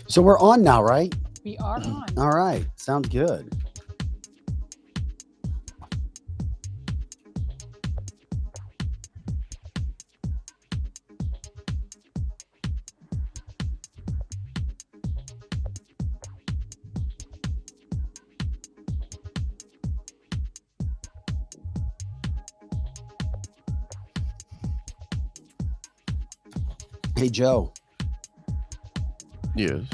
So we're on now, right? We are on. All right. Sounds good. Hey, Joe. Yes.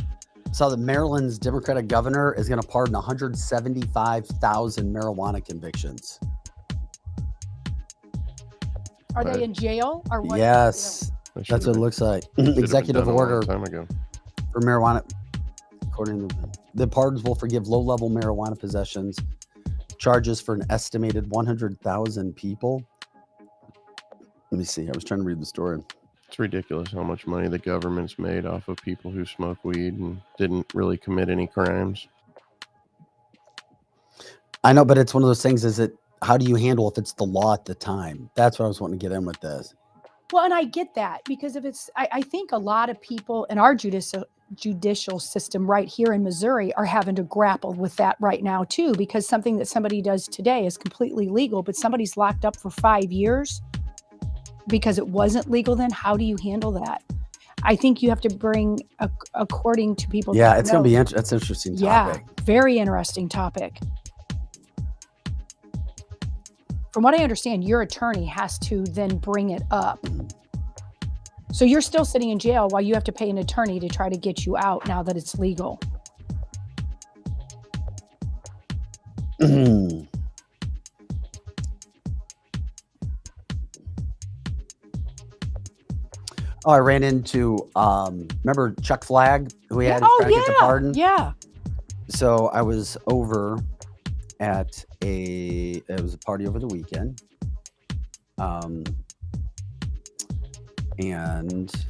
Saw that Maryland's Democratic governor is going to pardon 175,000 marijuana convictions. Are they in jail or what? Yes, that's what it looks like. Executive order time ago. for marijuana. According to the pardons will forgive low-level marijuana possessions charges for an estimated 100,000 people. Let me see. I was trying to read the story. It's ridiculous how much money the government's made off of people who smoke weed and didn't really commit any crimes. I know, but it's one of those things. How do you handle if it's the law at the time? That's what I was wanting to get in with this. Well, and I get that because if it's, I think a lot of people in our judicial system right here in Missouri are having to grapple with that right now too, because something that somebody does today is completely legal, but somebody's locked up for 5 years because it wasn't legal then. How do you handle that? I think you have to bring, according to people. Yeah, it's going to be that's an interesting topic. Yeah, very interesting topic. From what I understand, your attorney has to then bring it up. So you're still sitting in jail while you have to pay an attorney to try to get you out now that it's legal. Oh, I ran into, remember Chuck Flagg, who we had trying to get the pardon? Yeah. So I was over at it was a party over the weekend. And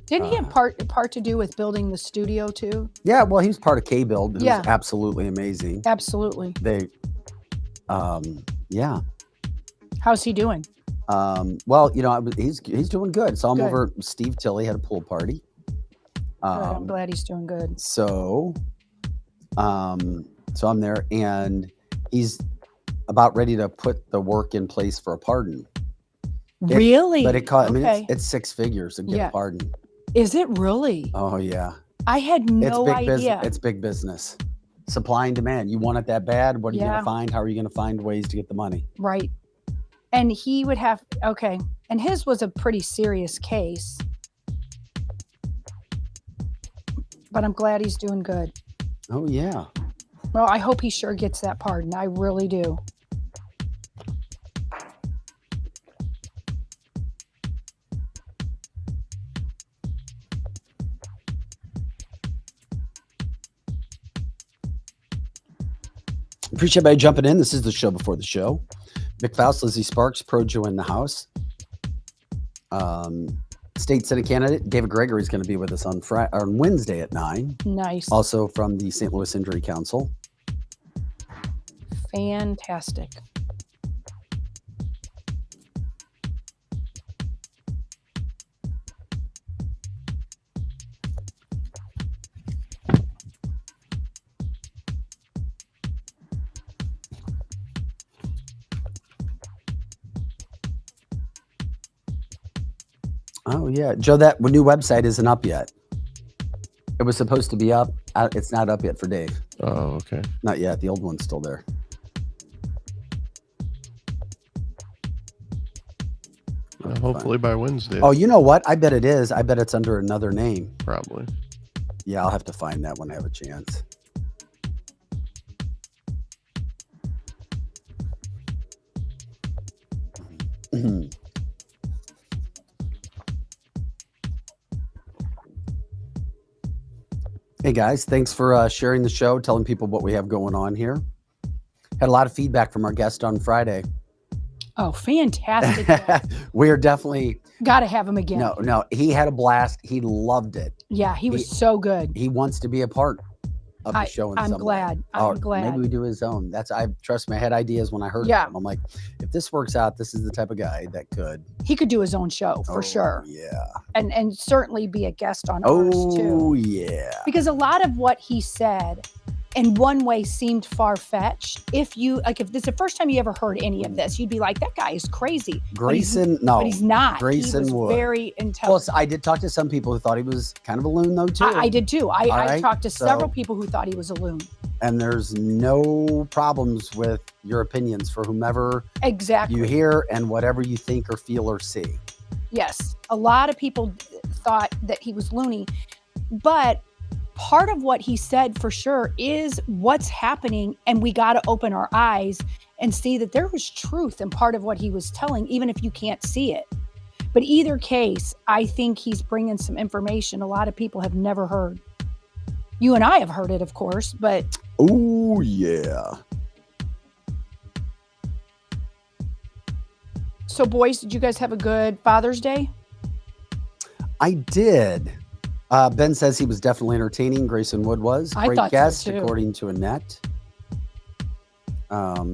didn't he have part to do with building the studio too? Yeah, well, he was part of K-Build. It Yeah. was absolutely amazing. Absolutely. Yeah. How's he doing? Well, he's doing good. So I'm over. Steve Tilley had a pool party. I'm glad he's doing good. So I'm there, and he's about ready to put the work in place for a pardon. Really? But it cost. I mean, it's 6 figures to get a pardon. Is it really? Oh yeah. I had no idea. It's big business. Supply and demand. You want it that bad? What are you going to find? How are you going to find ways to get the money? Right. And he would have, and his was a pretty serious case. But I'm glad he's doing good. Oh, yeah. Well, I hope he sure gets that pardon. I really do. Appreciate everybody jumping in. This is the show before the show. Mick Faust, Lizzie Sparks, Pro Joe in the house. State Senate candidate David Gregory is going to be with us on Wednesday at 9. Nice. Also from the St. Louis Injury Council. Fantastic. Oh yeah, Joe, that new website isn't up yet. It was supposed to be up. It's not up yet for Dave. Oh, okay. Not yet. The old one's still there. Hopefully by Wednesday. Oh, you know what? I bet it is. I bet it's under another name. Probably. Yeah, I'll have to find that when I have a chance. Hey guys, thanks for sharing the show, telling people what we have going on here. Had a lot of feedback from our guest on Friday. Oh, fantastic. We're definitely got to have him again. No, he had a blast. He loved it. Yeah, he was so good. He wants to be a part of the show in some way. I'm glad. Maybe we do his own. Trust me, I had ideas when I heard him. I'm like, if this works out, this is the type of guy that could. He could do his own show for sure. Yeah. And certainly be a guest on ours too. Oh yeah. Because a lot of what he said in one way seemed far-fetched. If this is the first time you ever heard any of this, you'd be like, that guy is crazy. Grayson, but he's not. Grayson he was Wood. very intelligent. Plus, I did talk to some people who thought he was kind of a loon, though, too. I did too. I right, talked to several people who thought he was a loon. And there's no problems with your opinions for whomever exactly you hear and whatever you think or feel or see. Yes, a lot of people thought that he was loony, but part of what he said for sure is what's happening, and we got to open our eyes and see that there was truth in part of what he was telling, even if you can't see it. But either case, I think he's bringing some information a lot of people have never heard. You and I have heard it, of course, but... Oh, yeah. So, boys, did you guys have a good Father's Day? I did. Ben says he was definitely entertaining. Grayson Wood was. I Great thought so, guest, too. according to Annette. Yeah.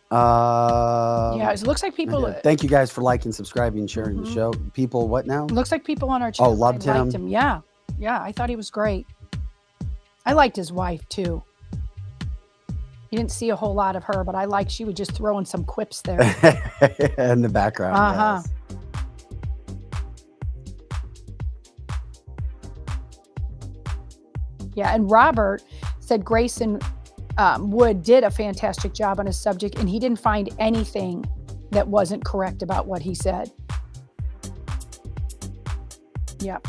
Yeah, it looks like people... yeah. Thank you guys for liking, subscribing, sharing the show. People, what now? Looks like people on our channel loved liked him. Yeah, I thought he was great. I liked his wife, too. You didn't see a whole lot of her, but she would just throw in some quips there. In the background. Uh-huh. Yes. Yeah, and Robert said Grayson Wood did a fantastic job on his subject, and he didn't find anything that wasn't correct about what he said. Yep.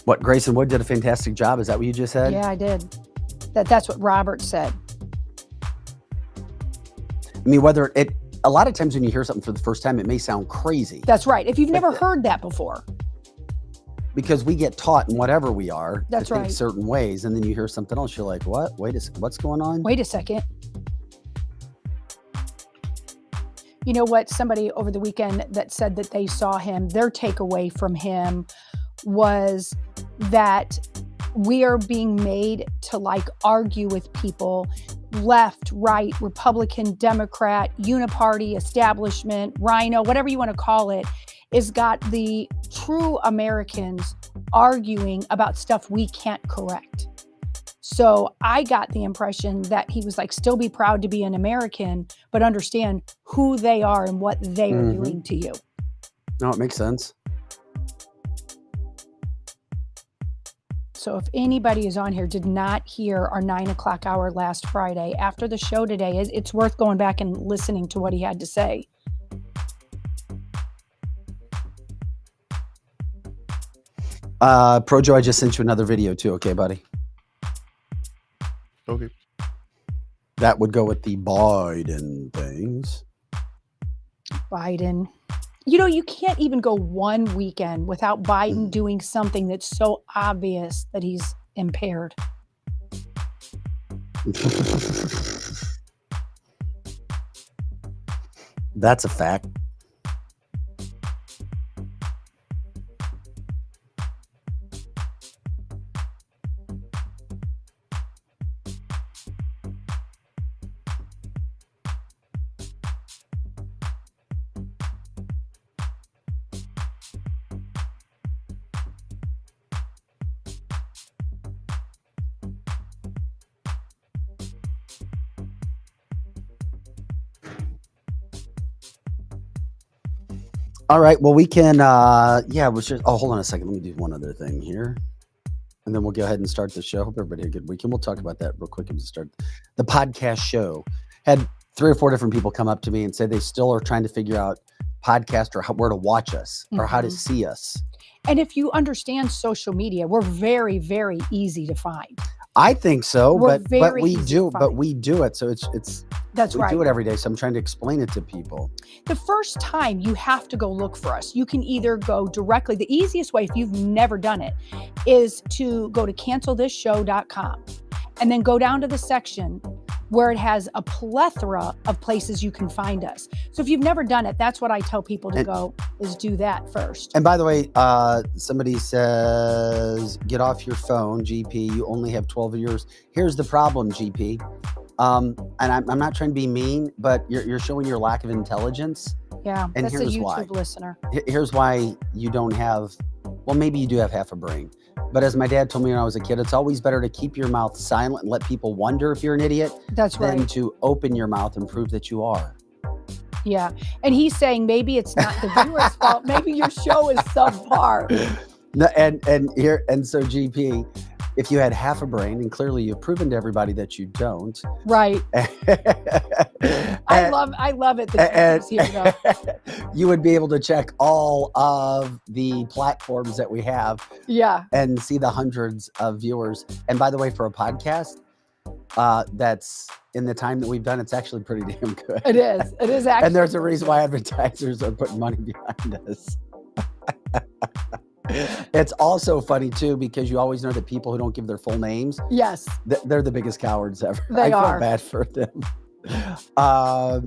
What, Grayson Wood did a fantastic job? Is that what you just said? Yeah, I did. That's what Robert said. I mean, a lot of times when you hear something for the first time, it may sound crazy. That's right. If you've never heard that before. Because we get taught in whatever we are That's to think right. certain ways, and then you hear something else, you're like, what? What's going on? Wait a second. You know what? Somebody over the weekend that said that they saw him, their takeaway from him was that we are being made to argue with people, left, right, Republican, Democrat, uniparty, establishment, rhino, whatever you want to call it, is got the true Americans arguing about stuff we can't correct. So I got the impression that he was still be proud to be an American, but understand who they are and what they are doing to you. No, it makes sense. So if anybody is on here, did not hear our 9 o'clock hour last Friday, after the show today, it's worth going back and listening to what he had to say. Pro Joe, I just sent you another video too. Okay, buddy. Okay. That would go with the Biden things. Biden. You can't even go one weekend without Biden doing something that's so obvious that he's impaired. That's a fact. All right. Well, we can. Yeah. Hold on a second. Let me do one other thing here, and then we'll go ahead and start the show. Hope everybody had a good weekend. We'll talk about that real quick as we start the podcast show. Had 3 or 4 different people come up to me and say they still are trying to figure out podcast or where to watch us or how to see us. And if you understand social media, we're very, very easy to find. I think so, We're but very we easy to do, but find. we do it. So it's That's we right. do it every day. So I'm trying to explain it to people. The first time you have to go look for us. You can either go directly. The easiest way, if you've never done it, is to go to cancelthisshow.com and then go down to the section where it has a plethora of places you can find us. So if you've never done it, that's what I tell people to go, is do that first. And by the way, somebody says, get off your phone, GP. You only have 12 years. Here's the problem, GP. And I'm not trying to be mean, but you're showing your lack of intelligence. Yeah, And that's a here's YouTube why. listener. Here's why you don't have, well, maybe you do have half a brain. But as my dad told me when I was a kid, it's always better to keep your mouth silent and let people wonder if you're an idiot That's than right. to open your mouth and prove that you are. Yeah. And he's saying maybe it's not the viewer's fault. Maybe your show is subpar. No, and so GP, if you had half a brain, and clearly you've proven to everybody that you don't. Right. I love it that he's here though. You would be able to check all of the platforms that we have Yeah. and see the hundreds of viewers. And by the way, for a podcast, that's in the time that we've done, it's actually pretty damn good. It is. It is actually. And there's a reason why advertisers are putting money behind us. It's also funny too, because you always know that people who don't give their full names, Yes. they're the biggest cowards ever. They I are. feel bad for them.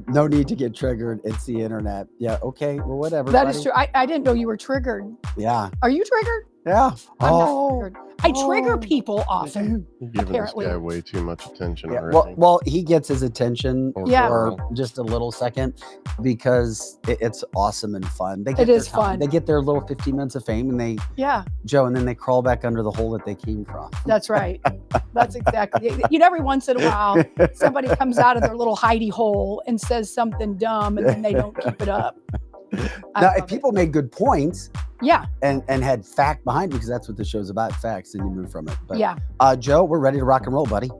No need to get triggered. It's the internet. Yeah. Okay. Well, whatever. That buddy. is true. I didn't know you were triggered. Yeah. Are you triggered? Yeah. I'm not triggered. I trigger Oh. people often. You're giving Apparently. this guy way too much attention Yeah, already. well, he gets his attention Yeah. for just a little second because it's awesome and fun. They It get is their time. fun. They get their little 15 minutes of fame, and they Yeah, and then they crawl back under the hole that they came from. that's right. That's exactly it. You know, every once in a while, somebody comes out of their little hidey hole and says something dumb, and then they don't keep it up. I Now, love if it. people made good points Yeah, and had fact behind, because that's what the show's about, facts, and you move from it. But yeah. Joe, we're ready to rock and roll, buddy.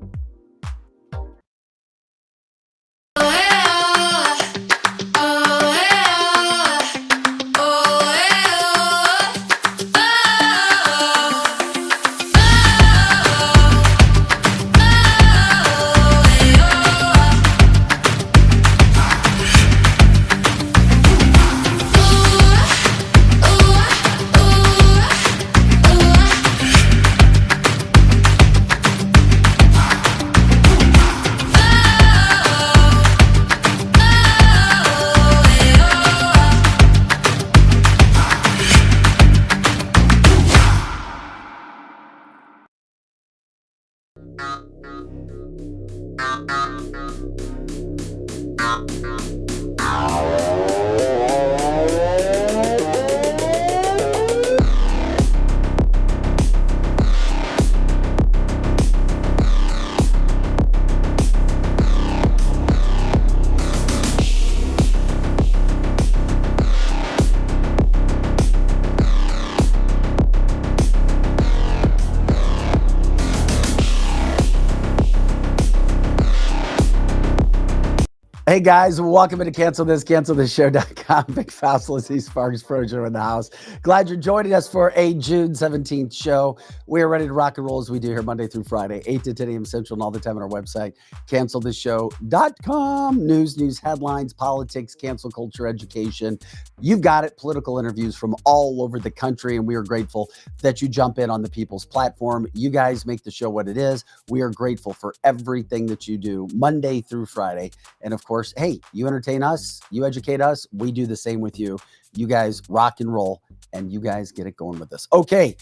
Hey guys, welcome to cancelthisshow.com. Big Fauceless, Sparks Projo in the house. Glad you're joining us for a June 17th show. We are ready to rock and roll as we do here Monday through Friday, 8 to 10 a.m. Central, and all the time on our website, cancelthisshow.com. News, headlines, politics, cancel culture, education. You've got it. Political interviews from all over the country, and we are grateful that you jump in on the People's Platform. You guys make the show what it is. We are grateful for everything that you do Monday through Friday. And of course, hey, you entertain us, you educate us, we do the same with you. You guys rock and roll, and you guys get it going with us. Okay,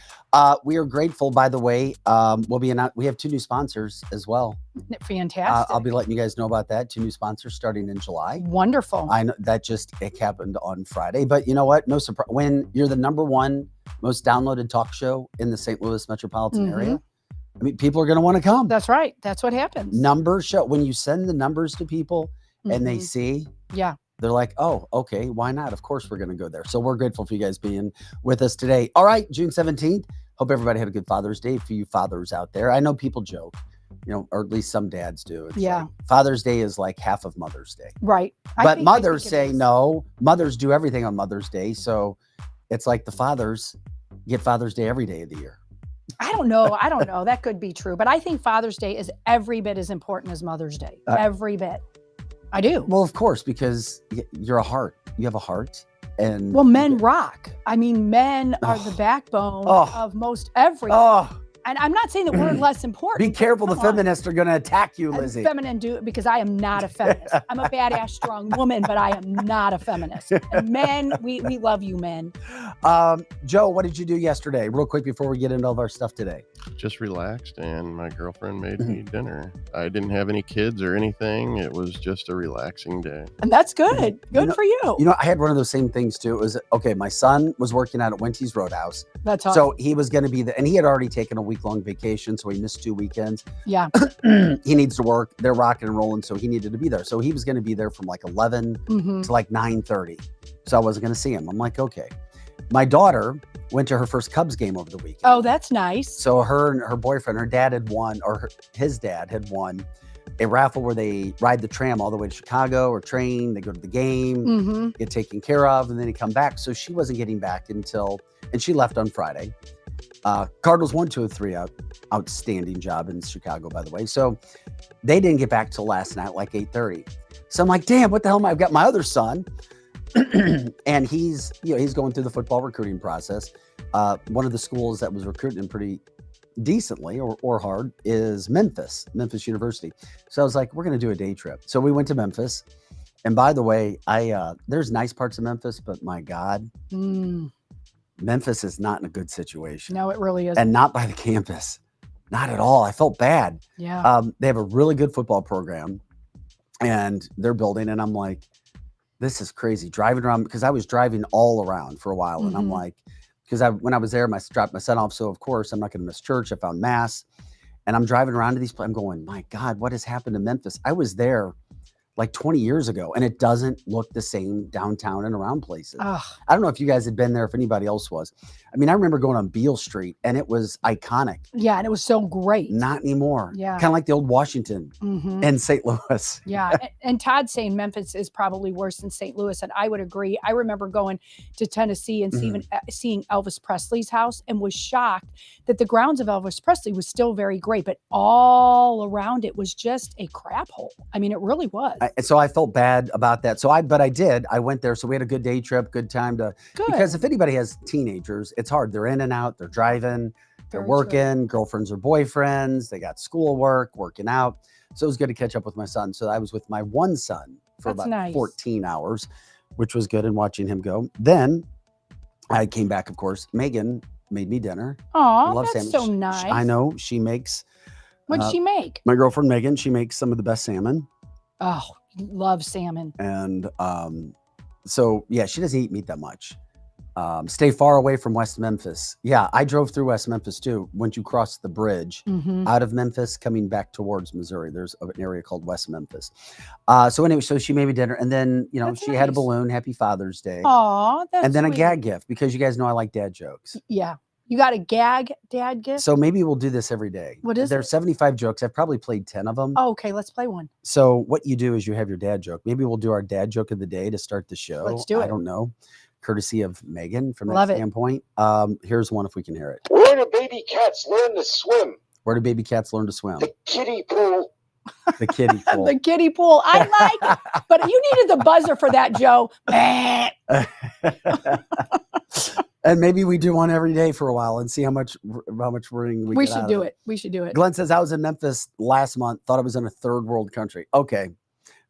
we are grateful, by the way. We have 2 new sponsors as well. Fantastic. I'll be letting you guys know about that. 2 new sponsors starting in July. Wonderful. I know that it happened on Friday, but you know what? No surprise. When you're the #1 most downloaded talk show in the St. Louis metropolitan area, I mean, people are going to want to come. That's right. That's what happens. Numbers show when you send the numbers to people and they see, Yeah. they're like, oh, okay, why not? Of course we're going to go there. So we're grateful for you guys being with us today. All right, June 17th. Hope everybody had a good Father's Day for you fathers out there. I know people joke, or at least some dads do. It's Yeah. like Father's Day is like half of Mother's Day. Right. But mothers it say is. no. Mothers do everything on Mother's Day. So it's like the fathers get Father's Day every day of the year. I don't know. That could be true. But I think Father's Day is every bit as important as Mother's Day. Every bit. I do. Well, of course, because you're a heart. You have a heart. And well, men rock. I mean, men are the backbone of most everything. Oh. And I'm not saying that we're less important. Be careful, the feminists are going to attack you, Lizzie. Feminine do because I am not a feminist. I'm a badass, strong woman, but I am not a feminist. And men, we love you, men. Joe, what did you do yesterday? Real quick before we get into all of our stuff today. Just relaxed, and my girlfriend made me dinner. I didn't have any kids or anything. It was just a relaxing day. And that's good. Good for you. I had one of those same things too. It was, okay, my son was working out at Winty's Roadhouse. That's awesome. So he was going to be there, and he had already taken a week-long vacation, so he missed 2 weekends. Yeah. He needs to work. They're rocking and rolling, so he needed to be there. So he was going to be there from like 11 to like 9:30. So I wasn't going to see him. I'm like, okay. My daughter went to her first Cubs game over the weekend. Oh, that's nice. So her and her boyfriend, her dad had won, or his dad had won a raffle where they ride the tram all the way to Chicago or train. They go to the game, get taken care of, and then they come back. So she wasn't getting back and she left on Friday. Cardinals won 2-3 outstanding job in Chicago, by the way. So they didn't get back till last night, like 8:30. So I'm like, damn, what the hell? I've got my other son. And he's going through the football recruiting process. One of the schools that was recruiting him pretty decently or hard is Memphis University. So I was like, we're going to do a day trip. So we went to Memphis. And by the way, there's nice parts of Memphis, but my God, Memphis is not in a good situation. No, it really is. And not by the campus. Not at all. I felt bad. Yeah. They have a really good football program and they're building. And I'm like, this is crazy driving around, because I was driving all around for a while. And I'm like, because when I was there, I dropped my son off. So of course I'm not going to miss church. I found mass and I'm driving around to these places. I'm going, my God, what has happened to Memphis? I was there like 20 years ago and it doesn't look the same downtown and around places. I don't know if you guys had been there, if anybody else was. I mean, I remember going on Beale Street and it was iconic. Yeah. And it was so great. Not anymore. Yeah. Kind of like the old Washington and St. Louis. Yeah. And Todd's saying Memphis is probably worse than St. Louis. And I would agree. I remember going to Tennessee and seeing Elvis Presley's house and was shocked that the grounds of Elvis Presley was still very great, but all around it was just a crap hole. I mean, it really was. So I felt bad about that. I went there. So we had a good day trip, good time because if anybody has teenagers, it's hard. They're in and out, they're driving, they're working, girlfriends or boyfriends, they got schoolwork, working out. So it was good to catch up with my son. So I was with my one son for about 14 hours, which was good, and watching him go. Then I came back, of course. Megan made me dinner. Oh, that's so nice. I know. She makes. What'd she make? My girlfriend, Megan, she makes some of the best salmon. Oh, love salmon. And so, yeah, she doesn't eat meat that much. Stay far away from West Memphis. Yeah, I drove through West Memphis too. Once you cross the bridge out of Memphis, coming back towards Missouri, there's an area called West Memphis. So anyway, so she made me dinner, and then she had a balloon. Happy Father's Day. Aw, that's and then sweet. a gag gift, because you guys know I like dad jokes. Yeah. You got a gag dad gift? So maybe we'll do this every day. What is There's 75 jokes. I've probably played 10 of them. Oh, okay, let's play one. So what you do is you have your dad joke. Maybe we'll do our dad joke of the day to start the show. Let's do it. I don't know. Courtesy of Megan from that Love it. standpoint. Here's one if we can hear it. Where do baby cats learn to swim? Where do baby cats learn to swim? The kiddie pool. The kiddie pool. The kiddie pool. I like it. But you needed the buzzer for that, Joe. And maybe we do one every day for a while and see how much ring we get should out do of it. We should do it. Glenn says, I was in Memphis last month, thought I was in a third world country. Okay.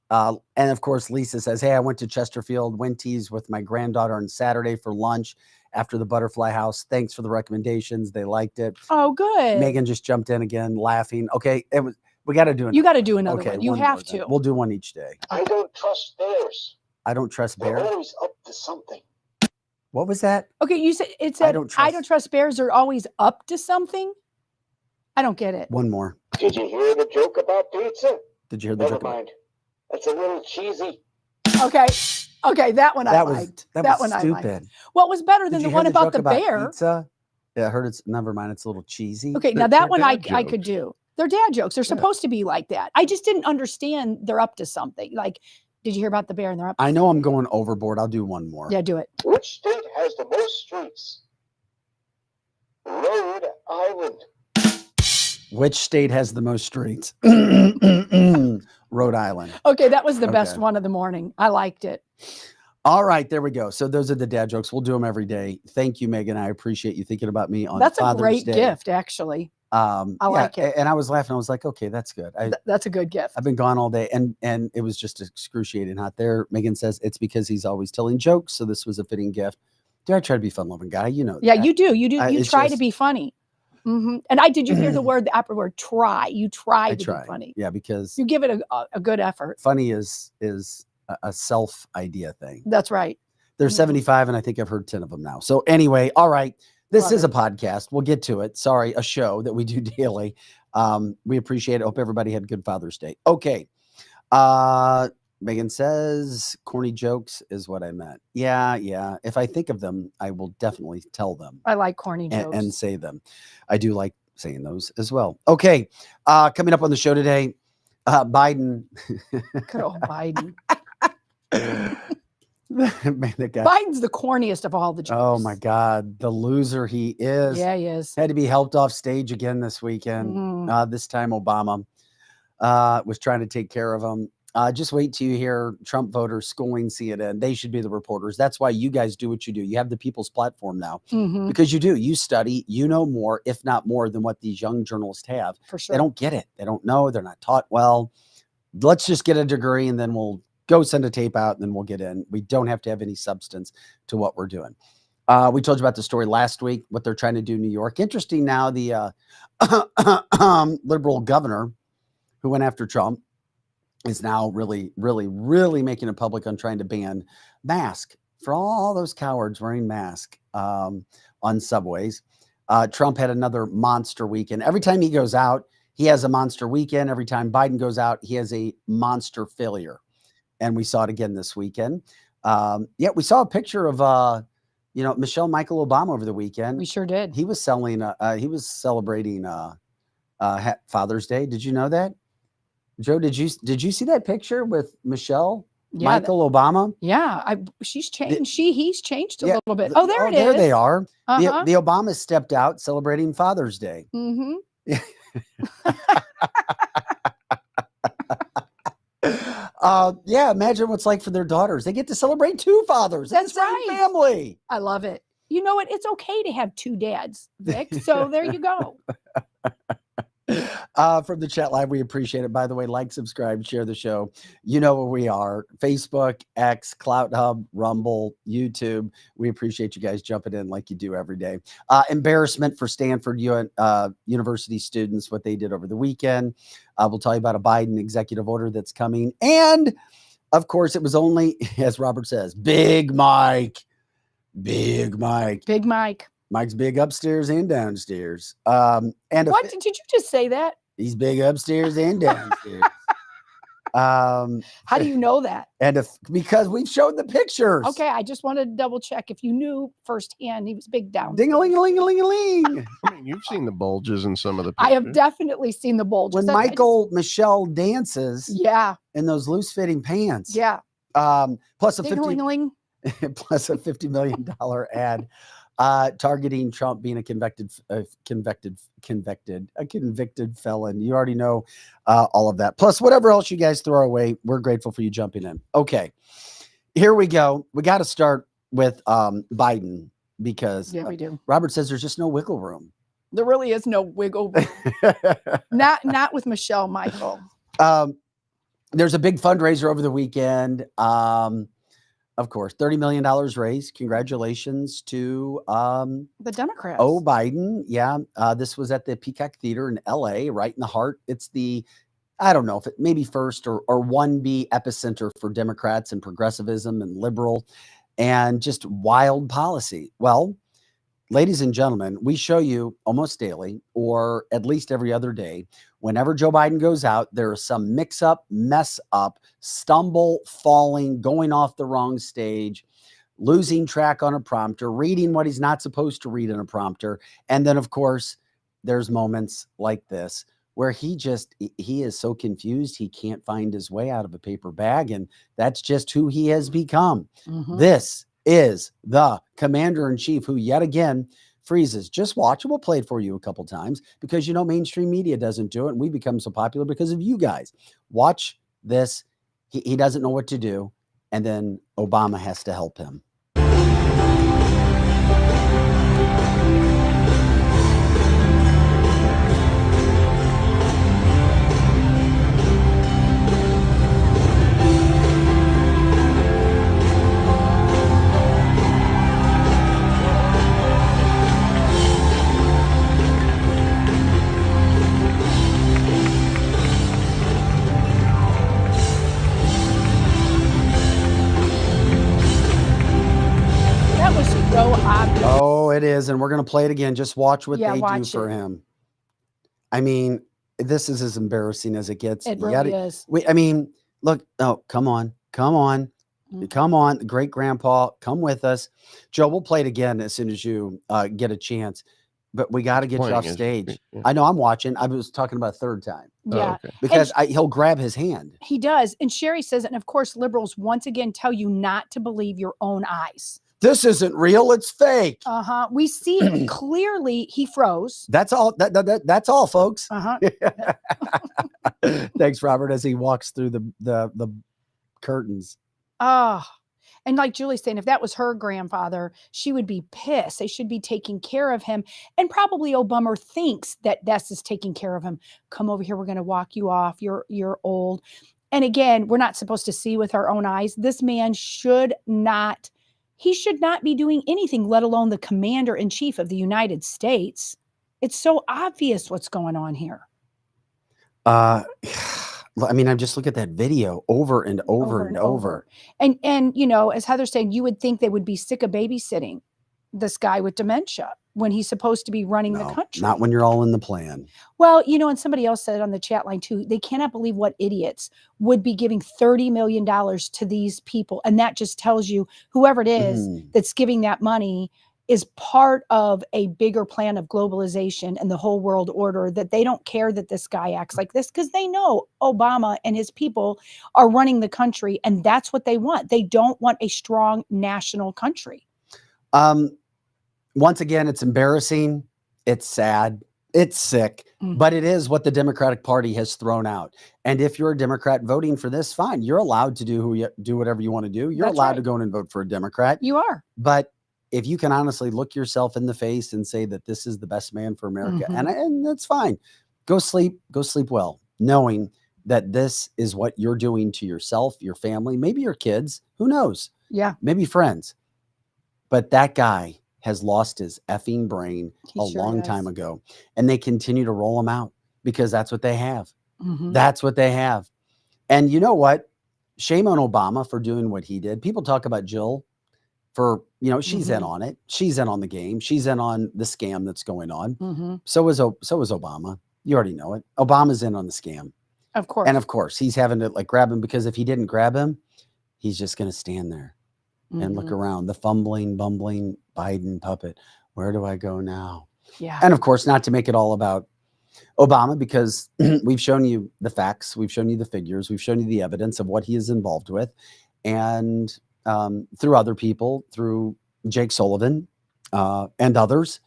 And of course, Lisa says, hey, I went to Chesterfield, Winty's with my granddaughter on Saturday for lunch after the Butterfly House. Thanks for the recommendations. They liked it. Oh, good. Megan just jumped in again, laughing. Okay. We got to do it. You got to do another one. You have to. We'll do one each day. I don't trust bears. I don't trust They're bears. always up to something. What was that? Okay, you said I don't trust bears are always up to something. I don't get it. One more. Did you hear the joke about pizza? Did you hear the Never joke? mind. That's a little cheesy. Okay. Okay, that one I That was liked. that That was one I liked. stupid. What was better Did than you the hear one about joke the bear? pizza? Yeah, I heard it's never mind. It's a little cheesy. Okay, now They're that one I dad could jokes. do. They're dad jokes. They're Yeah. supposed to be like that. I just didn't understand they're up to something. Like, did you hear about the bear and they're up to I know I'm something? going overboard. I'll do one more. Yeah, do it. Which state has the most streets? Rhode Island. Which state has the most streets? Rhode Island. Okay, that was the best Okay. one of the morning. I liked it. All right, there we go. So those are the dad jokes. We'll do them every day. Thank you, Megan. I appreciate you thinking about me on That's a Father's great Day. gift, actually. I like it. And I was laughing. I was like, okay, that's good. That's a good gift. I've been gone all day, and it was just excruciating hot there. Megan says it's because he's always telling jokes, so this was a fitting gift. Dude, I try to be fun-loving guy, you know. Yeah, that. you do. You do. You it's try to just- be funny. And did you hear the word, the opera word, try? You try I to try. be funny. Yeah, because You give it a good effort. funny is a self idea thing. That's right. There's Mhm. 75, and I think I've heard 10 of them now. So anyway, all right. This Love is a it. podcast. We'll get to it. Sorry, a show that we do daily. We appreciate it. Hope everybody had a good Father's Day. Okay. Megan says corny jokes is what I meant. Yeah. If I think of them, I will definitely tell them I like corny jokes. and say them. I do like saying those as well. Okay. Coming up on the show today, Biden. Good old Biden. Man, that guy. Biden's the corniest of all the jokes. Oh my God, the loser he is. Yeah, he is. Had to be helped off stage again this weekend. Mhm. This time Obama was trying to take care of him. Just wait till you hear Trump voters schooling CNN. They should be the reporters. That's why you guys do what you do. You have the people's platform now Mhm, because you do. You study, you know more, if not more, than what these young journalists have. for sure. They don't get it. They don't know. They're not taught well. Let's just get a degree and then we'll go send a tape out and then we'll get in. We don't have to have any substance to what we're doing. We told you about the story last week, what they're trying to do in New York. Interesting now, the liberal governor who went after Trump is now really making it public on trying to ban masks for all those cowards wearing masks on subways. Trump had another monster weekend. Every time he goes out, he has a monster weekend. Every time Biden goes out, he has a monster failure. And we saw it again this weekend. We saw a picture of Michelle Michael Obama over the weekend. We sure did. He was celebrating Father's Day. Did you know that? Joe, did you see that picture with Michelle Yeah, Michael Obama? yeah. She's changed. He's changed a Yeah, little bit. Oh, there it is. There they are. Uh-huh. The Obamas stepped out celebrating Father's Day. Mm-hmm. Imagine what's like for their daughters. They get to celebrate two fathers. That's great right. family. I love it. You know what? It's okay to have two dads, Vic. So there you go. From the chat live, we appreciate it. By the way, like, subscribe, share the show. You know where we are: Facebook, X, Clout Hub, Rumble, YouTube. We appreciate you guys jumping in like you do every day. Embarrassment for Stanford University students, what they did over the weekend. We'll tell you about a Biden executive order that's coming. And of course, it was only, as Robert says, Big Mike. Big Mike. Big Mike. Mike's big upstairs and downstairs. And What did you just say that? he's big upstairs and downstairs. How do you know that? Because we've shown the pictures. Okay, I just wanted to double check if you knew firsthand he was big down. Ding-a-ling-a-ling-a-ling-a-ling. I mean, you've seen the bulges in some of the I have pictures. definitely seen the bulges. When Michelle dances Yeah, in those loose-fitting pants. yeah. Plus a Ding-a-ling-a-ling. $50 million ad targeting Trump being a convicted felon. You already know all of that. Plus whatever else you guys throw away, we're grateful for you jumping in. Okay, here we go. We got to start with Biden because Yeah, we do. Robert says there's just no wiggle room. There really is no wiggle room. Not with Michelle Michael. There's a big fundraiser over the weekend. Of course, $30 million raised. Congratulations to The Democrats. Biden. Yeah. This was at the Peacock Theater in LA, right in the heart. It's I don't know if it maybe first or 1B epicenter for Democrats and progressivism and liberal and just wild policy. Well, ladies and gentlemen, we show you almost daily or at least every other day. Whenever Joe Biden goes out, there is some mix up, mess up, stumble, falling, going off the wrong stage, losing track on a prompter, reading what he's not supposed to read in a prompter. And then, of course, there's moments like this where he is so confused he can't find his way out of a paper bag. And that's just who he has become. This is the commander-in-chief who yet again freezes. Just watch it. We'll play it for you a couple times because, mainstream media doesn't do it. And we become so popular because of you guys. Watch this. He doesn't know what to do. And then Obama has to help him. Oh, it is. And we're going to play it again. Just watch what they do for him. I mean, this is as embarrassing as it gets. It really is. Look. Oh, come on. Come on. Come on. Great grandpa, come with us. Joe, we'll play it again as soon as you get a chance. But we got to get you off stage. Yeah. I know I'm watching. I was talking about a third time. Yeah. Oh, okay. Because he'll grab his hand. He does. And Sherry says, and of course, liberals once again tell you not to believe your own eyes. This isn't real. It's fake. We see it clearly. He froze. That's all. That's all, folks. Thanks, Robert, as he walks through the curtains. And like Julie's saying, if that was her grandfather, she would be pissed. They should be taking care of him. And probably Obama thinks that Des is taking care of him. Come over here. We're going to walk you off. You're old. And again, we're not supposed to see with our own eyes. This man should not be doing anything, let alone the commander-in-chief of the United States. It's so obvious what's going on here. I mean, I just look at that video over and over and over. And as Heather's saying, you would think they would be sick of babysitting this guy with dementia when he's supposed to be running the country. Not when you're all in the plan. Well, and somebody else said on the chat line too, they cannot believe what idiots would be giving $30 million to these people. And that just tells you whoever it is that's giving that money is part of a bigger plan of globalization and the whole world order, that they don't care that this guy acts like this because they know Obama and his people are running the country and that's what they want. They don't want a strong national country. Once again, it's embarrassing. It's sad. It's sick, but it is what the Democratic Party has thrown out. And if you're a Democrat voting for this, fine. You're allowed to do whatever you want to do. You're allowed to go in and vote for a Democrat. You are. But if you can honestly look yourself in the face and say that this is the best man for America, and that's fine. Go sleep well, knowing that this is what you're doing to yourself, your family, maybe your kids, who knows? Yeah. Maybe friends. But that guy has lost his effing brain long time ago. And they continue to roll him out because that's what they have. That's what they have. And you know what? Shame on Obama for doing what he did. People talk about Jill for, she's in on it. She's in on the game. She's in on the scam that's going on. So is Obama. You already know it. Obama's in on the scam. Of course. And of course, he's having to grab him, because if he didn't grab him, he's just going to stand there and look around, the fumbling, bumbling Biden puppet. Where do I go now? Yeah. And of course, not to make it all about Obama, because we've shown you the facts, we've shown you the figures, we've shown you the evidence of what he is involved with. And through other people, through Jake Sullivan and others,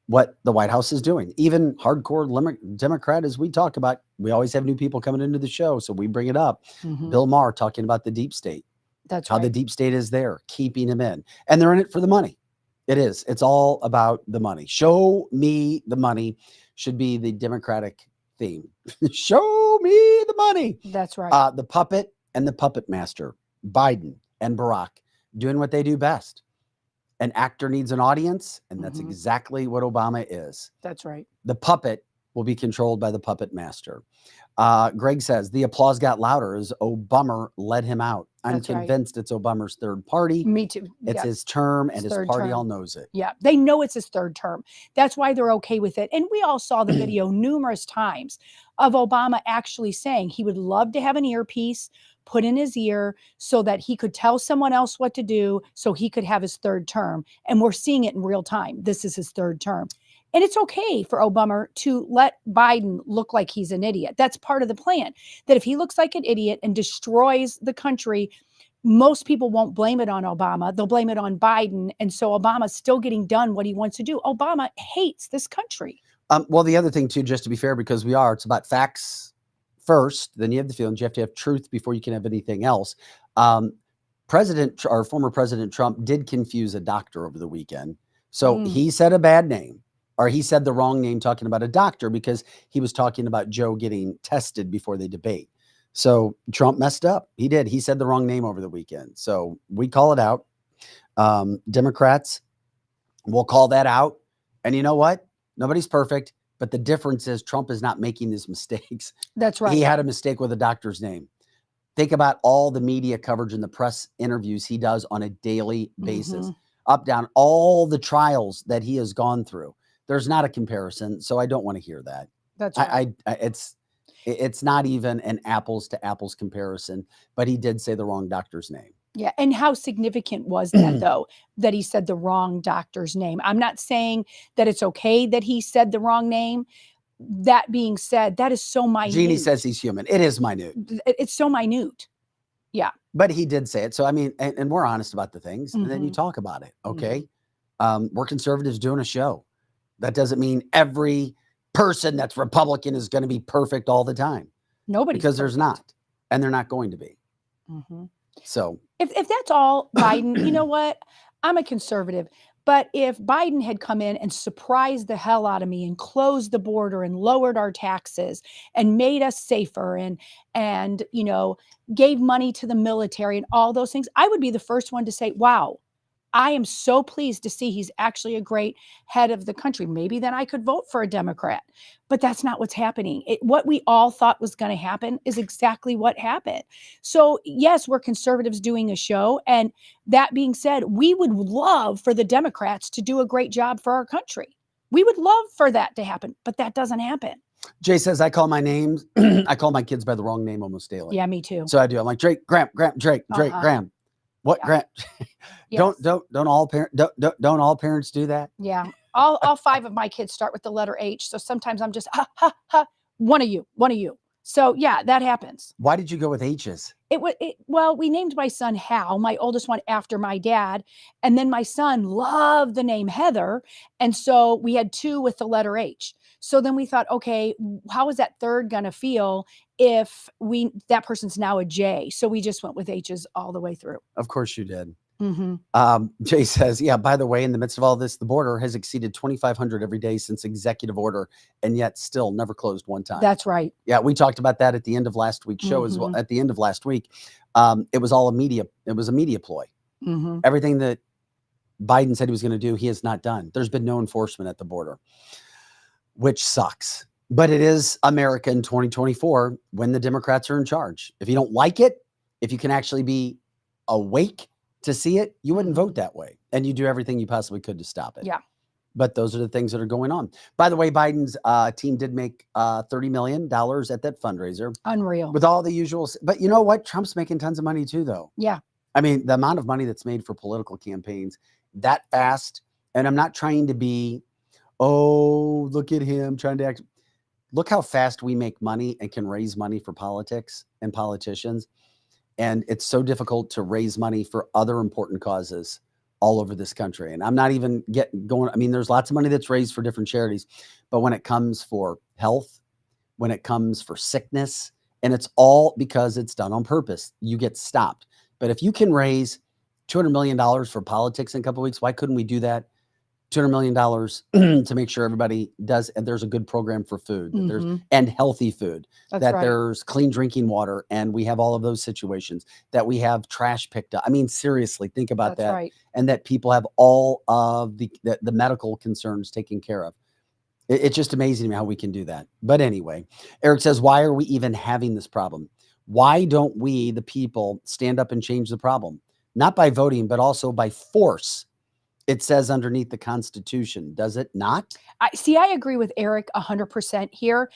what the White House is doing. Even hardcore Democrat, as we talk about, we always have new people coming into the show, so we bring it up. Bill Maher talking about the deep state. That's how the deep state is there, keeping him in. And they're in it for the money. It is. It's all about the money. Show me the money should be the Democratic theme. Show me the money. That's right. The puppet and the puppet master, Biden and Barack, doing what they do best. An actor needs an audience, and that's exactly what Obama is. That's right. The puppet will be controlled by the puppet master. Greg says, the applause got louder as Obama led him out. I'm That's right. convinced it's Obama's third party. Me too. It's Yeah. his term, and His his third party term. all knows it. Yeah, they know it's his third term. That's why they're okay with it. And we all saw the video numerous times of Obama actually saying he would love to have an earpiece put in his ear so that he could tell someone else what to do so he could have his third term. And we're seeing it in real time. This is his third term. And it's okay for Obama to let Biden look like he's an idiot. That's part of the plan. That if he looks like an idiot and destroys the country, most people won't blame it on Obama. They'll blame it on Biden. And so Obama's still getting done what he wants to do. Obama hates this country. Well, the other thing too, just to be fair, because it's about facts first, then you have the feelings. You have to have truth before you can have anything else. Former President Trump did confuse a doctor over the weekend. So he said a bad name, or he said the wrong name talking about a doctor, because he was talking about Joe getting tested before they debate. So Trump messed up. He did. He said the wrong name over the weekend. So we call it out. Democrats will call that out. And you know what? Nobody's perfect. But the difference is Trump is not making these mistakes. That's right. He had a mistake with a doctor's name. Think about all the media coverage and the press interviews he does on a daily basis, up, down, all the trials that he has gone through. There's not a comparison. So I don't want to hear that. That's right. It's not even an apples to apples comparison, but he did say the wrong doctor's name. Yeah. And how significant was that, though, that he said the wrong doctor's name? I'm not saying that it's okay that he said the wrong name. That being said, that is so minute. Jeannie says he's human. It is minute. It's so minute. Yeah. But he did say it. So, I mean, and we're honest about the things, and then you talk about it. Okay. We're conservatives doing a show. That doesn't mean every person that's Republican is going to be perfect all the time. Nobody. Because there's not. And they're not going to be. So if that's all Biden, you know what? I'm a conservative. But if Biden had come in and surprised the hell out of me and closed the border and lowered our taxes and made us safer and gave money to the military and all those things, I would be the first one to say, wow, I am so pleased to see he's actually a great head of the country. Maybe then I could vote for a Democrat. But that's not what's happening. What we all thought was going to happen is exactly what happened. So, yes, we're conservatives doing a show. And that being said, we would love for the Democrats to do a great job for our country. We would love for that to happen, but that doesn't happen. Jay says, I call my names. I call my kids by the wrong name almost daily. Yeah, me too. So I do. I'm like, Drake, Graham, Drake, Graham. What, Graham? Yes. Don't all parents do that? Yeah. All 5 of my kids start with the letter H. So sometimes I'm just, one of you. So yeah, that happens. Why did you go with H's? Well, we named my son Hal, my oldest one, after my dad. And then my son loved the name Heather. And so we had 2 with the letter H. So then we thought, okay, how is that third going to feel if that person's now a J? So we just went with H's all the way through. Of course you did. Jay says, yeah, by the way, in the midst of all this, the border has exceeded 2,500 every day since executive order, and yet still never closed one time. That's right. Yeah, we talked about that at the end of last week's show as well. At the end of last week, it was all a media ploy. Everything that Biden said he was going to do, he has not done. There's been no enforcement at the border, which sucks. But it is America in 2024 when the Democrats are in charge. If you don't like it, if you can actually be awake to see it, you wouldn't vote that way. And you do everything you possibly could to stop it. Yeah. But those are the things that are going on. By the way, Biden's team did make $30 million at that fundraiser. Unreal. With all the usual. But you know what? Trump's making tons of money too, though. Yeah. I mean, the amount of money that's made for political campaigns that fast. And I'm not trying to be, oh, look at him trying to act. Look how fast we make money and can raise money for politics and politicians. And it's so difficult to raise money for other important causes all over this country. And I'm not even going. I mean, there's lots of money that's raised for different charities, but when it comes for health, when it comes for sickness, and it's all because it's done on purpose, you get stopped. But if you can raise $200 million for politics in a couple of weeks, why couldn't we do that? $200 million to make sure everybody does, and there's a good program for food, that there's, and healthy food, that there's clean drinking water, and we have all of those situations, that we have trash picked up. I mean, seriously, think about that. Right. And that people have all of the medical concerns taken care of. It's just amazing to me how we can do that. But anyway, Eric says, why are we even having this problem? Why don't we, the people, stand up and change the problem? Not by voting, but also by force. It says underneath the Constitution, does it not? I agree with Eric 100% here.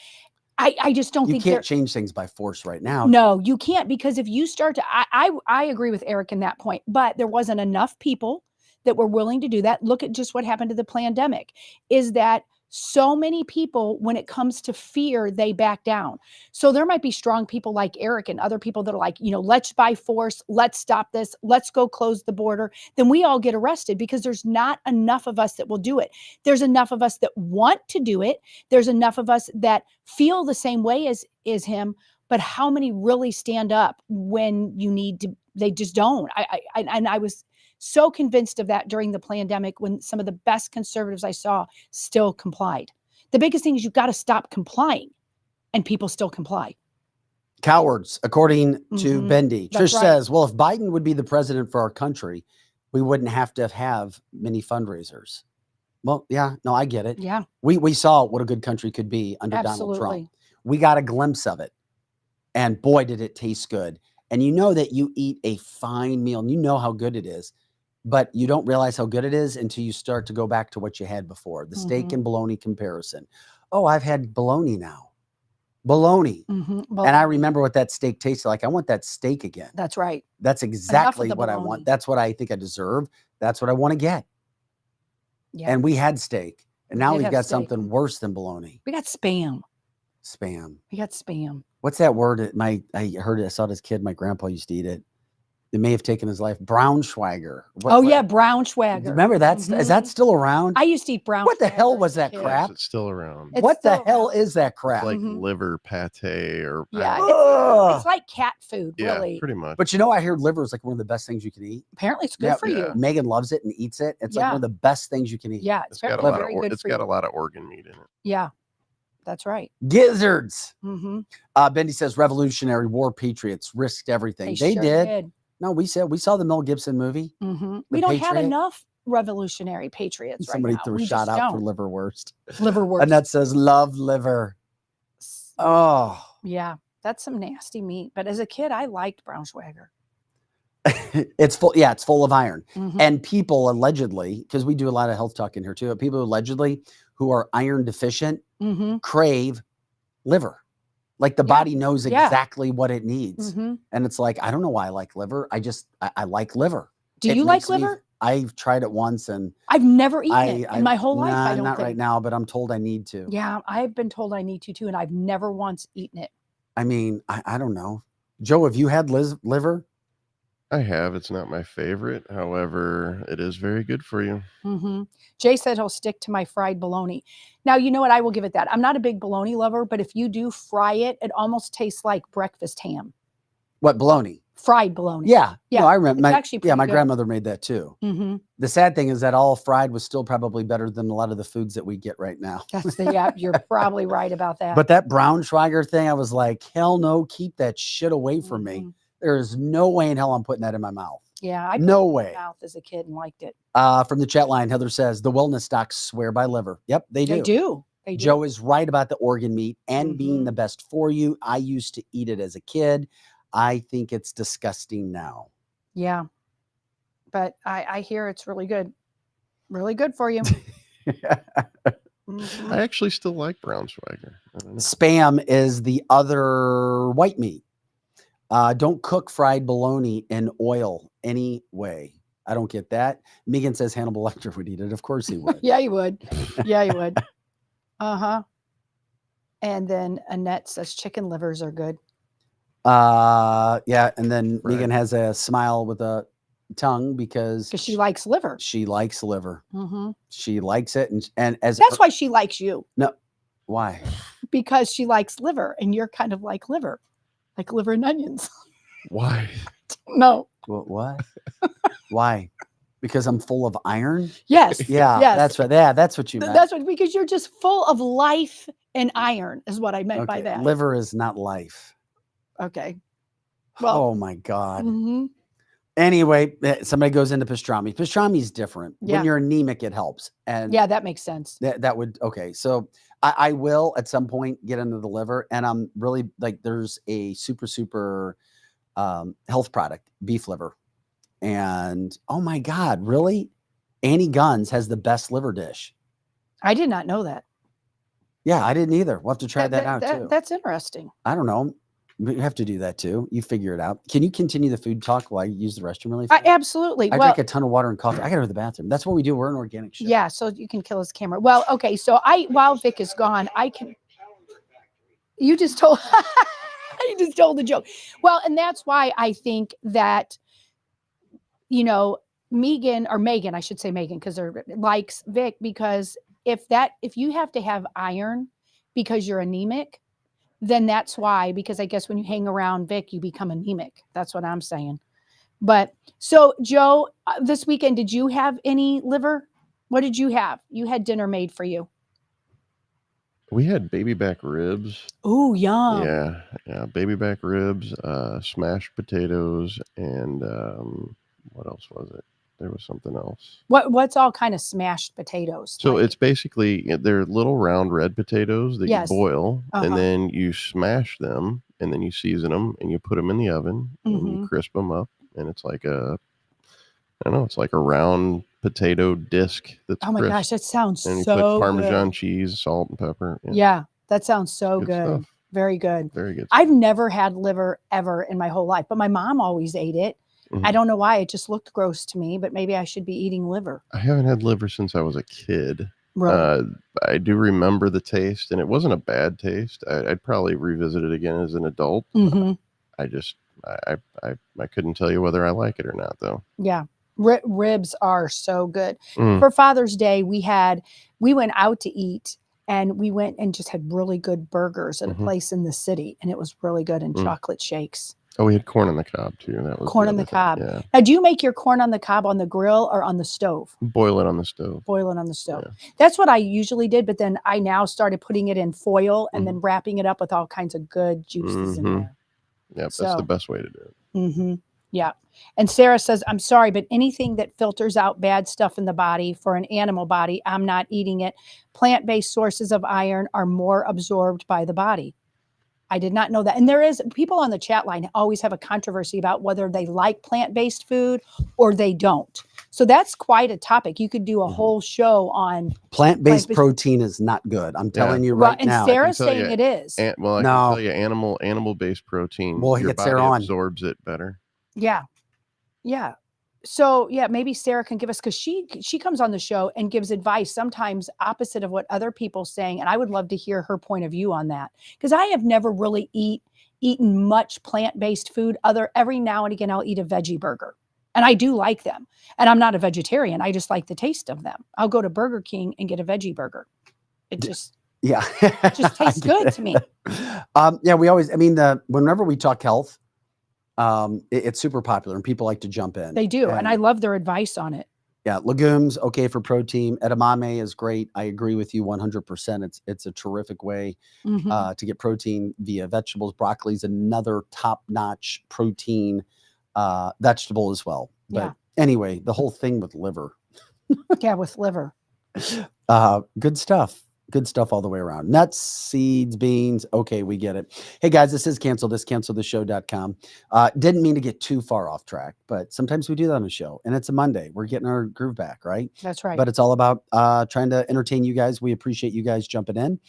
I just don't You think can't change things by force right now. No, you can't, because if you start to, I agree with Eric in that point, but there wasn't enough people that were willing to do that. Look at just what happened to the pandemic, is that so many people, when it comes to fear, they back down. So there might be strong people like Eric and other people that are like, let's by force, let's stop this, let's go close the border. Then we all get arrested because there's not enough of us that will do it. There's enough of us that want to do it. There's enough of us that feel the same way as him, but how many really stand up when you need to? They just don't. I was so convinced of that during the pandemic, when some of the best conservatives I saw still complied. The biggest thing is you've got to stop complying, and people still comply. Cowards, according to Bendy. That's Trish right. says, well, if Biden would be the president for our country, we wouldn't have to have many fundraisers. Well, yeah, no, I get it. Yeah, We saw what a good country could be under Donald Trump. absolutely. We got a glimpse of it. And boy, did it taste good. And you know that you eat a fine meal and you know how good it is, but you don't realize how good it is until you start to go back to what you had before. The steak and bologna comparison. Oh, I've had bologna now. Bologna. Well, And I remember what that steak tasted like. I want that steak again. that's right. That's exactly the what I bologna. want. That's what I think I deserve. That's what I want to get. Yeah. And we had steak. And now did we've have got steak. something worse than bologna. We got spam. Spam. We got spam. What's that word? I heard it. I saw it as a kid. My grandpa used to eat it. It may have taken his life. Braunschweiger. Yeah, Braunschweiger. Remember that? Is that still around? I used to eat Braunschweiger. What the hell as was a that kid. crap? It's still around. It's What the still hell around. is that It's crap? like liver pate or Yeah, Ugh. it's like cat food, yeah, really. pretty much. But I hear liver is like one of the best things you can eat. Apparently, it's good Yeah, for yeah. you. Megan loves it and eats it. It's like Yeah. one of the best things you can eat. Yeah, it's it's got a apparently lot of very good it's for got you. a lot of organ meat in it. Yeah, that's right. Gizzards. Mm-hmm. Bendy says Revolutionary War patriots risked everything. They sure did. No, we saw the Mel Gibson movie. Mm-hmm. We don't have Patriot? enough revolutionary patriots Somebody right now. threw a We shot just out for don't. liverwurst. Liverwurst. Annette says love liver. Oh. Yeah, that's some nasty meat. But as a kid, I liked Braunschweiger. It's full. Yeah, it's full of iron. Mhm. And people allegedly, because we do a lot of health talk in here too, people allegedly who are iron deficient Mm-hmm. crave liver. Like the Yeah. body knows Yeah. exactly what it needs. Mm-hmm. And it's like, I don't know why I like liver. I like liver. Do It you like makes me- liver? I've tried it once and I've never eaten it in my whole life. Nah, I don't not think. right now, but I'm told I need to. Yeah, I've been told I need to too, and I've never once eaten it. I mean, I don't know. Joe, have you had liver? I have. It's not my favorite. However, it is very good for you. Mm-hmm. Jay said he'll stick to my fried bologna. Now, you know what? I will give it that. I'm not a big bologna lover, but if you do fry it, it almost tastes like breakfast ham. What, bologna? Fried bologna. Yeah. Yeah, No, I remember. it's actually pretty my good. grandmother made that too. Mm-hmm. The sad thing is that all fried was still probably better than a lot of the foods that we get right now. Yeah, you're probably right about that. But that Braunschweiger thing, I was like, hell no, keep that shit away from me. Mhm. There is no way in hell I'm putting that in my mouth. Yeah, I No put it in way. my mouth as a kid and liked it. From the chat line, Heather says the wellness docs swear by liver. Yep, they do. They do. They do. Joe is right about the organ meat and being Mhm. the best for you. I used to eat it as a kid. I think it's disgusting now. Yeah. But I hear it's really good. Really good for you. Mhm. I actually still like Braunschweiger. I don't know. Spam is the other white meat. Don't cook fried bologna in oil anyway. I don't get that. Megan says Hannibal Lecter would eat it. Of course he would. Yeah, you would. Yeah, you would. Uh-huh. And then Annette says chicken livers are good. Yeah. And then Right. Megan has a smile with a tongue because Because she likes liver. she likes liver. Mm-hmm. She likes it. And as That's why she likes you. why? Because she likes liver and you're kind of like liver and onions. Why? No. What? Why? Because I'm full of iron? Yes. Yeah, Yes. that's right. Yeah, that's what you meant. That's what, because you're just full of life and iron is what I meant by Okay, that. liver is not life. Okay. Well, Oh my God. mhm. Anyway, somebody goes into pastrami. Pastrami is different. Yeah. When you're anemic, it helps. And Yeah, that makes sense. that would, okay. So I will at some point get into the liver, and I'm really like, there's a super health product, beef liver. And oh my God, really? Annie Guns has the best liver dish. I did not know that. Yeah, I didn't either. We'll have to try that out too. That's interesting. I don't know. We have to do that too. You figure it out. Can you continue the food talk while I use the restroom really fast? Absolutely. I Well, drank a ton of water and coffee. I got to go to the bathroom. That's what we do. We're an organic show. yeah, so you can kill his camera. Well, okay, so while Vic is gone, I can. You just told. You just told the joke. Well, and that's why I think that, Megan, I should say Megan, because they're likes Vic, because if you have to have iron because you're anemic, then that's why, because I guess when you hang around Vic, you become anemic. That's what I'm saying. But so Joe, this weekend, did you have any liver? What did you have? You had dinner made for you. We had baby back ribs. Ooh, yum. Yeah, baby back ribs, smashed potatoes, and what else was it? There was something else. What's all kind of smashed potatoes? So like? it's basically, they're little round red potatoes that Yes. you boil, Uh-huh. and then you smash them, and then you season them, and you put them in the oven, and Mhm. you crisp them up, and it's like it's like a round potato disc that's Oh my crisp. gosh, that sounds And you so put Parmesan good. cheese, salt, and pepper. Yeah, that sounds so Good good. stuff. Very good. Very good. I've never had liver ever in my whole life, but my mom always ate it. Mhm. I don't know why. It just looked gross to me, but maybe I should be eating liver. I haven't had liver since I was a kid. Really? I do remember the taste, and it wasn't a bad taste. I'd probably revisit it again as an adult. Mm-hmm. I just I couldn't tell you whether I like it or not, though. Yeah. Ribs are so good. Mm. For Father's Day, we went out to eat, and we went and just had really good burgers at a Mhm. place in the city, and it was really good, and Mm. chocolate shakes. Oh, we had corn on the cob too. That was Corn on the other thing. cob. Yeah, Now, do you make your corn on the cob on the grill or on the stove? boil it on the stove. Boil it on the stove. Yeah. That's what I usually did, but then I now started putting it in foil and Mhm. then wrapping it up with all kinds of good juices in Mhm. there. Yep, that's So- the best way to do it. Mm-hmm. Yeah. And Sarah says, I'm sorry, but anything that filters out bad stuff in the body for an animal body, I'm not eating it. Plant-based sources of iron are more absorbed by the body. I did not know that. And there is people on the chat line always have a controversy about whether they like plant-based food or they don't. So that's quite a topic. You could do a Mhm. whole show on Plant-based Plant-based- protein is not good. I'm telling you well, right and now. Sarah's tell saying you, it is. Well, I No. can tell you, animal-based protein, We'll your get body Sarah on. absorbs it better. Yeah. Yeah. So yeah, maybe Sarah can give us, because she comes on the show and gives advice sometimes opposite of what other people saying, and I would love to hear her point of view on that, because I have never really eaten much plant-based food. Every now and again I'll eat a veggie burger, and I do like them, and I'm not a vegetarian. I just like the taste of them. I'll go to Burger King and get a veggie burger. It just Yeah. just tastes I good get to me. it. Yeah, we always, I mean, whenever we talk health, it's super popular and people like to jump in. They do, and I love their advice on it. Yeah, legumes, okay for protein. Edamame is great. I agree with you 100%. It's a terrific way Mhm. to get protein via vegetables. Broccoli is another top-notch protein vegetable as well. But Yeah. anyway, the whole thing with liver, Yeah, with liver. good stuff. Good stuff all the way around. Nuts, seeds, beans. Okay, we get it. Hey guys, this is cancelthisshow.com. Didn't mean to get too far off track, but sometimes we do that on the show, and it's a Monday. We're getting our groove back, right? That's right. But it's all about trying to entertain you guys. We appreciate you guys jumping in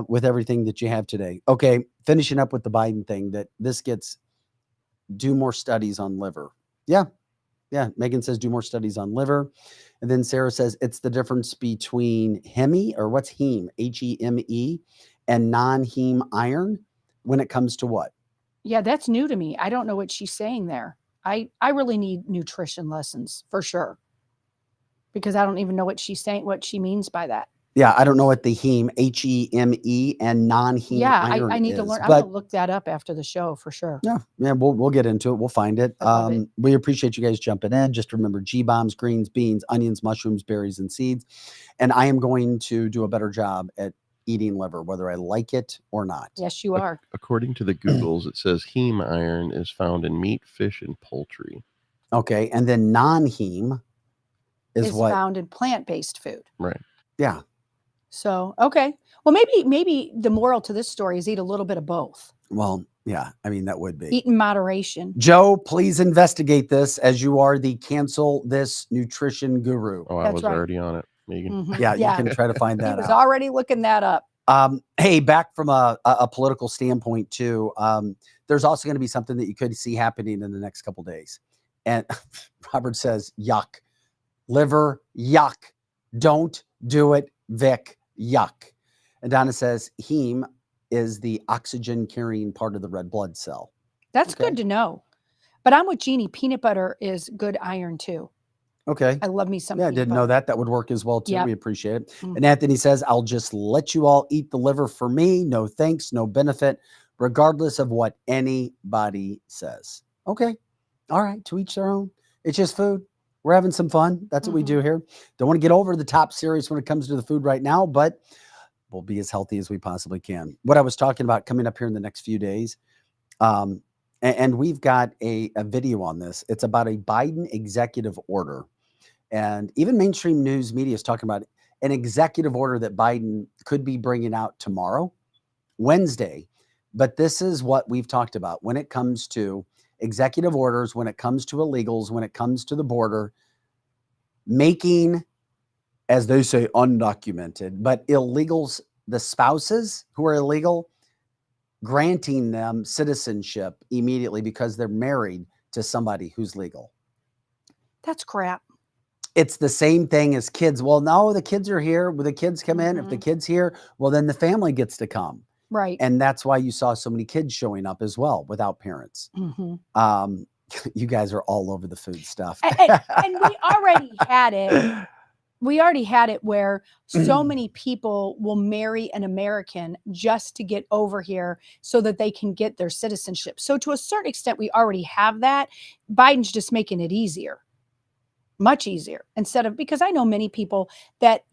with everything that you have today. Okay, finishing up with the Biden thing, that this gets do more studies on liver. Yeah. Megan says do more studies on liver. And then Sarah says it's the difference between heme, or what's heme, Heme, and non-heme iron when it comes to what? Yeah, that's new to me. I don't know what she's saying there. I really need nutrition lessons for sure, because I don't even know what she's saying, what she means by that. Yeah, I don't know what the heme, Heme, and non-heme Yeah, iron I need is, to learn. I'm but gonna look that up after the show for sure. yeah, we'll get into it. We'll find it. I love it. We appreciate you guys jumping in. Just remember G-bombs, greens, beans, onions, mushrooms, berries, and seeds. And I am going to do a better job at eating liver, whether I like it or not. Yes, you are. According to the Googles, it says heme iron is found in meat, fish, and poultry. Okay. And then non-heme is what? found in plant-based food. Right. Yeah. So, okay. Well, maybe the moral to this story is eat a little bit of both. Well, yeah. I mean, that would be. Eat in moderation. Joe, please investigate this as you are the cancel this nutrition guru. Oh, I That's was right. already on it, Megan. Mhm. Yeah, you can try to find He that was out. already looking that up. Hey, back from a political standpoint too. There's also going to be something that you could see happening in the next couple days. And Robert says, yuck, liver, yuck. Don't do it, Vic, yuck. And Donna says, heme is the oxygen carrying part of the red blood cell. That's Okay. good to know. But I'm with Jeannie. Peanut butter is good iron too. Okay. I love me some Yeah, I peanut didn't butter. know that. That would work as well too. Yep. We appreciate it. Mhm. And Anthony says, I'll just let you all eat the liver for me. No thanks, no benefit, regardless of what anybody says. Okay. All right. To each their own. It's just food. We're having some fun. That's what we do here. Don't want to get over the top serious when it comes to the food right now, but we'll be as healthy as we possibly can. What I was talking about coming up here in the next few days, and we've got a video on this. It's about a Biden executive order. And even mainstream news media is talking about an executive order that Biden could be bringing out tomorrow, Wednesday. But this is what we've talked about when it comes to executive orders, when it comes to illegals, when it comes to the border, making, as they say, undocumented, but illegals, the spouses who are illegal, granting them citizenship immediately because they're married to somebody who's legal. That's crap. It's the same thing as kids. Well, no, the kids are here. When the kids come in, if the kid's here, well, then the family gets to come. Right. And that's why you saw so many kids showing up as well without parents. You guys are all over the food stuff. And we already had it. We already had it where so many people will marry an American just to get over here so that they can get their citizenship. So to a certain extent, we already have that. Biden's just making it easier. Much easier instead of, because I know many people that,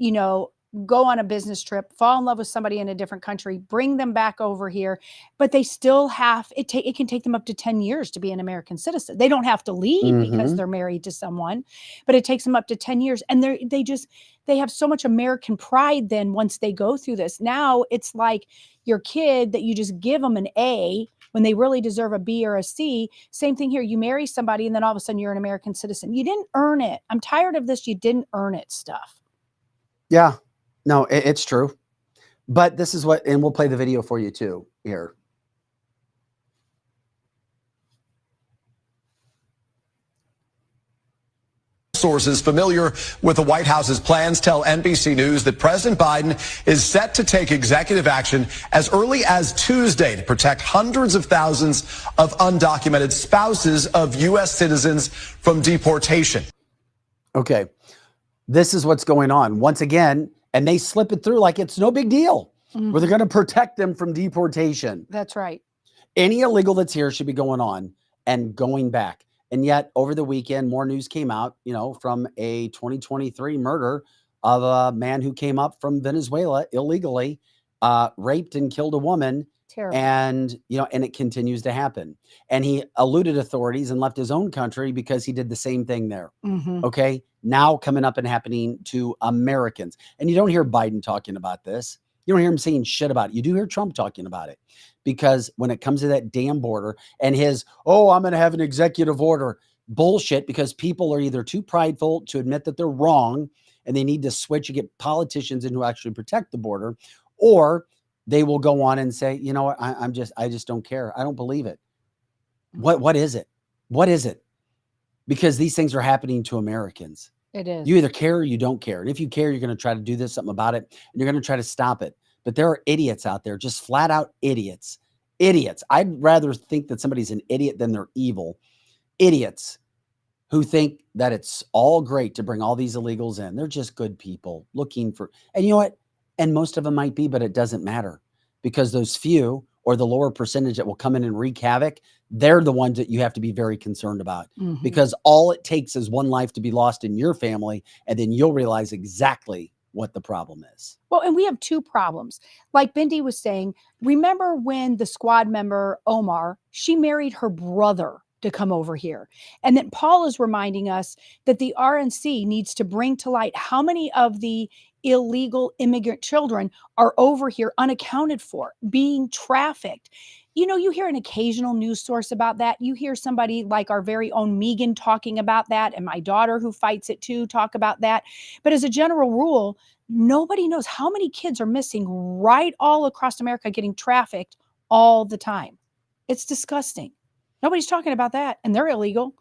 go on a business trip, fall in love with somebody in a different country, bring them back over here, but they still have, it can take them up to 10 years to be an American citizen. They don't have to leave because they're married to someone, but it takes them up to 10 years. And they have so much American pride then once they go through this. Now it's like your kid that you just give them an A when they really deserve a B or a C. Same thing here. You marry somebody and then all of a sudden you're an American citizen. You didn't earn it. I'm tired of this. You didn't earn it stuff. Yeah, no, it's true. But this is what, and we'll play the video for you too here. Sources familiar with the White House's plans tell NBC News that President Biden is set to take executive action as early as Tuesday to protect hundreds of thousands of undocumented spouses of U.S. citizens from deportation. Okay, this is what's going on once again, and they slip it through like it's no big deal, where they're going to protect them from deportation. That's right. Any illegal that's here should be going on and going back. And yet over the weekend, more news came out, from a 2023 murder of a man who came up from Venezuela illegally, raped and killed a woman. Terrible. And, and it continues to happen. And he eluded authorities and left his own country because he did the same thing there. Okay. Now coming up and happening to Americans. And you don't hear Biden talking about this. You don't hear him saying shit about it. You do hear Trump talking about it, because when it comes to that damn border and his, I'm going to have an executive order bullshit, because people are either too prideful to admit that they're wrong and they need to switch and get politicians in who actually protect the border, or they will go on and say, you know what, I just don't care. I don't believe it. What is it? What is it? Because these things are happening to Americans. It is. You either care or you don't care. And if you care, you're going to try to do something about it, and you're going to try to stop it. But there are idiots out there, just flat out idiots. Idiots. I'd rather think that somebody's an idiot than they're evil. Idiots who think that it's all great to bring all these illegals in. They're just good people looking for, and you know what? And most of them might be, but it doesn't matter, because those few, or the lower percentage that will come in and wreak havoc, they're the ones that you have to be very concerned about, because all it takes is one life to be lost in your family, and then you'll realize exactly what the problem is. Well, and we have two problems. Like Bindi was saying, remember when the squad member, Omar, she married her brother to come over here. And then Paul is reminding us that the RNC needs to bring to light how many of the illegal immigrant children are over here unaccounted for, being trafficked. You know, you hear an occasional news source about that. You hear somebody like our very own Megan talking about that, and my daughter who fights it too talk about that. But as a general rule, nobody knows how many kids are missing right all across America, getting trafficked all the time. It's disgusting. Nobody's talking about that, and they're illegal.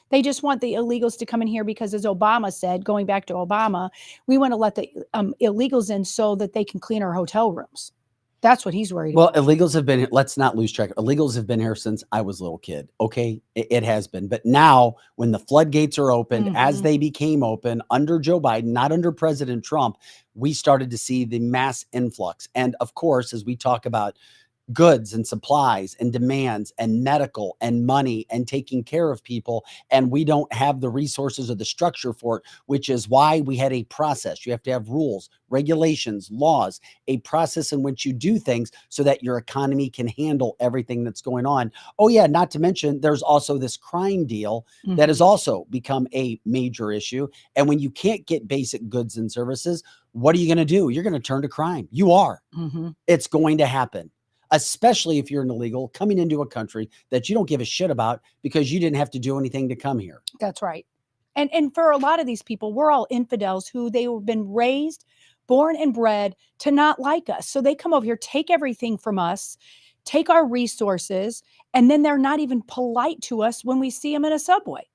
They just want the illegals to come in here because, as Obama said, going back to Obama, we want to let the illegals in so that they can clean our hotel rooms. That's what he's worried Well, about. illegals have been, let's not lose track. Illegals have been here since I was a little kid. Okay. It has been. But now when the floodgates are opened, as they became open under Joe Biden, not under President Trump, we started to see the mass influx. And of course, as we talk about goods and supplies and demands and medical and money and taking care of people, and we don't have the resources or the structure for it, which is why we had a process. You have to have rules, regulations, laws, a process in which you do things so that your economy can handle everything that's going on. Oh yeah, not to mention there's also this crime deal that has also become a major issue. And when you can't get basic goods and services, what are you going to do? You're going to turn to crime. You are. It's going to happen. Especially if you're an illegal coming into a country that you don't give a shit about because you didn't have to do anything to come here. That's right. And for a lot of these people, we're all infidels who they have been raised, born and bred to not like us. So they come over here, take everything from us, take our resources, and then they're not even polite to us when we see them in a subway.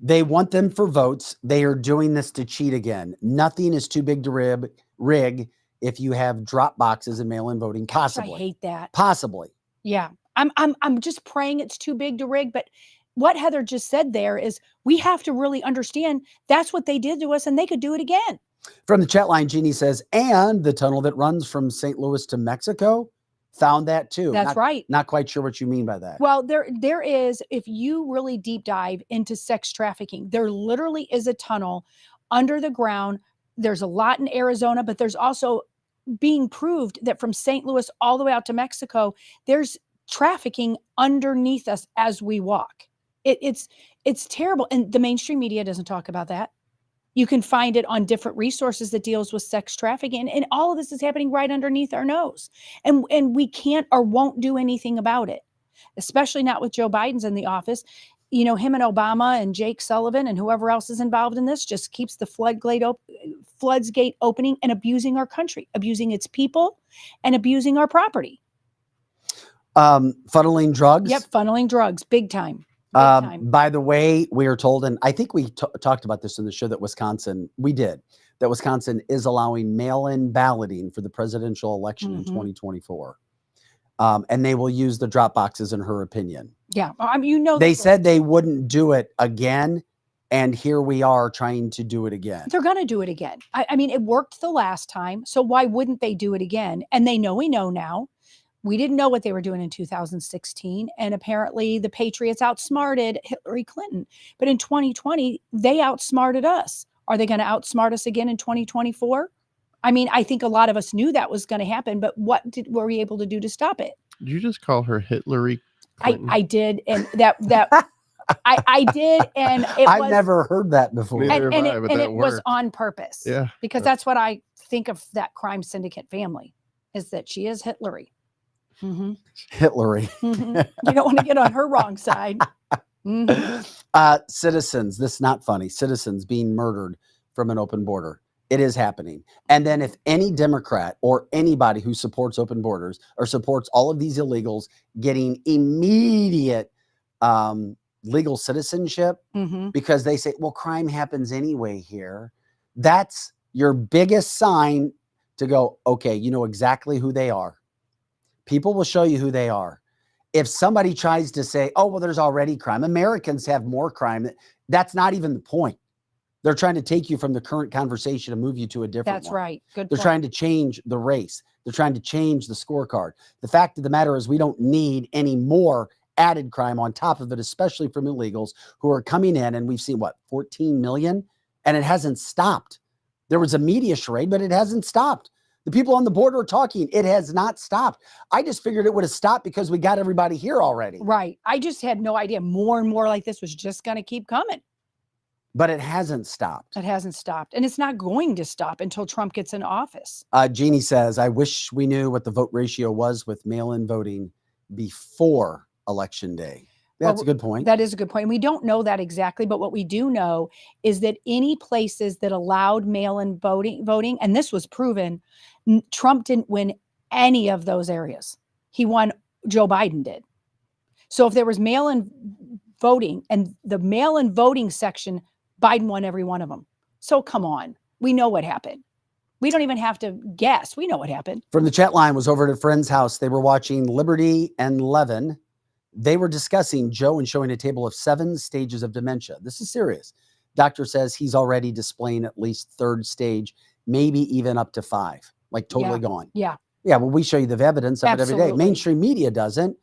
They want them for votes. They are doing this to cheat again. Nothing is too big to rig if you have drop boxes and mail-in voting, possibly. I hate that. Possibly. Yeah. I'm just praying it's too big to rig. But what Heather just said there is we have to really understand that's what they did to us, and they could do it again. From the chat line, Jeannie says, and the tunnel that runs from St. Louis to Mexico, found that too. That's right. Not quite sure what you mean by that. Well, there is, if you really deep dive into sex trafficking, there literally is a tunnel under the ground. There's a lot in Arizona, but there's also being proved that from St. Louis all the way out to Mexico, there's trafficking underneath us as we walk. It's terrible. And the mainstream media doesn't talk about that. You can find it on different resources that deals with sex trafficking. And all of this is happening right underneath our nose. And we can't or won't do anything about it, especially not with Joe Biden's in the office. You know, him and Obama and Jake Sullivan and whoever else is involved in this just keeps the floodgate opening and abusing our country, abusing its people, and abusing our property. Funneling drugs. Yep, funneling drugs, big time. Big time. By the way, we are told, and I think we talked about this in the show, that Wisconsin is allowing mail-in balloting for the presidential election in 2024. And they will use the drop boxes, in her opinion. Yeah, I mean, you know, they said they wouldn't do it again, and here we are trying to do it again. They're going to do it again. I mean, it worked the last time, so why wouldn't they do it again? And we know now. We didn't know what they were doing in 2016, and apparently the Patriots outsmarted Hillary Clinton. But in 2020, they outsmarted us. Are they going to outsmart us again in 2024? I mean, I think a lot of us knew that was going to happen, but what were we able to do to stop it? Did you just call her Hillary Clinton? I did, and that I did, and I've never heard that before. Neither and have I, but it that was worked. on purpose. Yeah, because that's what I think of that crime syndicate family, is that she is Hillary. Hillary. You don't want to get on her wrong side. Citizens, this is not funny. Citizens being murdered from an open border. It is happening. And then if any Democrat or anybody who supports open borders or supports all of these illegals getting immediate legal citizenship because they say, well, crime happens anyway here, that's your biggest sign to go, okay, you know exactly who they are. People will show you who they are. If somebody tries to say, oh, well, there's already crime, Americans have more crime, that's not even the point. They're trying to take you from the current conversation and move you to a different one. That's right. Good They're point. trying to change the race. They're trying to change the scorecard. The fact of the matter is we don't need any more added crime on top of it, especially from illegals who are coming in. And we've seen, 14 million? And it hasn't stopped. There was a media charade, but it hasn't stopped. The people on the border are talking. It has not stopped. I just figured it would have stopped because we got everybody here already. Right. I just had no idea more and more like this was just going to keep coming. But it hasn't stopped. It hasn't stopped. And it's not going to stop until Trump gets in office. Jeannie says, I wish we knew what the vote ratio was with mail-in voting before Election Day. That's a good point. That is a good point. And we don't know that exactly, but what we do know is that any places that allowed mail-in voting, and this was proven, Trump didn't win any of those areas. He won, Joe Biden did. So if there was mail-in voting and the mail-in voting section, Biden won every one of them. So come on. We know what happened. We don't even have to guess. We know what happened. From the chat line, was over at a friend's house. They were watching Liberty and Levin. They were discussing Joe and showing a table of 7 stages of dementia. This is serious. Doctor says he's already displaying at least 3rd stage, maybe even up to 5, like totally gone. Yeah. Yeah. Well, we show you the evidence of it every day. Absolutely. Mainstream media doesn't.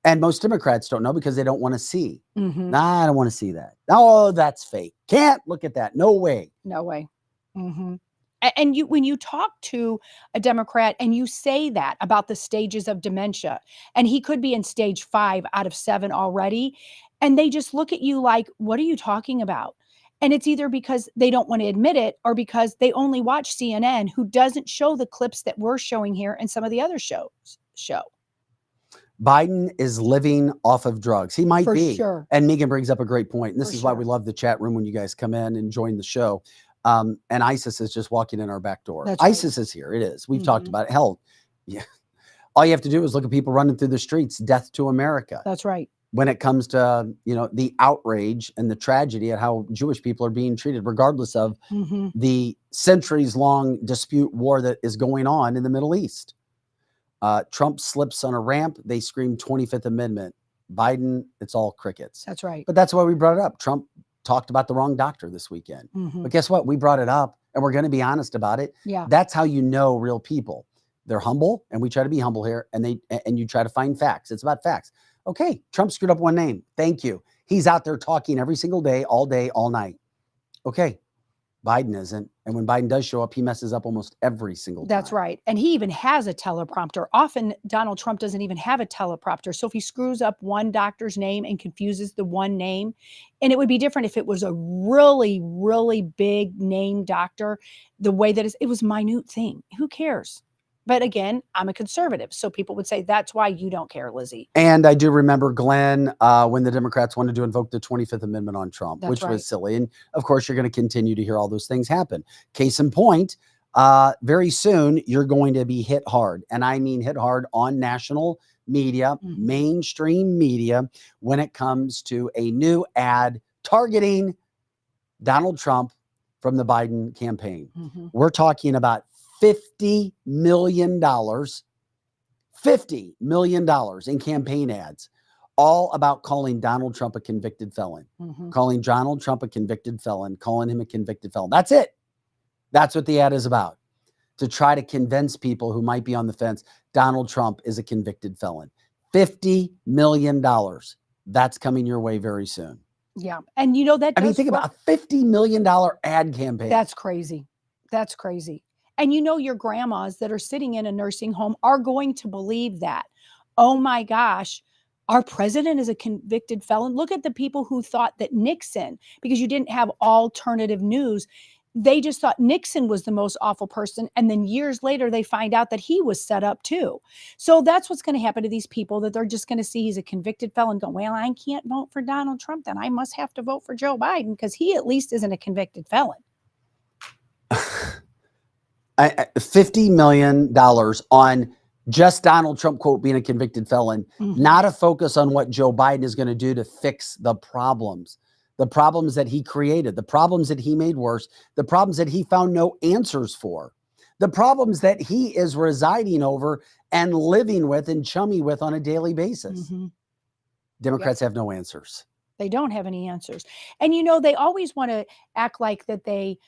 And most Democrats don't know because they don't want to see. Mhm. Nah, I don't want to see that. Oh, that's fake. Can't look at that. No way. No way. And you, when you talk to a Democrat and you say that about the stages of dementia, and he could be in stage 5 out of 7 already, and they just look at you like, what are you talking about? And it's either because they don't want to admit it or because they only watch CNN, who doesn't show the clips that we're showing here and some of the other shows show. Biden is living off of drugs. He might For be. sure. And Megan brings up a great point. And this For is why sure. we love the chat room when you guys come in and join the show. And ISIS is just walking in our back door. That's right. ISIS is here. It is. We've talked about it. Hell, yeah. All you have to do is look at people running through the streets. Death to America. That's right. When it comes to, the outrage and the tragedy at how Jewish people are being treated, regardless of the centuries-long dispute war that is going on in the Middle East. Trump slips on a ramp. They scream 25th Amendment. Biden, it's all crickets. That's right. But that's why we brought it up. Trump talked about the wrong doctor this weekend. But guess what? We brought it up and we're going to be honest about it. Yeah. That's how you know real people. They're humble, and we try to be humble here, and you try to find facts. It's about facts. Okay, Trump screwed up one name. Thank you. He's out there talking every single day, all night. Okay, Biden isn't. And when Biden does show up, he messes up almost every single time. That's right. And he even has a teleprompter. Often Donald Trump doesn't even have a teleprompter. So if he screws up one doctor's name and confuses the one name, and it would be different if it was a really, really big name doctor, the way that it was a minute thing. Who cares? But again, I'm a conservative. So people would say, that's why you don't care, Lizzie. And I do remember, Glenn, when the Democrats wanted to invoke the 25th Amendment on Trump, That's which right. was silly. And of course, you're going to continue to hear all those things happen. Case in point, very soon, you're going to be hit hard. And I mean hit hard on national media, mainstream media, when it comes to a new ad targeting Donald Trump from the Biden campaign. We're talking about $50 million in campaign ads, all about calling Donald Trump a convicted felon, calling Donald Trump a convicted felon, calling him a convicted felon. That's it. That's what the ad is about, to try to convince people who might be on the fence, Donald Trump is a convicted felon. $50 million. That's coming your way very soon. Yeah. And you know, that I mean, does think about a $50 million ad campaign. That's crazy. That's crazy. And you know, your grandmas that are sitting in a nursing home are going to believe that. Oh my gosh, our president is a convicted felon. Look at the people who thought that Nixon, because you didn't have alternative news, they just thought Nixon was the most awful person. And then years later, they find out that he was set up too. So that's what's going to happen to these people, that they're just going to see he's a convicted felon, go, well, I can't vote for Donald Trump, then I must have to vote for Joe Biden because he at least isn't a convicted felon. $50 million on just Donald Trump, quote, being a convicted felon, not a focus on what Joe Biden is going to do to fix the problems that he created, the problems that he made worse, the problems that he found no answers for, the problems that he is residing over and living with and chummy with on a daily basis. Democrats have no answers. They don't have any answers. And, you know, they always want to act like that they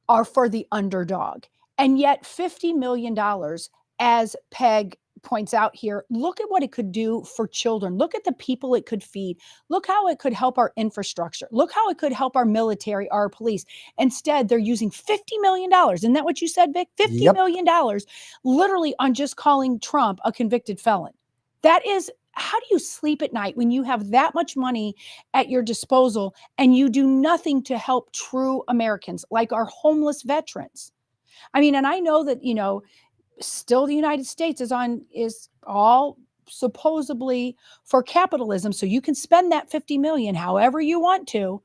are for the underdog. And yet $50 million, as Peg points out here, look at what it could do for children. Look at the people it could feed. Look how it could help our infrastructure. Look how it could help our military, our police. Instead, they're using $50 million. Isn't that what you said, Vic? $50 million literally on just calling Trump a convicted felon. That is, how do you sleep at night when you have that much money at your disposal and you do nothing to help true Americans like our homeless veterans? I mean, and I know that, still the United States is all supposedly for capitalism. So you can spend that 50 million however you want to.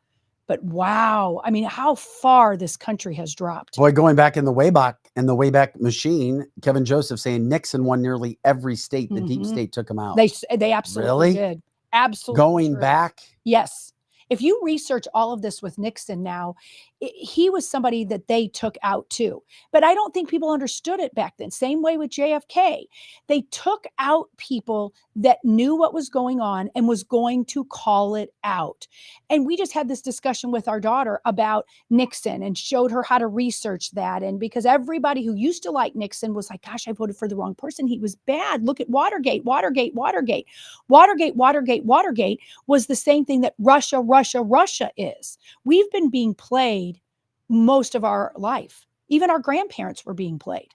But wow, I mean, how far this country has dropped. Boy, going back in the Wayback Machine, Kevin Joseph saying Nixon won nearly every state. The deep state took him out. They absolutely did. Absolutely. Going back? Yes. If you research all of this with Nixon now, he was somebody that they took out too. But I don't think people understood it back then. Same way with JFK. They took out people that knew what was going on and was going to call it out. And we just had this discussion with our daughter about Nixon and showed her how to research that. And because everybody who used to like Nixon was like, gosh, I voted for the wrong person. He was bad. Look at Watergate, Watergate, Watergate. Watergate, Watergate, Watergate was the same thing that Russia is. We've been being played most of our life. Even our grandparents were being played.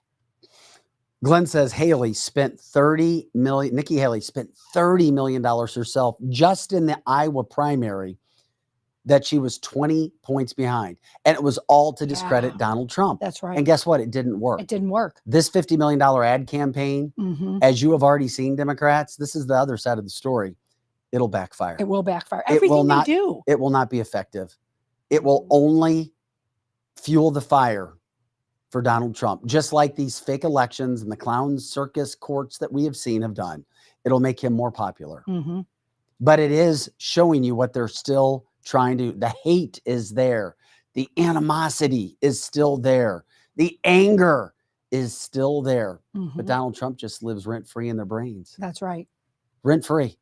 Glenn says Nikki Haley spent $30 million herself just in the Iowa primary that she was 20 points behind. And it was all to discredit Donald Trump. That's right. And guess what? It didn't work. It didn't work. This $50 million ad campaign, as you have already seen, Democrats, this is the other side of the story. It'll backfire. It will backfire. Everything they do. It will not be effective. It will only fuel the fire for Donald Trump, just like these fake elections and the clown circus courts that we have seen have done. It'll make him more popular. But it is showing you what they're still trying to. The hate is there. The animosity is still there. The anger is still there. But Donald Trump just lives rent-free in their brains. That's right. Rent-free.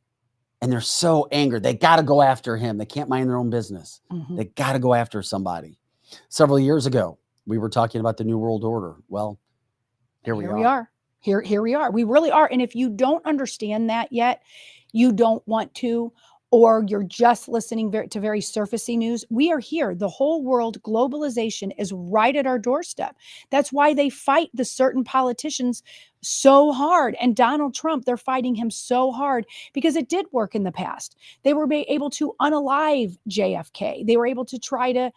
And they're so angered. They got to go after him. They can't mind their own business. They got to go after somebody. Several years ago, we were talking about the New World Order. Well, here we are. Here we are. We really are. And if you don't understand that yet, you don't want to, or you're just listening to very surfacey news, we are here. The whole world, globalization is right at our doorstep. That's why they fight the certain politicians so hard. And Donald Trump, they're fighting him so hard because it did work in the past. They were able to unalive JFK. They were able to try to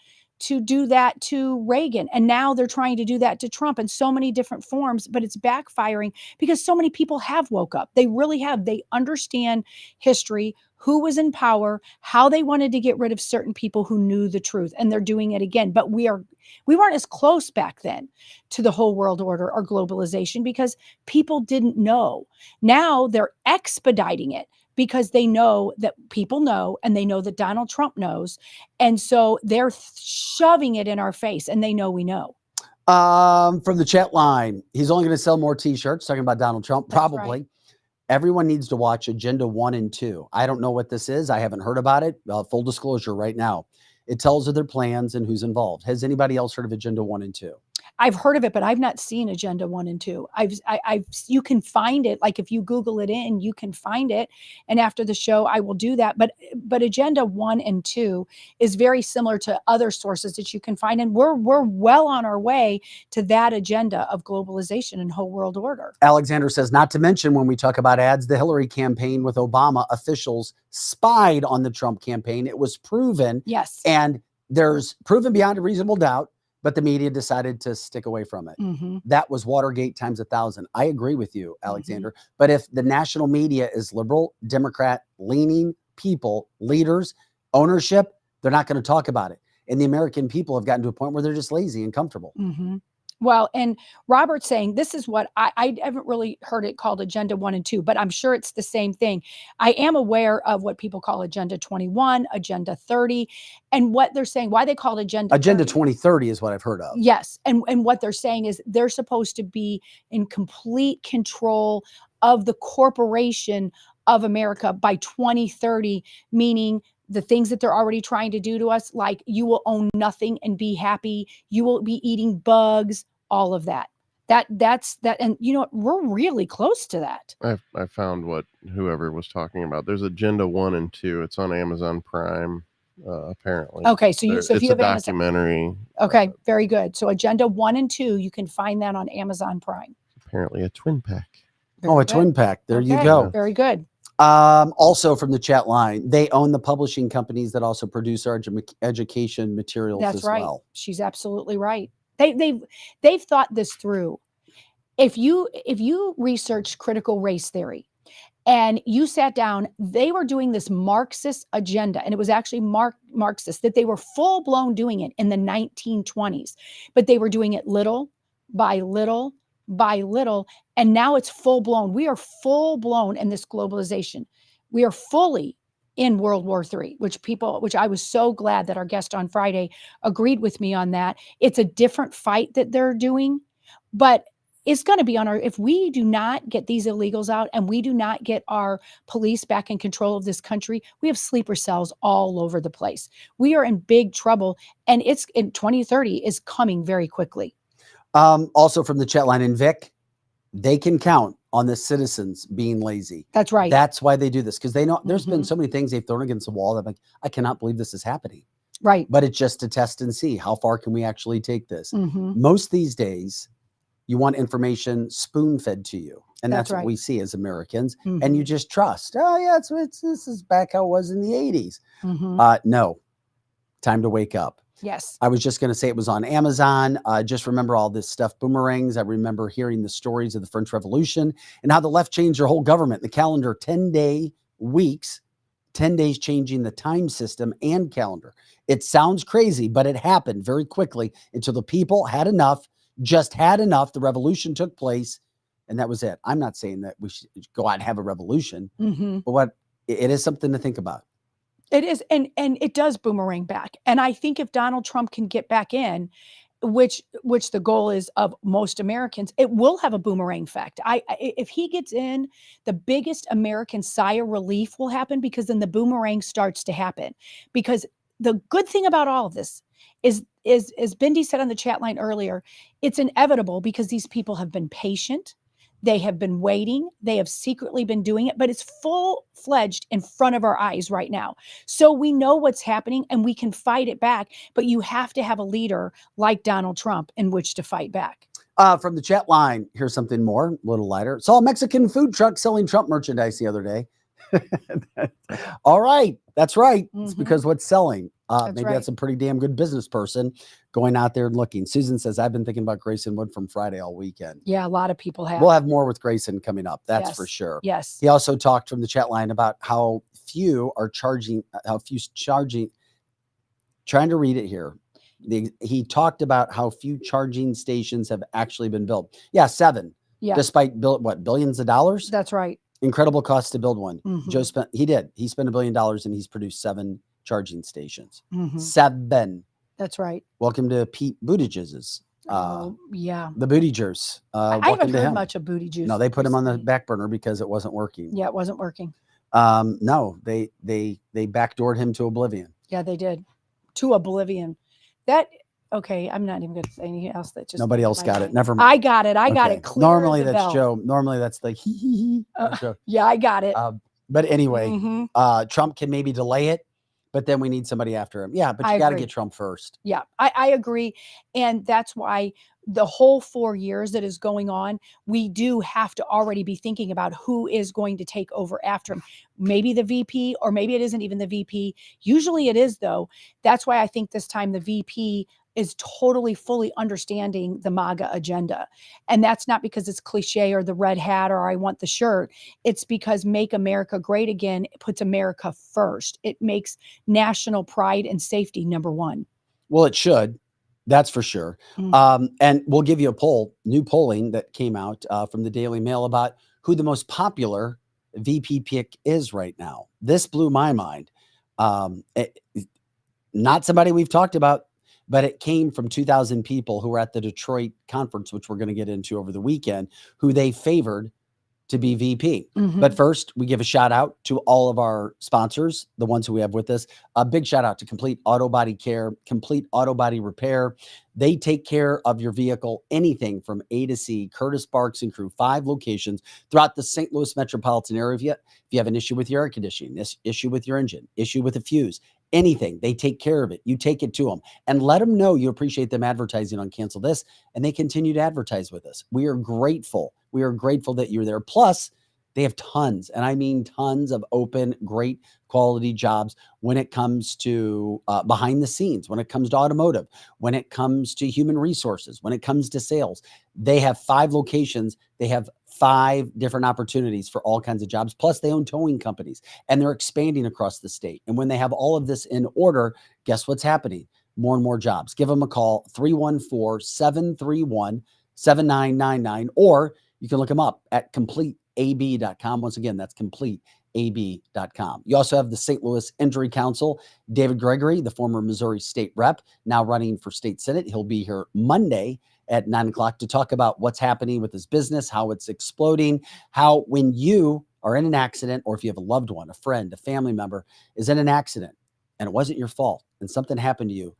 do that to Reagan. And now they're trying to do that to Trump in so many different forms, but it's backfiring because so many people have woke up. They really have. They understand history, who was in power, how they wanted to get rid of certain people who knew the truth, and they're doing it again. But we weren't as close back then to the whole world order or globalization because people didn't know. Now they're expediting it because they know that people know, and they know that Donald Trump knows. And so they're shoving it in our face, and they know we know. From the chat line, he's only going to sell more t-shirts, talking about Donald Trump, probably. Right. Everyone needs to watch Agenda 1 and 2. I don't know what this is. I haven't heard about it. Full disclosure right now. It tells of their plans and who's involved. Has anybody else heard of Agenda 1 and 2? I've heard of it, but I've not seen Agenda 1 and 2. You can find it. Like if you Google it in, you can find it. And after the show, I will do that. But Agenda 1 and 2 is very similar to other sources that you can find. And we're well on our way to that agenda of globalization and whole world order. Alexander says, not to mention when we talk about ads, the Hillary campaign with Obama officials spied on the Trump campaign. It was proven. Yes. And there's proven beyond a reasonable doubt. But the media decided to stick away from it. That was Watergate times 1,000. I agree with you, Alexander. But if the national media is liberal, Democrat, leaning people, leaders, ownership, they're not going to talk about it. And the American people have gotten to a point where they're just lazy and comfortable. Well, and Robert's saying this is what I haven't really heard it called Agenda 1 and 2, but I'm sure it's the same thing. I am aware of what people call Agenda 21, Agenda 30, and what they're saying, why they call it Agenda 2030 is what I've heard of. Yes. And what they're saying is they're supposed to be in complete control of the corporation of America by 2030, meaning the things that they're already trying to do to us, like you will own nothing and be happy. You will be eating bugs, all of that. That's that. And you know what? We're really close to that. I found what whoever was talking about. There's Agenda 1 and 2. It's on Amazon Prime, apparently. Okay. So if It's you a have Amazon, documentary. okay, very good. So Agenda 1 and 2, you can find that on Amazon Prime. Apparently a twin pack. Very a good. twin pack. There you Okay, go. Very good. Also from the chat line, they own the publishing companies that also produce our education materials That's as right. well. She's absolutely right. They've thought this through. If you research critical race theory and you sat down, they were doing this Marxist agenda, and it was actually Marxist, that they were full blown doing it in the 1920s, but they were doing it little by little by little, and now it's full blown. We are full blown in this globalization. We are fully in World War III, which I was so glad that our guest on Friday agreed with me on that. It's a different fight that they're doing, but it's going to be on our, if we do not get these illegals out and we do not get our police back in control of this country, we have sleeper cells all over the place. We are in big trouble, and it's in 2030 is coming very quickly. Also from the chat line, in Vic, they can count on the citizens being lazy. That's right. That's why they do this, because they know there's been so many things they've thrown against the wall that I'm like, I cannot believe this is happening. Right. But it's just to test and see how far can we actually take this. Most these days, you want information spoon-fed to you. And that's what we see as Americans. And you just trust. Oh, yeah, this is back how it was in the 80s. No. Time to wake up. Yes. I was just going to say it was on Amazon. Just remember all this stuff, boomerangs. I remember hearing the stories of the French Revolution and how the left changed their whole government, the calendar, 10-day weeks, 10 days changing the time system and calendar. It sounds crazy, but it happened very quickly until the people had enough, just had enough. The revolution took place, and that was it. I'm not saying that we should go out and have a revolution, but it is something to think about. It is, and it does boomerang back. And I think if Donald Trump can get back in, which the goal is of most Americans, it will have a boomerang effect. If he gets in, the biggest American sigh of relief will happen, because then the boomerang starts to happen. Because the good thing about all of this is as Bindi said on the chat line earlier, it's inevitable because these people have been patient. They have been waiting. They have secretly been doing it, but it's full-fledged in front of our eyes right now. So we know what's happening and we can fight it back, but you have to have a leader like Donald Trump in which to fight back. From the chat line, here's something more, a little lighter. Saw a Mexican food truck selling Trump merchandise the other day. All right. That's right. It's because what's selling. Maybe that's a pretty damn good business person going out there and looking. Susan says, I've been thinking about Grayson Wood from Friday all weekend. Yeah, a lot of people have. We'll have more with Grayson coming up. That's for sure. Yes. He also talked from the chat line about how few are charging, trying to read it here. He talked about how few charging stations have actually been built. Yeah, 7. Yeah. Despite billions of dollars? That's right. Incredible cost to build one. Joe spent $1 billion and he's produced 7 charging stations. 7. That's right. Welcome to Pete Buttigieg's. The Buttigiegers. I haven't heard much of Buttigieg. No, they put him on the back burner because it wasn't working. Yeah, it wasn't working. No, they backdoored him to oblivion. Yeah, they did. To oblivion. Okay, I'm not even going to say anything else. That just nobody else got it. Never mind. I got it. I got it. Clear Normally as a that's bell. Joe. Normally that's the hee. Yeah, I got it. But anyway, Trump can maybe delay it, but then we need somebody after him. Yeah, but you got to get Trump first. Yeah, I agree. And that's why the whole 4 years that is going on, we do have to already be thinking about who is going to take over after him. Maybe the VP, or maybe it isn't even the VP. Usually it is, though. That's why I think this time the VP is totally, fully understanding the MAGA agenda. And that's not because it's cliche or the red hat or I want the shirt. It's because Make America Great Again puts America first. It makes national pride and safety number one. Well, it should. That's for sure. And we'll give you a new polling that came out from the Daily Mail about who the most popular VP pick is right now. This blew my mind. Not somebody we've talked about, but it came from 2,000 people who were at the Detroit conference, which we're going to get into over the weekend, who they favored to be VP. Mhm. But first, we give a shout out to all of our sponsors, the ones who we have with us. A big shout out to Complete Auto Body Care, Complete Auto Body Repair. They take care of your vehicle, anything from A to C. Curtis Barks and crew, 5 locations throughout the St. Louis metropolitan area. If you have an issue with your air conditioning, this issue with your engine, issue with a fuse, anything, they take care of it. You take it to them and let them know you appreciate them advertising on Cancel This, and they continue to advertise with us. We are grateful. We are grateful that you're there. Plus, they have tons, and I mean tons of open, great quality jobs when it comes to behind the scenes, when it comes to automotive, when it comes to human resources, when it comes to sales. They have 5 locations. They have 5 different opportunities for all kinds of jobs. Plus, they own towing companies, and they're expanding across the state. And when they have all of this in order, guess what's happening? More and more jobs. Give them a call, 314-731-7999, or you can look them up at CompleteAB.com. Once again, that's CompleteAB.com. You also have the St. Louis Injury Council. David Gregory, the former Missouri State Rep, now running for State Senate. He'll be here Monday at 9 o'clock to talk about what's happening with his business, how it's exploding, how when you are in an accident, or if you have a loved one, a friend, a family member is in an accident, and it wasn't your fault, and something happened to you,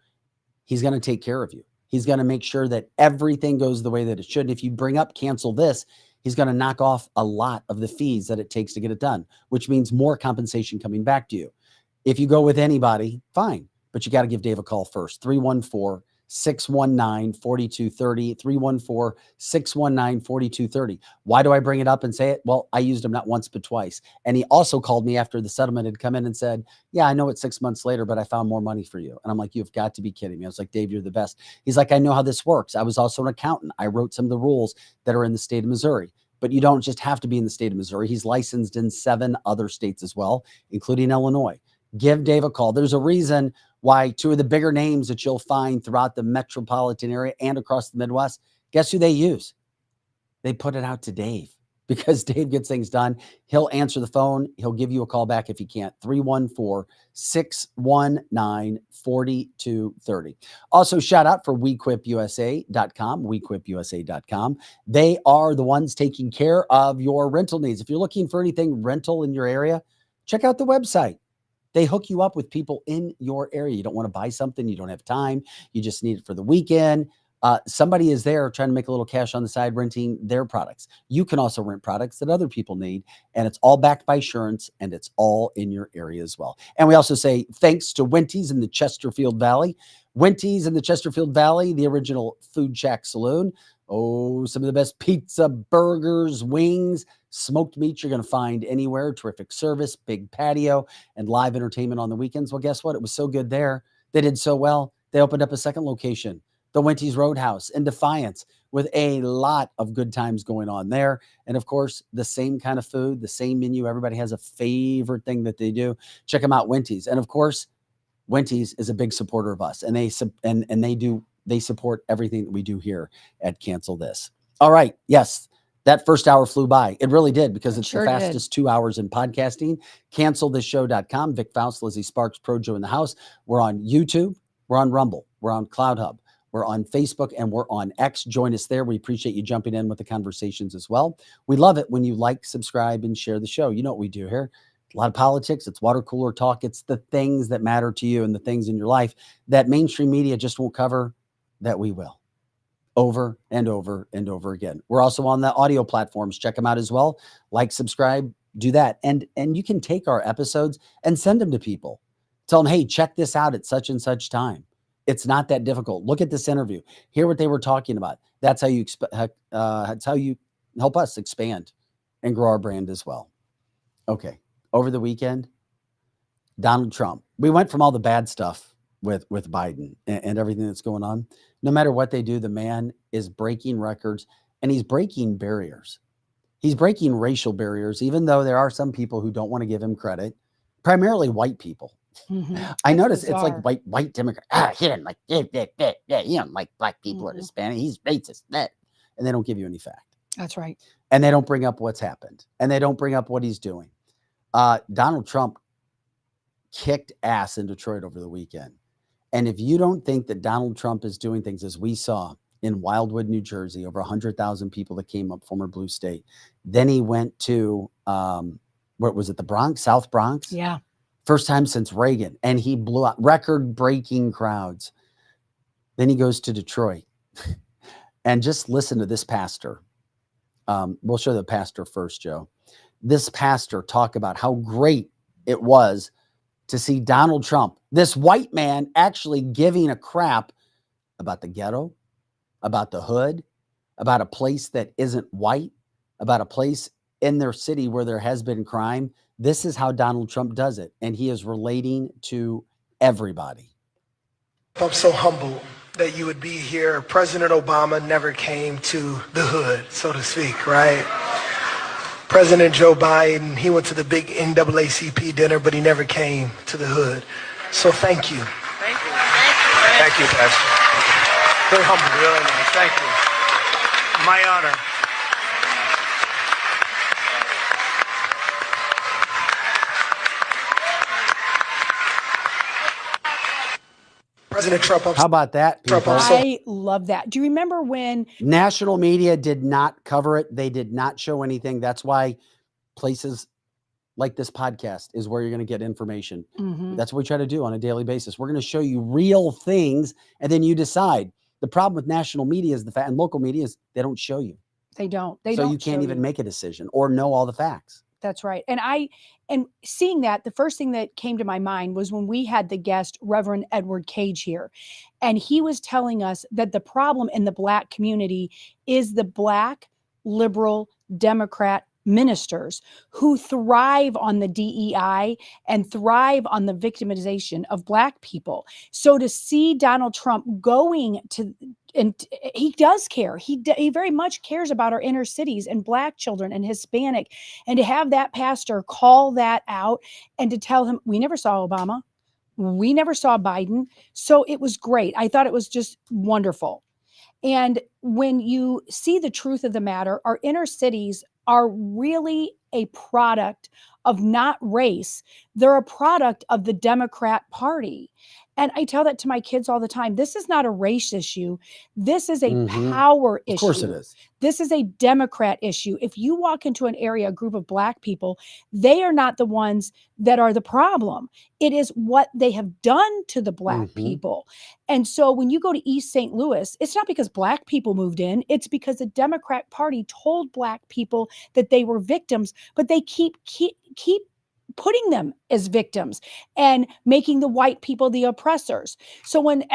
he's going to take care of you. He's going to make sure that everything goes the way that it should. And if you bring up Cancel This, he's going to knock off a lot of the fees that it takes to get it done, which means more compensation coming back to you. If you go with anybody, fine, but you got to give Dave a call first. 314-619-4230, 314-619-4230. Why do I bring it up and say it? Well, I used him not once, but twice. And he also called me after the settlement had come in and said, yeah, I know it's 6 months later, but I found more money for you. And I'm like, you've got to be kidding me. I was like, Dave, you're the best. He's like, I know how this works. I was also an accountant. I wrote some of the rules that are in the state of Missouri. But you don't just have to be in the state of Missouri. He's licensed in 7 other states as well, including Illinois. Give Dave a call. There's a reason why 2 of the bigger names that you'll find throughout the metropolitan area and across the Midwest, guess who they use? They put it out to Dave because Dave gets things done. He'll answer the phone. He'll give you a call back if he can't. 314-619-4230. Also, shout out for WeQuipUSA.com, WeQuipUSA.com. They are the ones taking care of your rental needs. If you're looking for anything rental in your area, check out the website. They hook you up with people in your area. You don't want to buy something. You don't have time. You just need it for the weekend. Somebody is there trying to make a little cash on the side, renting their products. You can also rent products that other people need, and it's all backed by insurance, and it's all in your area as well. And we also say thanks to Winty's in the Chesterfield Valley. Winty's in the Chesterfield Valley, the original Food Shack Saloon. Oh, some of the best pizza, burgers, wings, smoked meats you're going to find anywhere. Terrific service, big patio, and live entertainment on the weekends. Well, guess what? It was so good there. They did so well. They opened up a second location, the Winty's Roadhouse in Defiance, with a lot of good times going on there. And of course, the same kind of food, the same menu. Everybody has a favorite thing that they do. Check them out, Winty's. And of course, Winty's is a big supporter of us, and they support everything that we do here at Cancel This. All right. Yes, that first hour flew by. It really did, because it's Sure the did. fastest 2 hours in podcasting. CancelThisShow.com. Vic Faust, Lizzie Sparks, Projo in the house. We're on YouTube. We're on Rumble. We're on CloudHub. We're on Facebook, and we're on X. Join us there. We appreciate you jumping in with the conversations as well. We love it when you like, subscribe, and share the show. You know what we do here. A lot of politics. It's water cooler talk. It's the things that matter to you and the things in your life that mainstream media just won't cover, that we will, over and over and over again. We're also on the audio platforms. Check them out as well. Like, subscribe, do that. And you can take our episodes and send them to people. Tell them, hey, check this out at such and such time. It's not that difficult. Look at this interview. Hear what they were talking about. That's how you help us expand and grow our brand as well. Okay. Over the weekend, Donald Trump. We went from all the bad stuff with Biden and everything that's going on. No matter what they do, the man is breaking records, and he's breaking barriers. He's breaking racial barriers, even though there are some people who don't want to give him credit, primarily white people. Mhm. I That's notice it's bizarre. like white Democrat. He didn't like, he don't like black people or Mhm. Hispanic. He's racist. And they don't give you any fact. That's right. And they don't bring up what's happened. And they don't bring up what he's doing. Donald Trump kicked ass in Detroit over the weekend. And if you don't think that Donald Trump is doing things as we saw in Wildwood, New Jersey, over 100,000 people that came up, former blue state. Then he went to, what was it, the Bronx, South Bronx? Yeah. First time since Reagan. And he blew out record-breaking crowds. Then he goes to Detroit. And just listen to this pastor. We'll show the pastor first, Joe. This pastor talk about how great it was to see Donald Trump, this white man, actually giving a crap about the ghetto, about the hood, about a place that isn't white, about a place in their city where there has been crime. This is how Donald Trump does it. And he is relating to everybody. I'm so humbled that you would be here. President Obama never came to the hood, so to speak, right? President Joe Biden, he went to the big NAACP dinner, but he never came to the hood. So thank you. Thank you. Thank you, Pastor. Very humble, really nice. Thank you. My honor. President Trump, How about that, people? I love that. Do you remember when National media did not cover it? They did not show anything. That's why places like this podcast is where you're going to get information. That's what we try to do on a daily basis. We're going to show you real things, and then you decide. The problem with national media is and local media is they don't show you. they don't, So you can't even make a decision or know all the facts. That's right. And seeing that, the first thing that came to my mind was when we had the guest, Reverend Edward Cage, here. And he was telling us that the problem in the Black community is the Black liberal Democrat ministers who thrive on the DEI and thrive on the victimization of Black people. So to see Donald Trump going to, and he does care. He very much cares about our inner cities and Black children and Hispanic. And to have that pastor call that out and to tell him, we never saw Obama. We never saw Biden. So it was great. I thought it was just wonderful. And when you see the truth of the matter, our inner cities are really a product of not race. They're a product of the Democrat Party. And I tell that to my kids all the time. This is not a race issue. This is a power issue. Of course it is. This is a Democrat issue. If you walk into an area, a group of Black people, they are not the ones that are the problem. It is what they have done to the Black people. And so when you go to East St. Louis, it's not because Black people moved in. It's because the Democrat Party told Black people that they were victims, but they keep putting them as victims and making the white people the oppressors. So when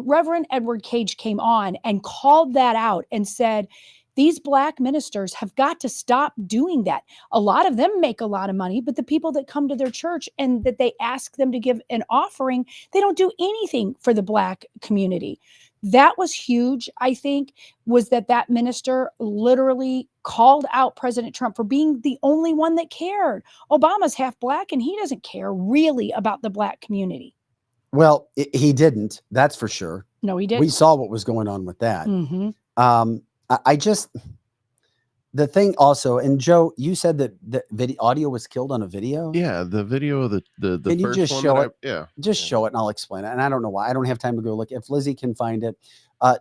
Reverend Edward Cage came on and called that out and said, these Black ministers have got to stop doing that. A lot of them make a lot of money, but the people that come to their church and that they ask them to give an offering, they don't do anything for the Black community. That was huge, I think, was that minister literally called out President Trump for being the only one that cared. Obama's half Black and he doesn't care really about the Black community. Well, he didn't. That's for sure. No, he didn't. We saw what was going on with that. The thing also, and Joe, you said that the audio was killed on a video. Yeah, the video of the Can you first just one show that it? Just show it and I'll explain it. And I don't know why. I don't have time to go look. If Lizzie can find it.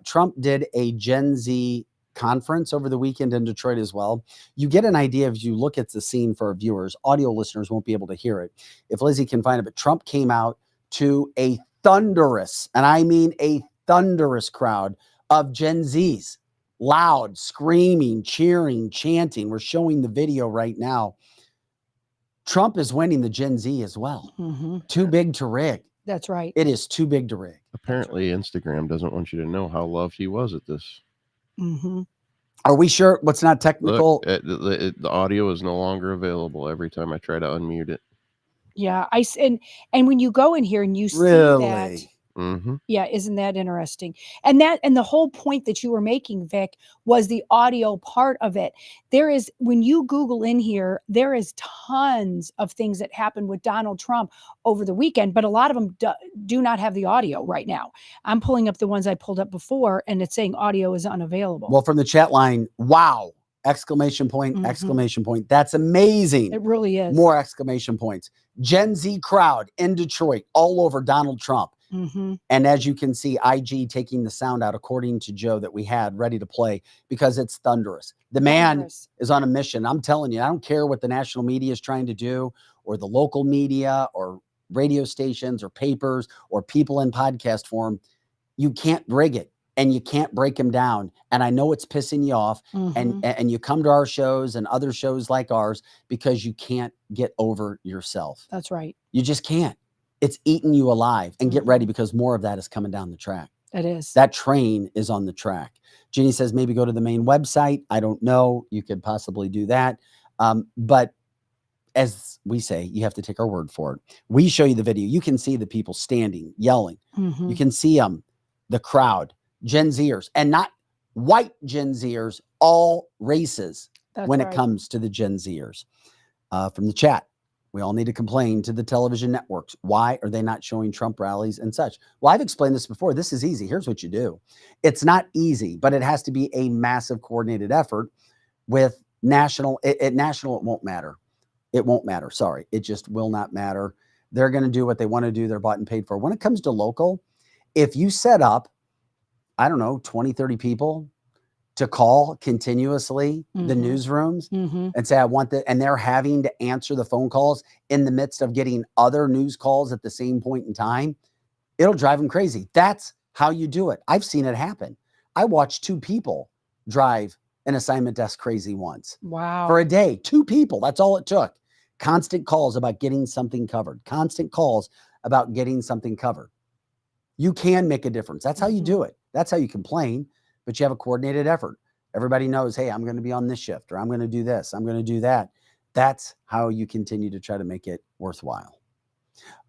Trump did a Gen Z conference over the weekend in Detroit as well. You get an idea if you look at the scene for our viewers. Audio listeners won't be able to hear it if Lizzie can find it. But Trump came out to a thunderous, and I mean a thunderous crowd of Gen Zs. Loud, screaming, cheering, chanting. We're showing the video right now. Trump is winning the Gen Z as well. Too big to rig. That's right. It is too big to rig. Apparently, Instagram doesn't want you to know how loved he was at this. Are we sure? What's not technical? Look, the audio is no longer available every time I try to unmute it. Yeah, and when you go in here and you see that. Yeah, isn't that interesting? And the whole point that you were making, Vic, was the audio part of it. There is, when you Google in here, there is tons of things that happened with Donald Trump over the weekend, but a lot of them do not have the audio right now. I'm pulling up the ones I pulled up before, and it's saying audio is unavailable. Well, from the chat line, wow! Exclamation point! Exclamation point! That's amazing. It really is. More exclamation points. Gen Z crowd in Detroit, all over Donald Trump. Mm-hmm. And as you can see, IG taking the sound out, according to Joe, that we had ready to play because it's thunderous. The man Thunderous. is on a mission. I'm telling you, I don't care what the national media is trying to do, or the local media, or radio stations, or papers, or people in podcast form. You can't rig it, and you can't break him down. And I know it's pissing you off. Mm-hmm. And you come to our shows and other shows like ours because you can't get over yourself. That's right. You just can't. It's eating you alive. And get Mhm. ready, because more of that is coming down the track. It is. That train is on the track. Jeannie says maybe go to the main website. I don't know. You could possibly do that. But as we say, you have to take our word for it. We show you the video. You can see the people standing, yelling. Mhm. You can see the crowd, Gen Zers, and not white Gen Zers, all races. That's when right. it comes to the Gen Zers. From the chat, we all need to complain to the television networks. Why are they not showing Trump rallies and such? Well, I've explained this before. This is easy. Here's what you do. It's not easy, but it has to be a massive coordinated effort with national. National, it won't matter. It won't matter. Sorry. It just will not matter. They're going to do what they want to do. They're bought and paid for. When it comes to local, if you set up, I don't know, 20, 30 people to call continuously the Mhm. newsrooms Mm-hmm. and say, I want that. And they're having to answer the phone calls in the midst of getting other news calls at the same point in time. It'll drive them crazy. That's how you do it. I've seen it happen. I watched 2 people drive an assignment desk crazy once Wow. for a day. 2 people. That's all it took. Constant calls about getting something covered. Constant calls about getting something covered. You can make a difference. That's how you do it. That's how you complain, but you have a coordinated effort. Everybody knows, hey, I'm going to be on this shift, or I'm going to do this, I'm going to do that. That's how you continue to try to make it worthwhile.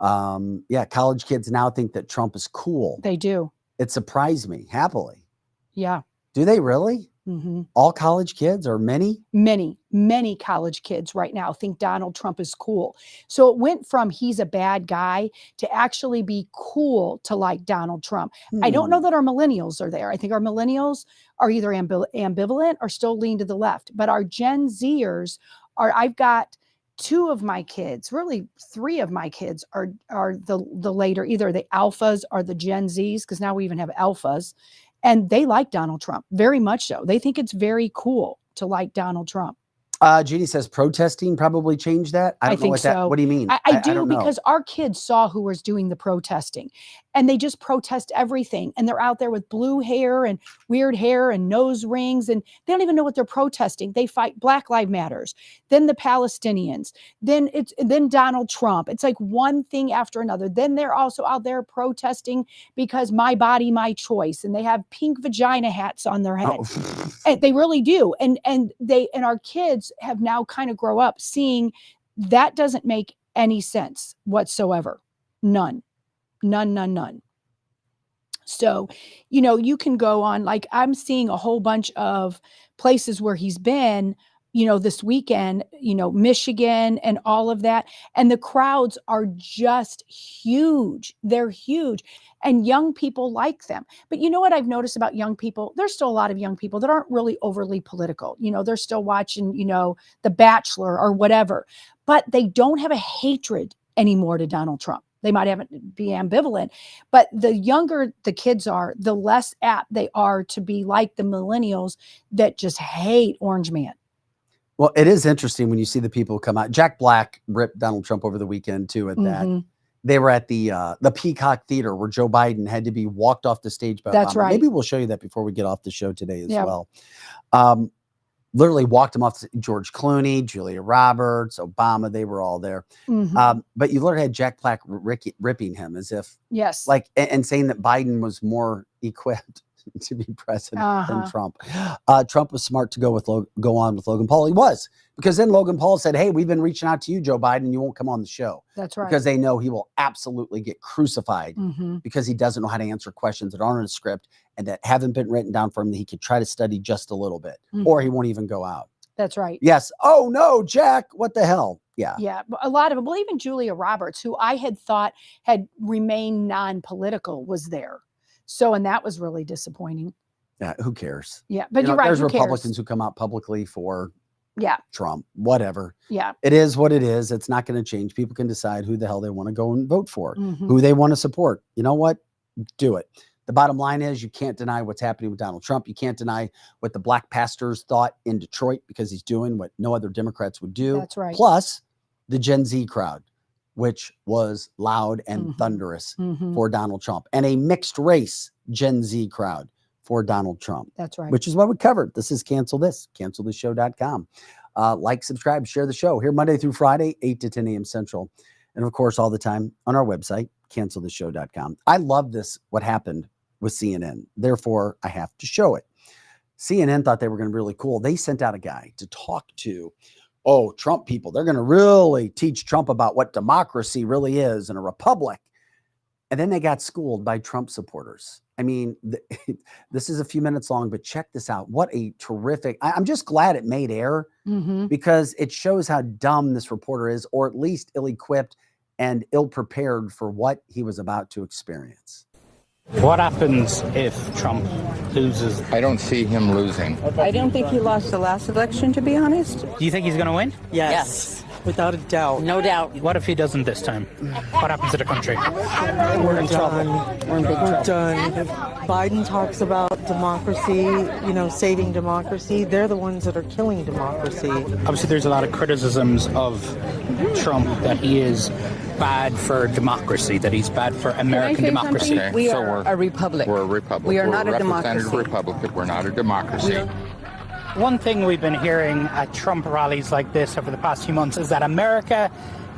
Yeah, college kids now think that Trump is cool. They do. It surprised me, happily. Yeah. Do they really? Mm-hmm. All college kids, or many? Many college kids right now think Donald Trump is cool. So it went from he's a bad guy to actually be cool to like Donald Trump. I don't know that our millennials are there. I think our millennials are either ambivalent or still lean to the left. But our Gen Zers are, I've got 2 of my kids, really 3 of my kids are the later, either the alphas or the Gen Zs, because now we even have alphas. And they like Donald Trump, very much so. They think it's very cool to like Donald Trump. Judy says protesting probably changed that. I don't know think what that. so. What do you mean? I do, don't know. because our kids saw who was doing the protesting, and they just protest everything. And they're out there with blue hair and weird hair and nose rings, and they don't even know what they're protesting. They fight Black Lives Matters, then the Palestinians, then Donald Trump. It's like one thing after another. Then they're also out there protesting because my body, my choice, and they have pink vagina hats on their head. Oh. And they really do. And our kids have now kind of grow up seeing that doesn't make any sense whatsoever. None. So, you can go on, like I'm seeing a whole bunch of places where he's been, this weekend, Michigan and all of that. And the crowds are just huge. They're huge. And young people like them. But you know what I've noticed about young people? There's still a lot of young people that aren't really overly political. They're still watching, The Bachelor or whatever. But they don't have a hatred anymore to Donald Trump. They might be ambivalent, but the younger the kids are, the less apt they are to be like the millennials that just hate Orange Man. Well, it is interesting when you see the people come out. Jack Black ripped Donald Trump over the weekend too at that. Mhm. They were at the Peacock Theater where Joe Biden had to be walked off the stage by That's Obama. right. Maybe we'll show you that before we get off the show today as Yeah. well. Literally walked him off. George Clooney, Julia Roberts, Obama, they were all there. Mhm. But you literally had Jack Black ripping him as if, Yes. and saying that Biden was more equipped to be president than Uh-huh. Trump. Trump was smart to go on with Logan Paul. He was, because then Logan Paul said, hey, we've been reaching out to you, Joe Biden, you won't come on the show. That's right. Because they know he will absolutely get crucified Mhm. because he doesn't know how to answer questions that aren't in a script and that haven't been written down for him that he could try to study just a little bit, or he won't even go out. That's right. Yes. Oh no, Jack, what the hell? Yeah. Yeah, a lot of them. Well, even Julia Roberts, who I had thought had remained non-political, was there. So, and that was really disappointing. Yeah. Who cares? Yeah, but you're right. There's Who Republicans cares? who come out publicly for Yeah. Trump, whatever. Yeah. It is what it is. It's not going to change. People can decide who the hell they want to go and vote for, Mhm. who they want to support. You know what? Do it. The bottom line is you can't deny what's happening with Donald Trump. You can't deny what the black pastors thought in Detroit because he's doing what no other Democrats would do. That's right. Plus the Gen Z crowd, which was loud and Mhm. thunderous Mhm. for Donald Trump, and a mixed race Gen Z crowd for Donald Trump, That's right. which is what we covered. This is cancelthisshow.com. Like, subscribe, share the show here Monday through Friday, 8 to 10 a.m. Central. And of course, all the time on our website, cancelthisshow.com. I love this, what happened with CNN. Therefore, I have to show it. CNN thought they were going to be really cool. They sent out a guy to talk to, Trump people. They're going to really teach Trump about what democracy really is and a republic. And then they got schooled by Trump supporters. I mean, this is a few minutes long, but check this out. What a terrific, I'm just glad it made air Mhm. because it shows how dumb this reporter is, or at least ill-equipped and ill-prepared for what he was about to experience. What happens if Trump loses? I don't see him losing. I don't think he lost the last election, to be honest. Do you think he's going to win? Yes. Without a doubt. No doubt. What if he doesn't this time? What happens to the country? We're in trouble. We're in big trouble. We're done. If Biden talks about democracy, saving democracy, they're the ones that are killing democracy. Obviously, there's a lot of criticisms of Trump that he is bad for democracy, that he's bad for American democracy. Okay, We so are a republic. We're a republic. We are We're not a representative democracy. republic. We're not a democracy. One thing we've been hearing at Trump rallies like this over the past few months is that America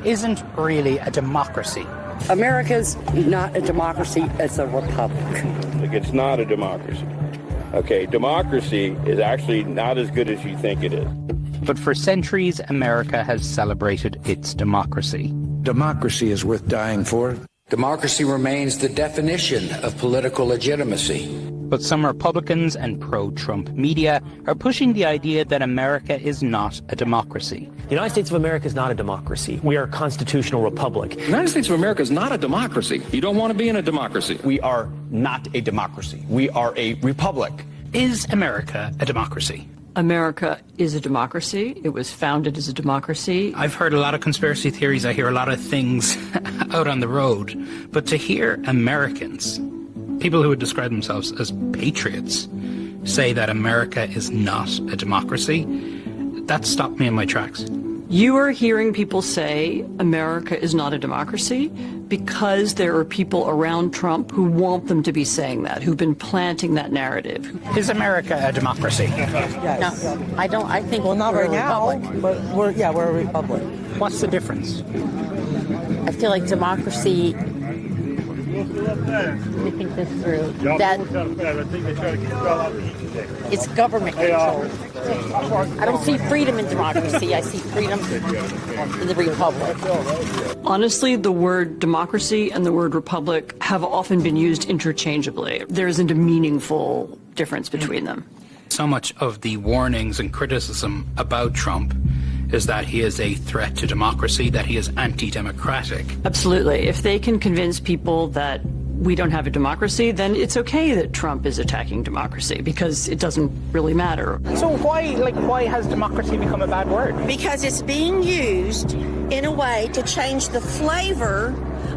isn't really a democracy. America's not a democracy, it's a republic. It's not a democracy. Okay, democracy is actually not as good as you think it is. But for centuries, America has celebrated its democracy. Democracy is worth dying for. Democracy remains the definition of political legitimacy. But some Republicans and pro-Trump media are pushing the idea that America is not a democracy. The United States of America is not a democracy. We are a constitutional republic. The United States of America is not a democracy. You don't want to be in a democracy. We are not a democracy. We are a republic. Is America a democracy? America is a democracy. It was founded as a democracy. I've heard a lot of conspiracy theories. I hear a lot of things out on the road. But to hear Americans, people who would describe themselves as patriots, say that America is not a democracy, that stopped me in my tracks. You are hearing people say America is not a democracy because there are people around Trump who want them to be saying that, who've been planting that narrative. Is America a democracy? Yes. No, I don't. I think not right now, but we're a republic. What's the difference? I feel like democracy. Let me think this through. That it's government control. I don't see freedom in democracy. I see freedom in the republic. Honestly, the word democracy and the word republic have often been used interchangeably. There isn't a meaningful difference between them. So much of the warnings and criticism about Trump is that he is a threat to democracy, that he is anti-democratic. Absolutely. If they can convince people that we don't have a democracy, then it's okay that Trump is attacking democracy because it doesn't really matter. So why has democracy become a bad word? Because it's being used in a way to change the flavor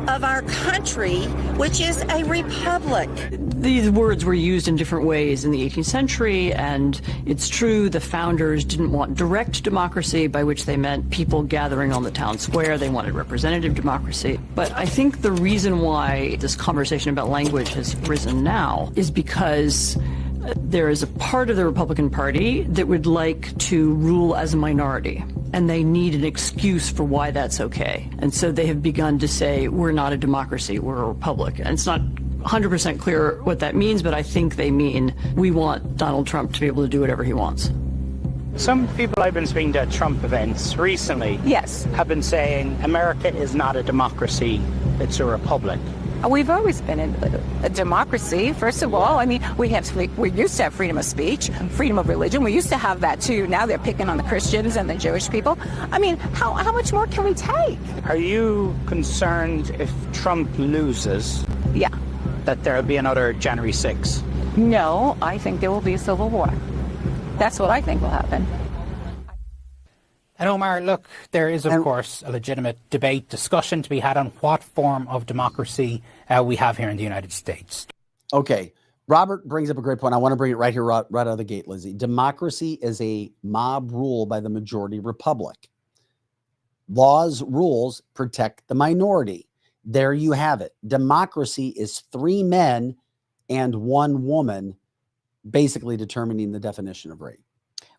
of our country, which is a republic. These words were used in different ways in the 18th century, and it's true the founders didn't want direct democracy, by which they meant people gathering on the town square. They wanted representative democracy. But I think the reason why this conversation about language has risen now is because there is a part of the Republican Party that would like to rule as a minority, and they need an excuse for why that's okay. And so they have begun to say, we're not a democracy, we're a republic. And it's not 100% clear what that means, but I think they mean we want Donald Trump to be able to do whatever he wants. Some people I've been speaking to at Trump events recently have been saying America is not a democracy, it's a republic. We've always been a democracy, first of all. I mean, we used to have freedom of speech, freedom of religion. We used to have that, too. Now they're picking on the Christians and the Jewish people. I mean, how much more can we take? Are you concerned if Trump loses? Yeah. That there will be another January 6th? No, I think there will be a civil war. That's what I think will happen. And Omar, look, there is, of course, a legitimate debate, discussion to be had on what form of democracy we have here in the United States. Okay. Robert brings up a great point. I want to bring it right here, right out of the gate, Lizzie. Democracy is a mob rule by the majority republic. Laws, rules protect the minority. There you have it. Democracy is 3 men and 1 woman basically determining the definition of rape.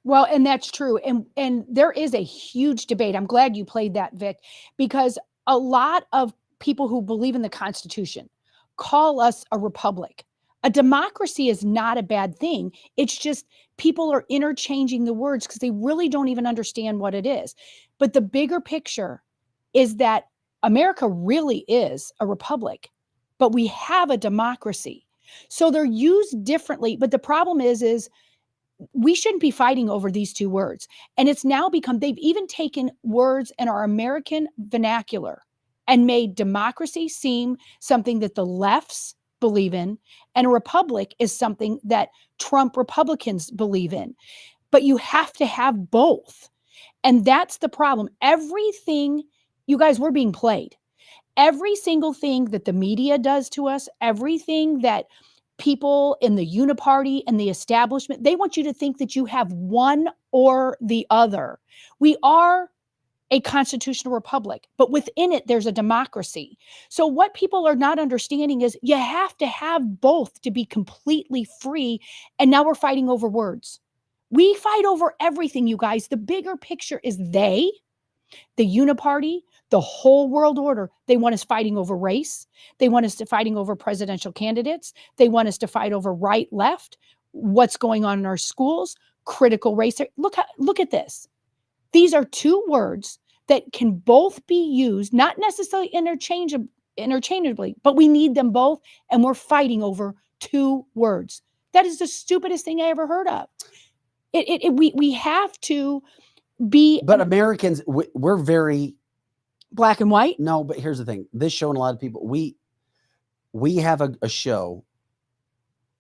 Well, and that's true. And there is a huge debate. I'm glad you played that, Vic, because a lot of people who believe in the Constitution call us a republic. A democracy is not a bad thing. It's just people are interchanging the words because they really don't even understand what it is. But the bigger picture is that America really is a republic, but we have a democracy. So they're used differently. But the problem is we shouldn't be fighting over these 2 words. And it's now become, they've even taken words in our American vernacular and made democracy seem something that the lefts believe in, and a republic is something that Trump Republicans believe in. But you have to have both. And that's the problem. Everything, you guys, we're being played. Every single thing that the media does to us, everything that people in the uniparty and the establishment, they want you to think that you have one or the other. We are a constitutional republic, but within it, there's a democracy. So what people are not understanding is you have to have both to be completely free. And now we're fighting over words. We fight over everything, you guys. The bigger picture is the uniparty, the whole world order. They want us fighting over race. They want us to fighting over presidential candidates. They want us to fight over right, left, what's going on in our schools, critical race. Look at this. These are 2 words that can both be used, not necessarily interchangeably, but we need them both, and we're fighting over 2 words. That is the stupidest thing I ever heard of. We have to be. But Americans, we're very black and white. No, but here's the thing. This show and a lot of people, we have a show,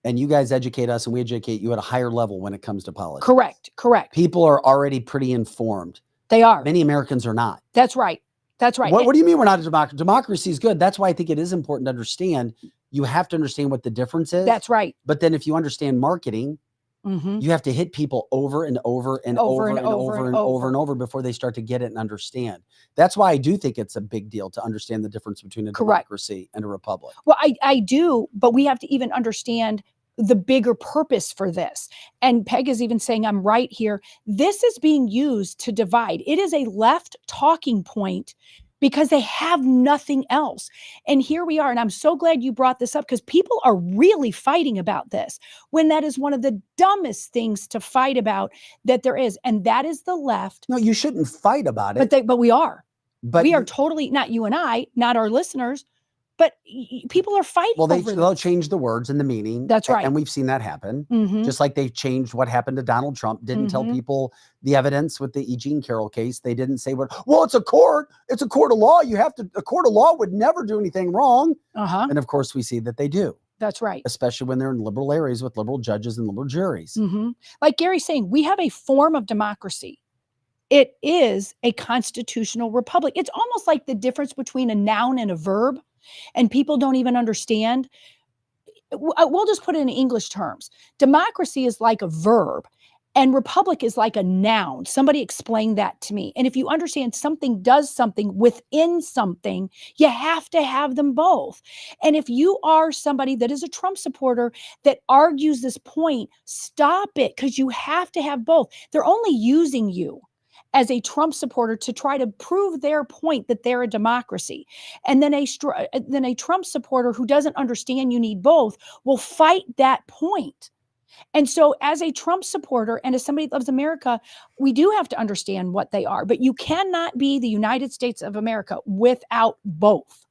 and you guys educate us, and we educate you at a higher level when it comes to politics. Correct. People are already pretty informed. They are. Many Americans are not. That's right. What do you mean we're not a democracy? Democracy is good. That's why I think it is important to understand. You have to understand what the difference is. That's right. But then if you understand marketing, you have to hit people over and over and over before they start to get it and understand. That's why I do think it's a big deal to understand the difference between a democracy and a republic. Well, I do, but we have to even understand the bigger purpose for this. And Peg is even saying, I'm right here. This is being used to divide. It is a left talking point because they have nothing else. And here we are. And I'm so glad you brought this up because people are really fighting about this when that is one of the dumbest things to fight about that there is. And that is the left. No, you shouldn't fight about it. But we are. But we are totally, not you and I, not our listeners, but people are fighting. Well, they'll change the words and the meaning. That's right. And we've seen that happen. Just like they changed what happened to Donald Trump. Didn't tell people the evidence with the E. Jean Carroll case. They didn't say, well, it's a court. It's a court of law. A court of law would never do anything wrong. And of course, we see that they do. That's right. Especially when they're in liberal areas with liberal judges and liberal juries. Like Gary's saying, we have a form of democracy. It is a constitutional republic. It's almost like the difference between a noun and a verb. And people don't even understand. We'll just put it in English terms. Democracy is like a verb and republic is like a noun. Somebody explained that to me. And if you understand something does something within something, you have to have them both. And if you are somebody that is a Trump supporter that argues this point, stop it, because you have to have both. They're only using you as a Trump supporter to try to prove their point that they're a democracy. And then a Trump supporter who doesn't understand you need both will fight that point. And so as a Trump supporter and as somebody that loves America, we do have to understand what they are. But you cannot be the United States of America without both.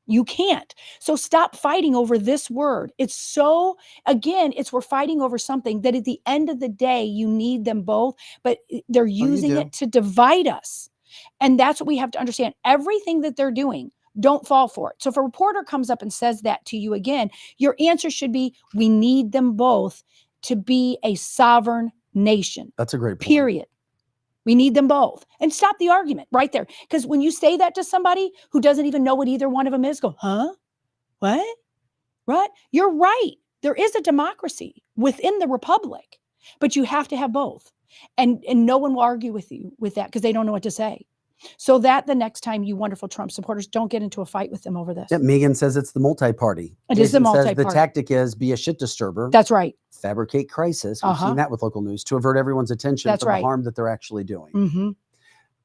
You can't. So stop fighting over this word. We're fighting over something that at the end of the day, you need them both, but they're using it to divide us. And that's what we have to understand. Everything that they're doing, don't fall for it. So if a reporter comes up and says that to you again, your answer should be, we need them both to be a sovereign nation. That's a great point. Period. We need them both. And stop the argument right there. Because when you say that to somebody who doesn't even know what either one of them is, go, huh? What? Right? You're right. There is a democracy within the republic, but you have to have both. And no one will argue with you with that because they don't know what to say. So that the next time you wonderful Trump supporters don't get into a fight with them over this. Yeah, Megan says it's the multi-party. It is the Jason says multi-party. the tactic is be a shit disturber. That's right. Fabricate crisis. We've seen that with local news to avert everyone's attention That's from right. the harm that they're actually doing. Mm-hmm.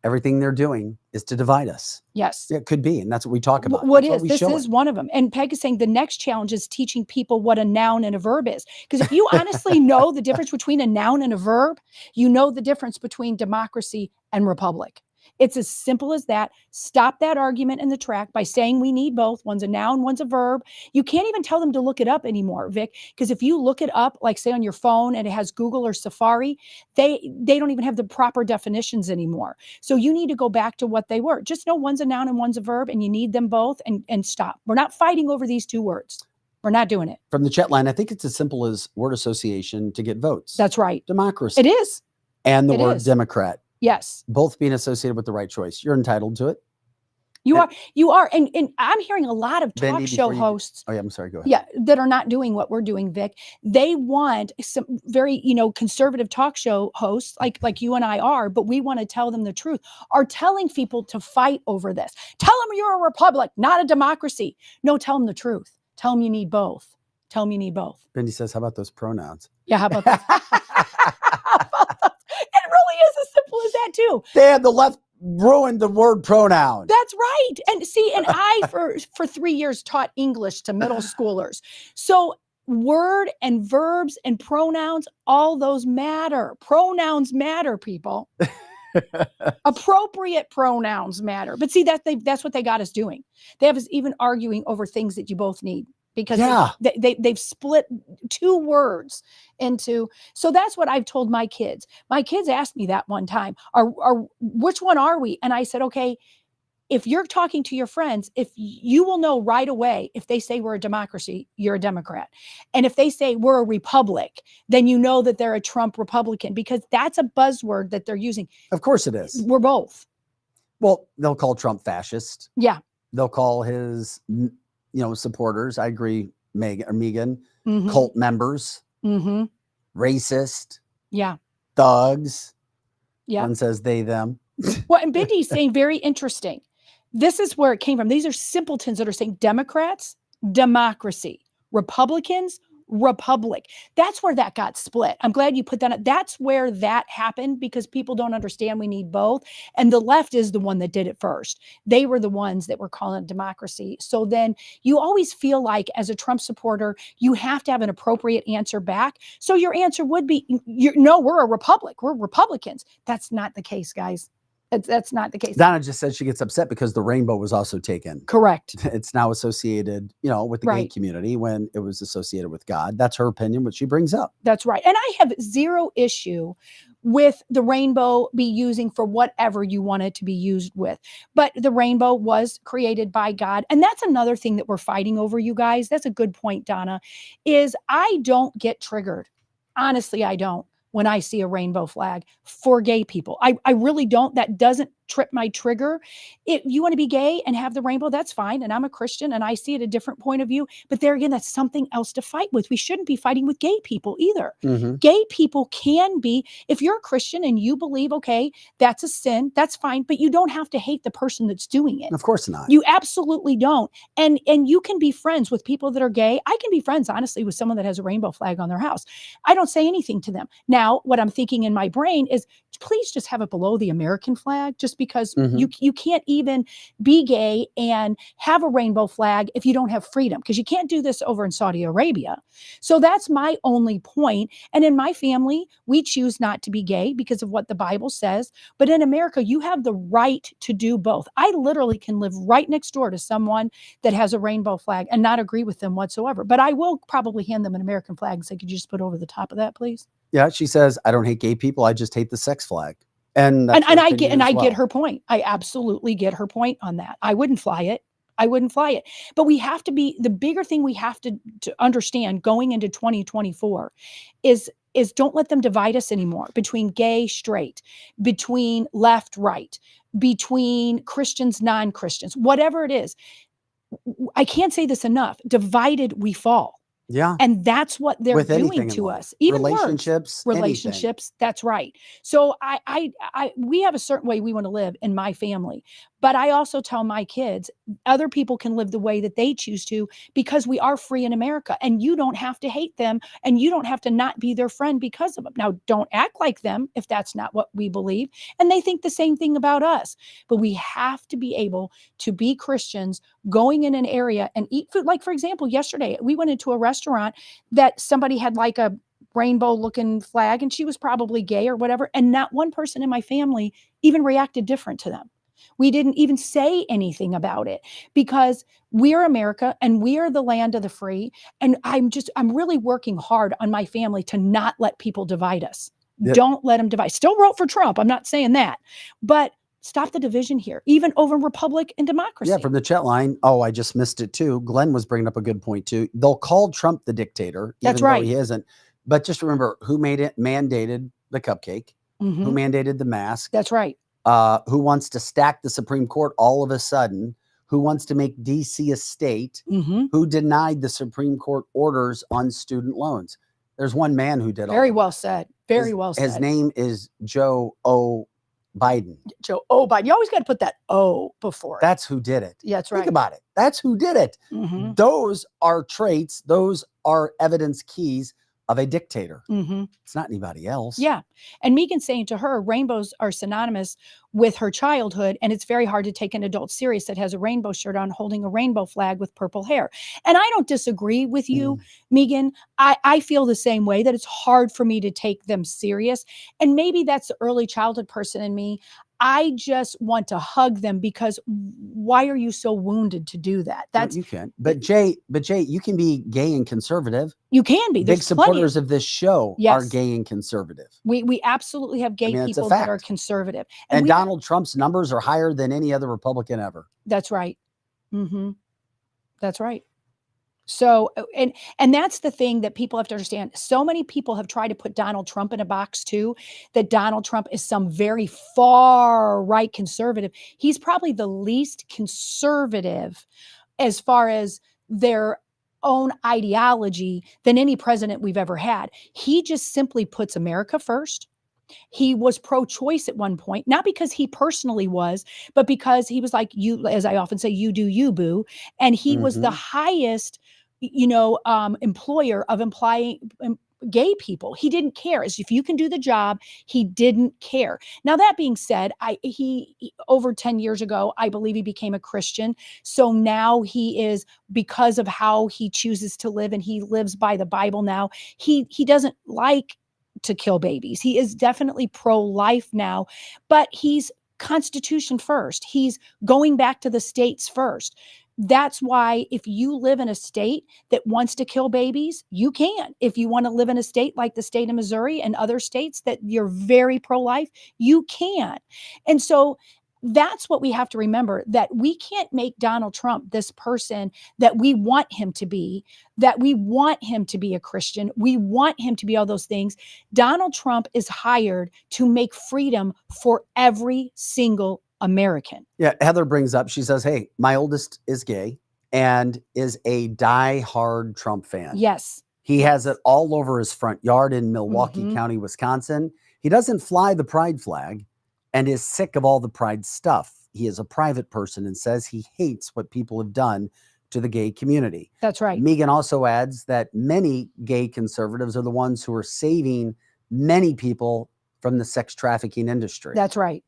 Everything they're doing is to divide us. Yes. It could be. And that's what we talk about. What That's is? we This show is it. one of them. And Peg is saying the next challenge is teaching people what a noun and a verb is. Because if you honestly know the difference between a noun and a verb, you know the difference between democracy and republic. It's as simple as that. Stop that argument in the track by saying we need both. One's a noun, one's a verb. You can't even tell them to look it up anymore, Vic, because if you look it up, like say on your phone and it has Google or Safari, they don't even have the proper definitions anymore. So you need to go back to what they were. Just know one's a noun and one's a verb, and you need them both, and stop. We're not fighting over these two words. We're not doing it. From the chat line, I think it's as simple as word association to get votes. That's right. Democracy. It is. And the It word is. Democrat. Yes. Both being associated with the right choice. You're entitled to it. You are. And I'm hearing a lot of talk Bendy, show before you- hosts. Oh, yeah, I'm sorry. Go ahead. Yeah, that are not doing what we're doing, Vic. They want some very, conservative talk show hosts like you and I are, but we want to tell them the truth, are telling people to fight over this. Tell them you're a republic, not a democracy. No, tell them the truth. Tell them you need both. Tell them you need both. Bendy says, how about those pronouns? Yeah, how about that? It really is as simple as that too. The left ruined the word pronoun. That's right. And see, and I for 3 years taught English to middle schoolers. So word and verbs and pronouns, all those matter. Pronouns matter, people. Appropriate pronouns matter. But see, that's what they got us doing. They have us even arguing over things that you both need. Because they've split two words into. So that's what I've told my kids. My kids asked me that one time, which one are we? And I said, okay, if you're talking to your friends, if you will know right away, if they say we're a democracy, you're a Democrat. And if they say we're a republic, then you know that they're a Trump Republican, because that's a buzzword that they're using. Of course it is. We're both. Well, they'll call Trump fascist. Yeah. They'll call his supporters, I agree, Megan, Mhm. cult members, Mm-hmm. racist, Yeah. thugs. Yeah. One says they, them. Well, and Bindy's saying very interesting. This is where it came from. These are simpletons that are saying Democrats, democracy, Republicans, republic. That's where that got split. I'm glad you put that up. That's where that happened, because people don't understand we need both. And the left is the one that did it first. They were the ones that were calling it democracy. So then you always feel like, as a Trump supporter, you have to have an appropriate answer back. So your answer would be, no, we're a republic. We're Republicans. That's not the case, guys. That's not the case. Donna just said she gets upset because the rainbow was also taken. Correct. It's now associated, with the gay Right. community when it was associated with God. That's her opinion, which she brings up. That's right. And I have zero issue with the rainbow be using for whatever you want it to be used with. But the rainbow was created by God. And that's another thing that we're fighting over, you guys. That's a good point, Donna, is I don't get triggered. Honestly, I don't. When I see a rainbow flag for gay people, I really don't. That doesn't trip my trigger. If you want to be gay and have the rainbow, that's fine. And I'm a Christian and I see it a different point of view. But there again, that's something else to fight with. We shouldn't be fighting with gay people either. Mm-hmm. Gay people can be, if you're a Christian and you believe, okay, that's a sin, that's fine. But you don't have to hate the person that's doing it. Of course not. You absolutely don't. And you can be friends with people that are gay. I can be friends, honestly, with someone that has a rainbow flag on their house. I don't say anything to them. Now, what I'm thinking in my brain is, please just have it below the American flag, just because you can't even be gay and have a rainbow flag if you don't have freedom, because you can't do this over in Saudi Arabia. So that's my only point. And in my family, we choose not to be gay because of what the Bible says. But in America, you have the right to do both. I literally can live right next door to someone that has a rainbow flag and not agree with them whatsoever. But I will probably hand them an American flag and say, could you just put over the top of that, please? Yeah, she says, I don't hate gay people. I just hate the sex flag. And that's her I opinion get as well. get her point. I absolutely get her point on that. I wouldn't fly it. But we have to be, the bigger thing we have to understand going into 2024 is is don't let them divide us anymore between gay, straight, between left, right, between Christians, non-Christians, whatever it is. I can't say this enough. Divided, we fall. Yeah. And that's what they're With doing anything in to life. us. Even worse. Relationships, anything. Relationships. That's right. So we have a certain way we want to live in my family, but I also tell my kids, other people can live the way that they choose to, because we are free in America, and you don't have to hate them, and you don't have to not be their friend because of them. Now, don't act like them if that's not what we believe. And they think the same thing about us, but we have to be able to be Christians going in an area and eat food. Like, for example, yesterday we went into a restaurant that somebody had like a rainbow looking flag, and she was probably gay or whatever. And not one person in my family even reacted different to them. We didn't even say anything about it, because we're America and we are the land of the free. And I'm really working hard on my family to not let people divide us. Yeah. Don't let them divide. Still wrote for Trump. I'm not saying that, but stop the division here, even over republic and democracy. Yeah, from the chat line. Oh, I just missed it too. Glenn was bringing up a good point too. They'll call Trump the dictator, That's even right. though he isn't. But just remember, who mandated the cupcake? Mhm. Who mandated the mask? That's right. Who wants to stack the Supreme Court all of a sudden? Who wants to make DC a state? Mhm. Who denied the Supreme Court orders on student loans? There's one man who did all Very of well that. said. Very well said. His name is Joe O. Biden. Joe Biden. You always got to put that O before it. That's who did it. Yeah, that's right. Think about it. That's who did it. Mhm. Those are traits. Those are evidence keys of a dictator. Mhm. It's not anybody else. Yeah. And Megan saying to her, rainbows are synonymous with her childhood, and it's very hard to take an adult serious that has a rainbow shirt on holding a rainbow flag with purple hair. And I don't disagree with you, Megan. I feel the same way, that it's hard for me to take them serious. And maybe that's the early childhood person in me. I just want to hug them, because why are you so wounded to do that? No, That's you can. But Jay, you can be gay and conservative. You can be. Big There's plenty supporters of this show are Yes. gay and conservative. We absolutely have gay mean, it's a people that are fact. conservative. And we- Donald Trump's numbers are higher than any other Republican ever. That's right. Mm-hmm. That's right. So, and that's the thing that people have to understand. So many people have tried to put Donald Trump in a box too, that Donald Trump is some very far right conservative. He's probably the least conservative as far as their own ideology than any president we've ever had. He just simply puts America first. He was pro-choice at one point, not because he personally was, but because he was like, you, as I often say, you do you, boo. And he was the highest, employer of gay people. He didn't care. As if you can do the job, he didn't care. Now, that being said, he over 10 years ago, I believe he became a Christian. So now he is, because of how he chooses to live, and he lives by the Bible now, he doesn't like to kill babies. He is definitely pro-life now, but he's Constitution first. He's going back to the states first. That's why if you live in a state that wants to kill babies, you can. If you want to live in a state like the state of Missouri and other states that you're very pro-life, you can. And so that's what we have to remember, that we can't make Donald Trump this person that we want him to be, that we want him to be a Christian. We want him to be all those things. Donald Trump is hired to make freedom for every single American. Yeah, Heather brings up, she says, hey, my oldest is gay and is a die-hard Trump fan. Yes. He has it all over his front yard in Milwaukee County, Wisconsin. He doesn't fly the pride flag and is sick of all the pride stuff. He is a private person and says he hates what people have done to the gay community. That's right. Megan also adds that many gay conservatives are the ones who are saving many people from the sex trafficking industry. That's right.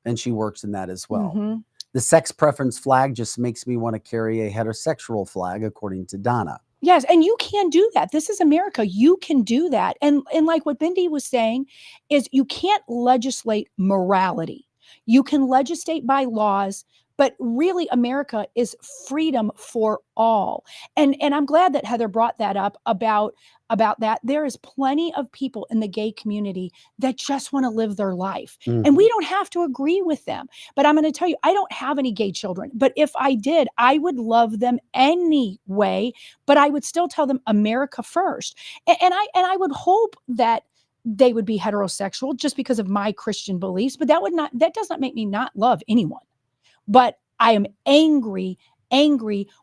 And she works in that as well. Mhm. The sex preference flag just makes me want to carry a heterosexual flag, according to Donna. Yes, and you can do that. This is America. You can do that. And like what Bindi was saying is, you can't legislate morality. You can legislate by laws, But really, America is freedom for all. And I'm glad that Heather brought that up about that. There is plenty of people in the gay community that just want to live their life. And we don't have to agree with them. But I'm going to tell you, I don't have any gay children. But if I did, I would love them anyway. But I would still tell them America first. And I would hope that they would be heterosexual just because of my Christian beliefs. But that does not make me not love anyone. But I am angry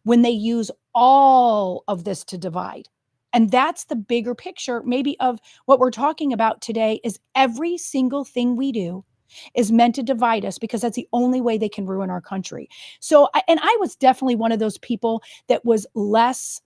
when they use all of this to divide. And that's the bigger picture, maybe, of what we're talking about today. Is every single thing we do is meant to divide us, because that's the only way they can ruin our country. So, I was definitely one of those people that was less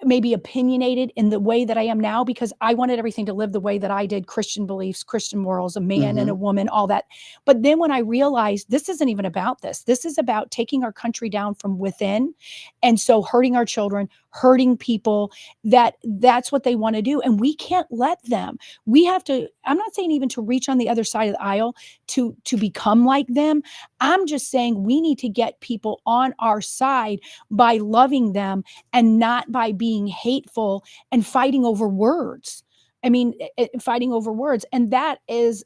maybe opinionated in the way that I am now, because I wanted everything to live the way that I did, Christian beliefs, Christian morals, a man and a woman, all that. But then when I realized this isn't even about this is about taking our country down from within. And so hurting our children, hurting people, that's what they want to do. And we can't let them. We have to, I'm not saying even to reach on the other side of the aisle to become like them. I'm just saying we need to get people on our side by loving them and not by being hateful and fighting over words. I mean, fighting over words. And that is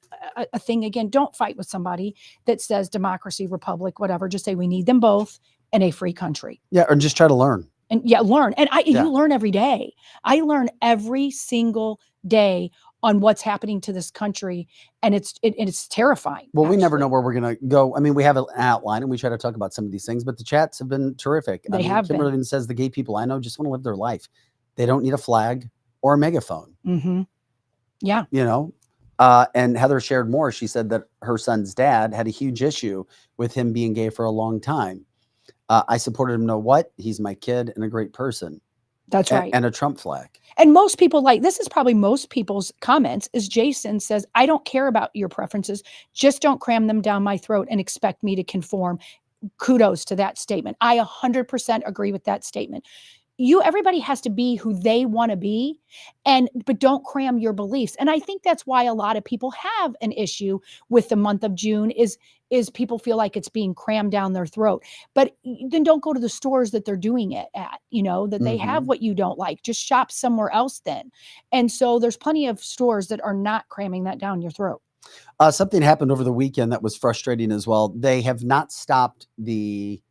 a thing. Again, don't fight with somebody that says democracy, republic, whatever. Just say we need them both in a free country. Yeah, or just try to learn. And learn. And you learn every day. I learn every single day on what's happening to this country, and it's terrifying. Well, we never know where we're going to go. I mean, we have an outline and we try to talk about some of these things, but the chats have been terrific. They have been. Kimberly says the gay people I know just want to live their life. They don't need a flag or a megaphone. Yeah. You know, and Heather shared more. She said that her son's dad had a huge issue with him being gay for a long time. I supported him. Know what? He's my kid and a great person. That's right. And a Trump flag. And most people, like, this is probably most people's comments, is Jason says, I don't care about your preferences. Just don't cram them down my throat and expect me to conform. Kudos to that statement. I 100% agree with that statement. Everybody has to be who they want to be, but don't cram your beliefs. And I think that's why a lot of people have an issue with the month of June is people feel like it's being crammed down their throat. But then don't go to the stores that they're doing it at, that they have what you don't like. Just shop somewhere else then. And so there's plenty of stores that are not cramming that down your throat. Something happened over the weekend that was frustrating as well. They have not stopped the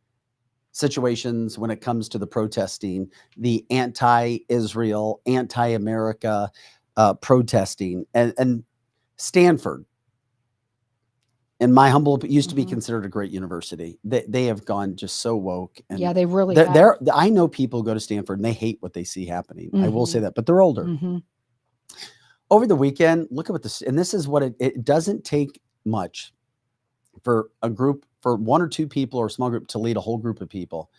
situations when it comes to the protesting, the anti-Israel, anti-America protesting, and Stanford, in my humble, it used to be considered a great university. They have gone just so woke. And yeah, they really have. I know people go to Stanford and they hate what they see happening. I will say that, but they're older. Over the weekend, look at what this, and this is what it doesn't take much for a group, for one or two people or a small group to lead a whole group of people.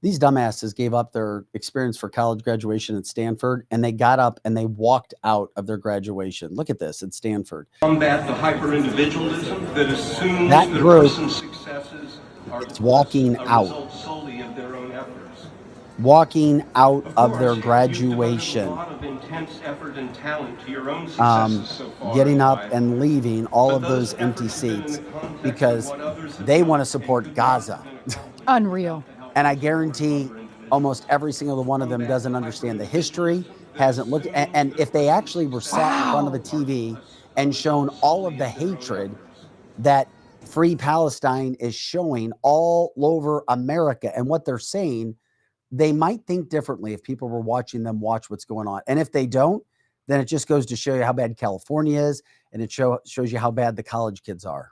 These dumbasses gave up their experience for college graduation at Stanford, and they got up and they walked out of their graduation. Look at this at Stanford. Combat the hyper-individualism that assumes that that group a person's successes are walking out. result solely of their own efforts. Walking out of their graduation. A lot of intense effort and talent to your own successes so far. Getting up and leaving all of those empty seats because they want to support Gaza. Unreal. And I guarantee almost every single one of them doesn't understand the history, hasn't looked, and if they actually were sat in front of the TV and shown all of the hatred that Free Palestine is showing all over America and what they're saying, they might think differently if people were watching them watch what's going on. And if they don't, then it just goes to show you how bad California is, and it shows you how bad the college kids are.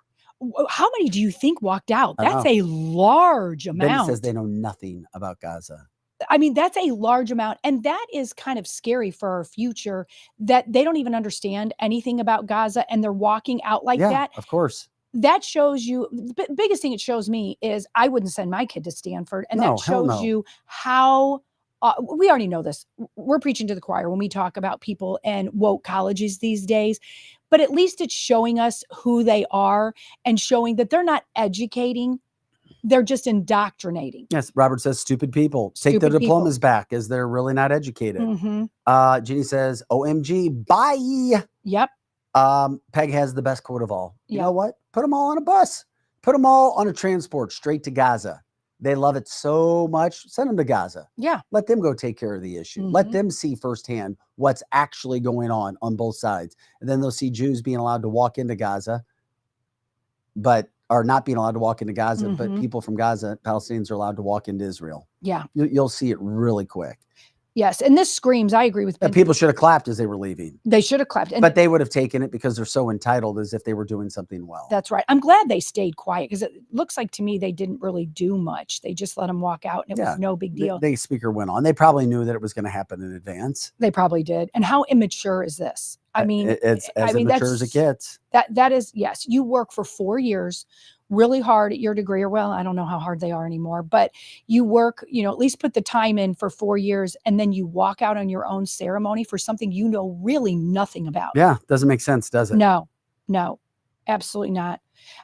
How many do you think walked out? That's a large amount. Then it says they know nothing about Gaza. I mean, that's a large amount. And that is kind of scary for our future, that they don't even understand anything about Gaza and they're walking out like that. Of course. That shows you, the biggest thing it shows me is I wouldn't send my kid to Stanford. And that shows you how, we already know this. We're preaching to the choir when we talk about people and woke colleges these days. But at least it's showing us who they are and showing that they're not educating. They're just indoctrinating. Yes. Robert says stupid people. Take their diplomas back as they're really not educated. Jeannie says, OMG, bye. Yep. Peg has the best quote of all. You know what? Put them all on a bus. Put them all on a transport straight to Gaza. They love it so much. Send them to Gaza. Yeah. Let them go take care of the issue. Let them see firsthand what's actually going on both sides. And then they'll see Jews being allowed to walk into Gaza, but are not being allowed to walk into Gaza, but people from Gaza, Palestinians, are allowed to walk into Israel. Yeah. You'll see it really quick. Yes. And this screams, I agree with And people should have clapped as they were leaving. They should have clapped. And but they would have taken it because they're so entitled, as if they were doing something well. That's right. I'm glad they stayed quiet, because it looks like to me they didn't really do much. They just let them walk out, and it was no big deal. The speaker went on. They probably knew that it was going to happen in advance. They probably did. And how immature is this? I mean, it's as immature as it gets. That is, yes. You work for 4 years really hard at your degree, or well, I don't know how hard they are anymore, but you work, at least put the time in for 4 years, and then you walk out on your own ceremony for something you know really nothing about. Yeah. Doesn't make sense, does it? No, absolutely not.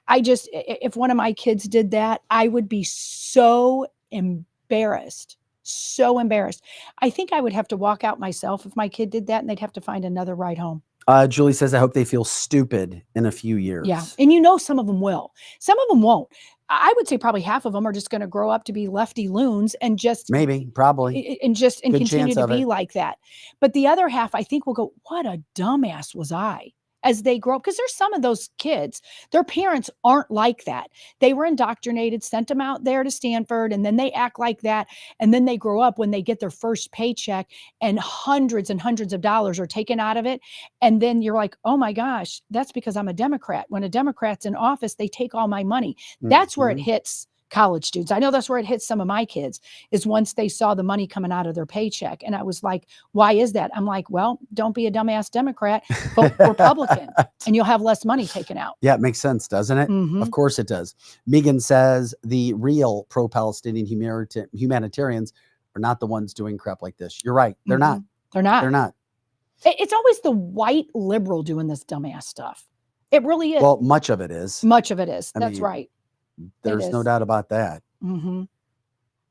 If one of my kids did that, I would be so embarrassed. So embarrassed. I think I would have to walk out myself if my kid did that, and they'd have to find another ride home. Julie says, I hope they feel stupid in a few years. Yeah. And some of them will. Some of them won't. I would say probably half of them are just going to grow up to be lefty loons and just probably continue to be like that. But the other half, I think, will go, what a dumbass was I, as they grow up. Because there's some of those kids, their parents aren't like that. They were indoctrinated, sent them out there to Stanford, and then they act like that. And then they grow up when they get their first paycheck and hundreds of dollars are taken out of it. And then you're like, oh my gosh, that's because I'm a Democrat. When a Democrat's in office, they take all my money. That's where it hits college students. I know that's where it hits some of my kids, is once they saw the money coming out of their paycheck. And I was like, why is that? I'm like, well, don't be a dumbass Democrat, vote Republican, and you'll have less money taken out. Yeah, it makes sense, doesn't it? Of course it does. Megan says the real pro-Palestinian humanitarians are not the ones doing crap like this. You're right. They're not. They're not. They're not. It's always the white liberal doing this dumbass stuff. It really is. Well, much of it is. Much of it is. That's right. There's no doubt about that.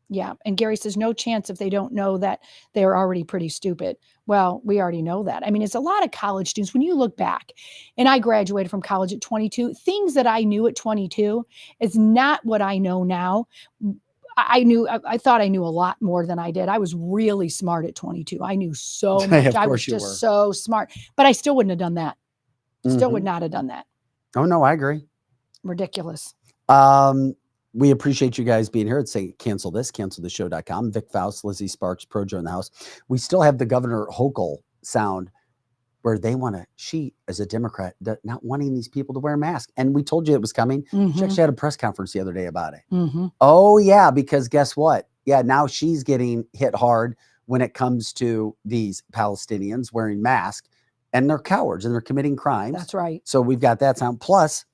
Yeah. And Gary says, no chance if they don't know that they're already pretty stupid. Well, we already know that. I mean, it's a lot of college students. When you look back, and I graduated from college at 22, things that I knew at 22 is not what I know now. I thought I knew a lot more than I did. I was really smart at 22. I knew so much. I was just so smart, but I still wouldn't have done that. Still would not have done that. Oh, no, I agree. Ridiculous. We appreciate you guys being here. It's say cancel the show.com. Vic Faust, Lizzie Sparks, Projo in the house. We still have the Governor Hochul sound where she, as a Democrat, not wanting these people to wear masks. And we told you it was coming. She actually had a press conference the other day about it. Oh, yeah, because guess what? Yeah, now she's getting hit hard when it comes to these Palestinians wearing masks, and they're cowards and they're committing crimes. That's right. So we've got that sound. Plus,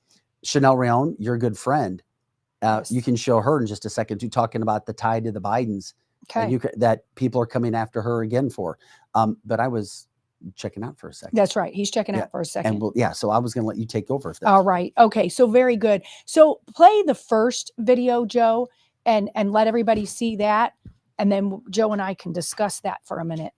Chanel Rayon, your good friend, you can show her in just a second, too, talking about the tie to the Bidens that people are coming after her again for. But I was checking out for a second. That's right. He's checking out for a second. And so I was going to let you take over. All right. Okay. So very good. So play the first video, Joe, and let everybody see that. And then Joe and I can discuss that for a minute.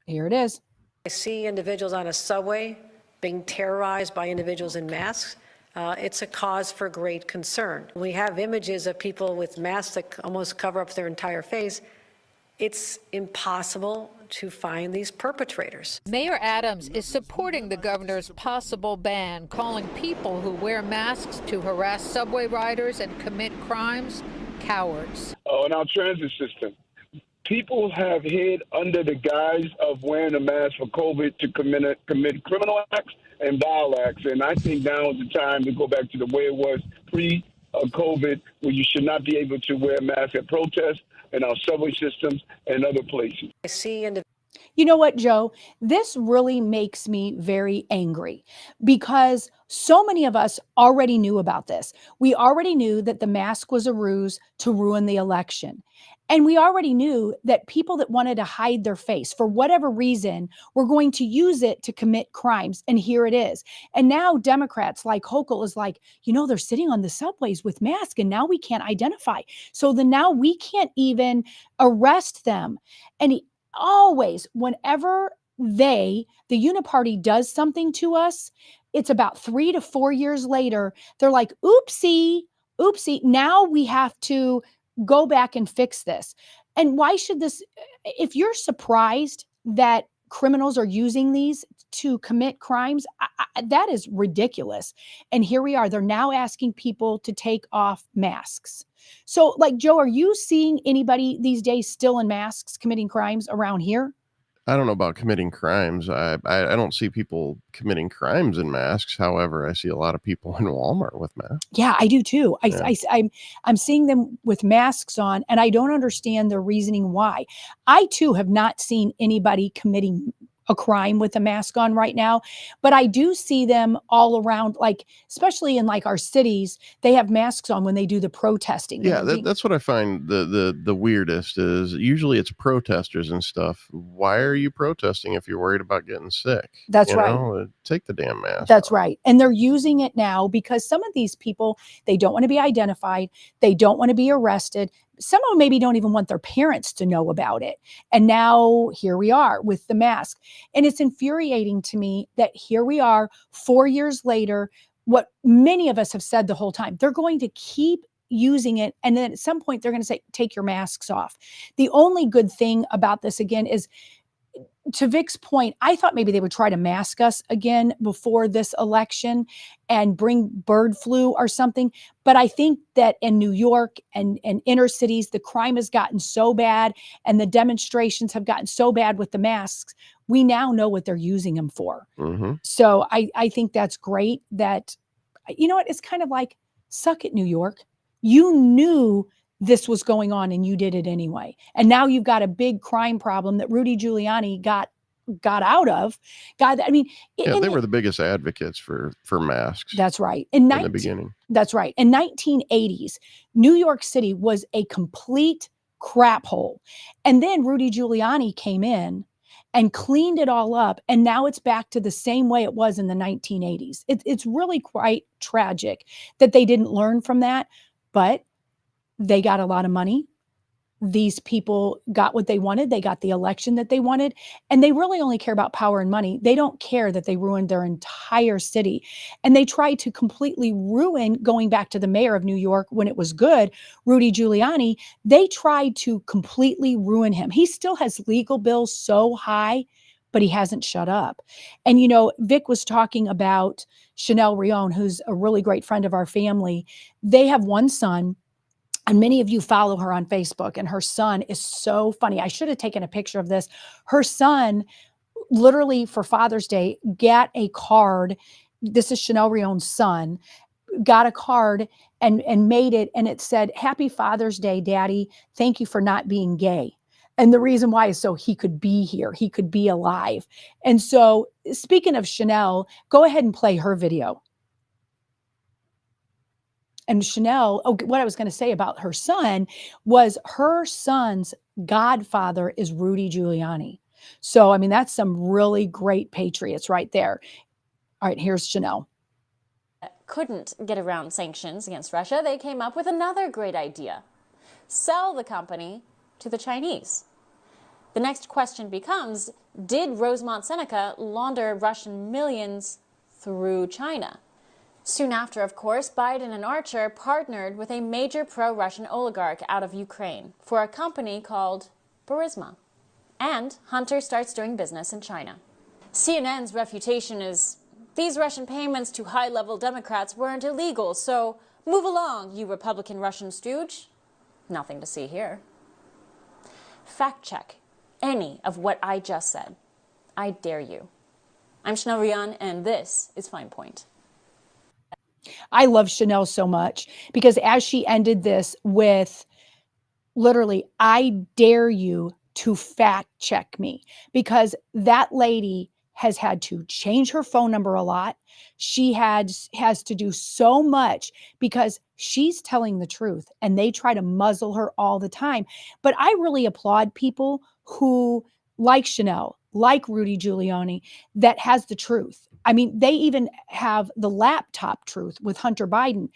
Here it is. I see individuals on a subway being terrorized by individuals in masks. It's a cause for great concern. We have images of people with masks that almost cover up their entire face. It's impossible to find these perpetrators. Mayor Adams is supporting the governor's possible ban, calling people who wear masks to harass subway riders and commit crimes cowards. In our transit system, people have hid under the guise of wearing a mask for COVID to commit criminal acts and vile acts. And I think now is the time to go back to the way it was pre-COVID, where you should not be able to wear a mask at protests in our subway systems and other places. I see You know what, Joe? This really makes me very angry, because so many of us already knew about this. We already knew that the mask was a ruse to ruin the election. And we already knew that people that wanted to hide their face for whatever reason were going to use it to commit crimes. And here it is. And now Democrats like Hochul is like, they're sitting on the subways with masks and now we can't identify. So now we can't even arrest them. And always, whenever the uniparty does something to us, it's about 3 to 4 years later, they're like, oopsie, now we have to go back and fix this. And why should this, if you're surprised that criminals are using these to commit crimes, that is ridiculous. And here we are, they're now asking people to take off masks. So, like, Joe, are you seeing anybody these days still in masks committing crimes around here? I don't know about committing crimes. I don't see people committing crimes in masks. However, I see a lot of people in Walmart with masks. Yeah, I do too. Yeah. I'm seeing them with masks on, and I don't understand the reasoning why. I too have not seen anybody committing a crime with a mask on right now, but I do see them all around, like, especially in like our cities, they have masks on when they do the protesting. Yeah, that's what I find the weirdest is usually it's protesters and stuff. Why are you protesting if you're worried about getting sick? That's right. Take the damn mask That's off. right. And they're using it now because some of these people, they don't want to be identified. They don't want to be arrested. Some of them maybe don't even want their parents to know about it. And now here we are with the mask. And it's infuriating to me that here we are 4 years later, what many of us have said the whole time, they're going to keep using it. And then at some point they're going to say, take your masks off. The only good thing about this again is, to Vic's point, I thought maybe they would try to mask us again before this election and bring bird flu or something. But I think that in New York and inner cities, the crime has gotten so bad and the demonstrations have gotten so bad with the masks. We now know what they're using them for. Mm-hmm. So I think that's great that, you know what, it's kind of like, suck it, New York. You knew this was going on and you did it anyway. And now you've got a big crime problem that Rudy Giuliani got out of. They were the biggest advocates for masks. That's right. In the beginning. That's right. In 1980s, New York City was a complete crap hole. And then Rudy Giuliani came in and cleaned it all up. And now it's back to the same way it was in the 1980s. It's really quite tragic that they didn't learn from that, but they got a lot of money. These people got what they wanted. They got the election that they wanted. And they really only care about power and money. They don't care that they ruined their entire city. And they tried to completely ruin, going back to the mayor of New York when it was good, Rudy Giuliani, they tried to completely ruin him. He still has legal bills so high, but he hasn't shut up. And, you know, Vic was talking about Chanel Rion, who's a really great friend of our family. They have one son. And many of you follow her on Facebook, and her son is so funny. I should have taken a picture of this. Her son literally for Father's Day got a card. This is Chanel Rion's son, got a card and made it. And it said, "Happy Father's Day, Daddy. Thank you for not being gay." And the reason why is so he could be here. He could be alive. And so speaking of Chanel, go ahead and play her video. And Chanel, what I was going to say about her son was her son's godfather is Rudy Giuliani. So, I mean, that's some really great patriots right there. All right, here's Chanel. Couldn't get around sanctions against Russia, they came up with another great idea. Sell the company to the Chinese. The next question becomes, did Rosemont Seneca launder Russian millions through China? Soon after, of course, Biden and Archer partnered with a major pro-Russian oligarch out of Ukraine for a company called Burisma. And Hunter starts doing business in China. CNN's refutation is, these Russian payments to high-level Democrats weren't illegal, so move along, you Republican Russian stooge. Nothing to see here. Fact check any of what I just said. I dare you. I'm Chanel Rion, and this is Fine Point. I love Chanel so much because as she ended this with literally, I dare you to fact check me, because that lady has had to change her phone number a lot. She has to do so much because she's telling the truth and they try to muzzle her all the time. But I really applaud people who, like Chanel, like Rudy Giuliani, that has the truth. I mean, they even have the laptop truth with Hunter Biden.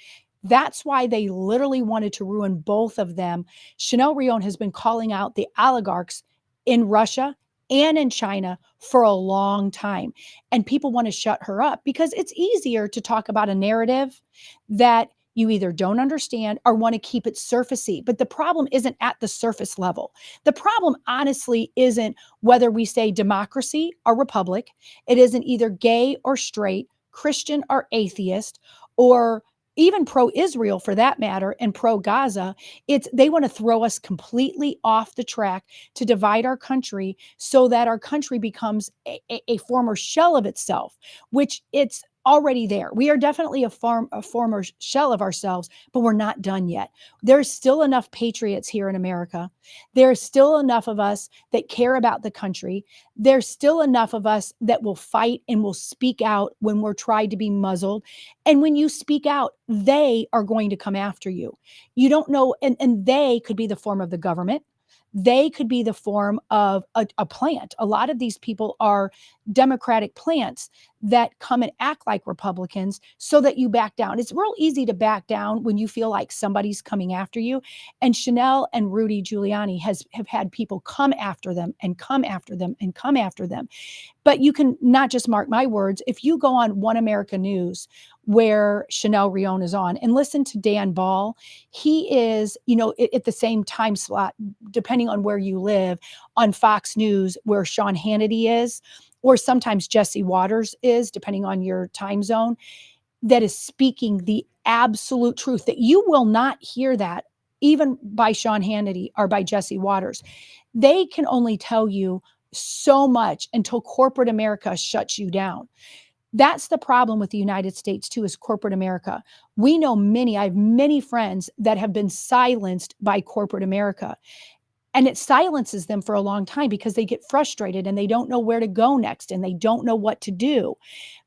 That's why they literally wanted to ruin both of them. Chanel Rion has been calling out the oligarchs in Russia and in China for a long time. And people want to shut her up because it's easier to talk about a narrative that you either don't understand or want to keep it surfacey. But the problem isn't at the surface level. The problem, honestly, isn't whether we say democracy or republic. It isn't either gay or straight, Christian or atheist, or even pro-Israel for that matter, and pro-Gaza. It's they want to throw us completely off the track to divide our country so that our country becomes a former shell of itself, which it's already there. We are definitely a former shell of ourselves, but we're not done yet. There's still enough patriots here in America. There's still enough of us that care about the country. There's still enough of us that will fight and will speak out when we're tried to be muzzled. And when you speak out, they are going to come after you. You don't know, and they could be the form of the government. They could be the form of a plant. A lot of these people are Democratic plants that come and act like Republicans so that you back down. It's real easy to back down when you feel like somebody's coming after you. And Chanel and Rudy Giuliani have had people come after them and come after them and come after them. But you can not just mark my words. If you go on One America News, where Chanel Rion is on, and listen to Dan Ball, he is, at the same time slot, depending on where you live, on Fox News, where Sean Hannity is, or sometimes Jesse Waters is, depending on your time zone, that is speaking the absolute truth, that you will not hear that even by Sean Hannity or by Jesse Waters. They can only tell you so much until corporate America shuts you down. That's the problem with the United States too, is corporate America. We know I have many friends that have been silenced by corporate America. And it silences them for a long time because they get frustrated and they don't know where to go next and they don't know what to do.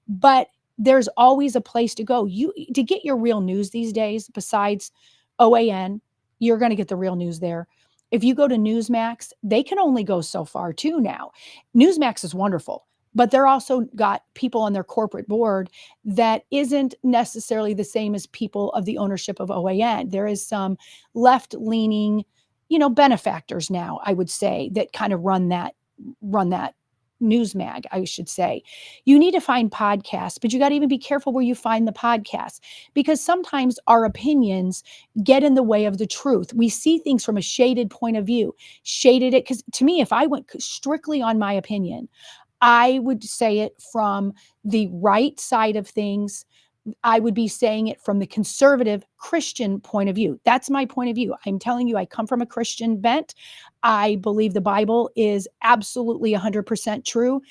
But there's always a place to go. To get your real news these days, besides OAN, you're going to get the real news there. If you go to Newsmax, they can only go so far too now. Newsmax is wonderful, but they're also got people on their corporate board that isn't necessarily the same as people of the ownership of OAN. There is some left-leaning, benefactors now, I would say, that kind of run that Newsmag, I should say. You need to find podcasts, but you got to even be careful where you find the podcasts, because sometimes our opinions get in the way of the truth. We see things from a shaded point of view, because to me, if I went strictly on my opinion, I would say it from the right side of things. I would be saying it from the conservative Christian point of view. That's my point of view. I'm telling you, I come from a Christian bent. I believe the Bible is absolutely 100% true.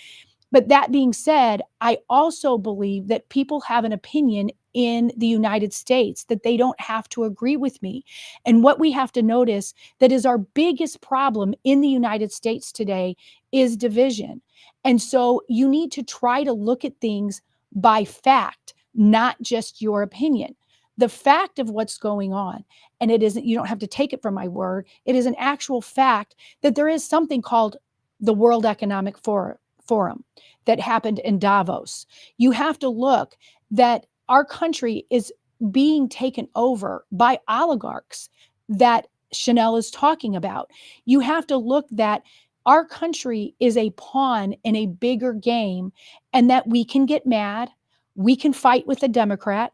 But that being said, I also believe that people have an opinion in the United States, that they don't have to agree with me. And what we have to notice that is our biggest problem in the United States today is division. And so you need to try to look at things by fact, not just your opinion. The fact of what's going on, and it isn't, you don't have to take it from my word, it is an actual fact that there is something called the World Economic Forum that happened in Davos. You have to look that our country is being taken over by oligarchs that Chanel is talking about. You have to look that our country is a pawn in a bigger game, and that we can get mad. We can fight with a Democrat.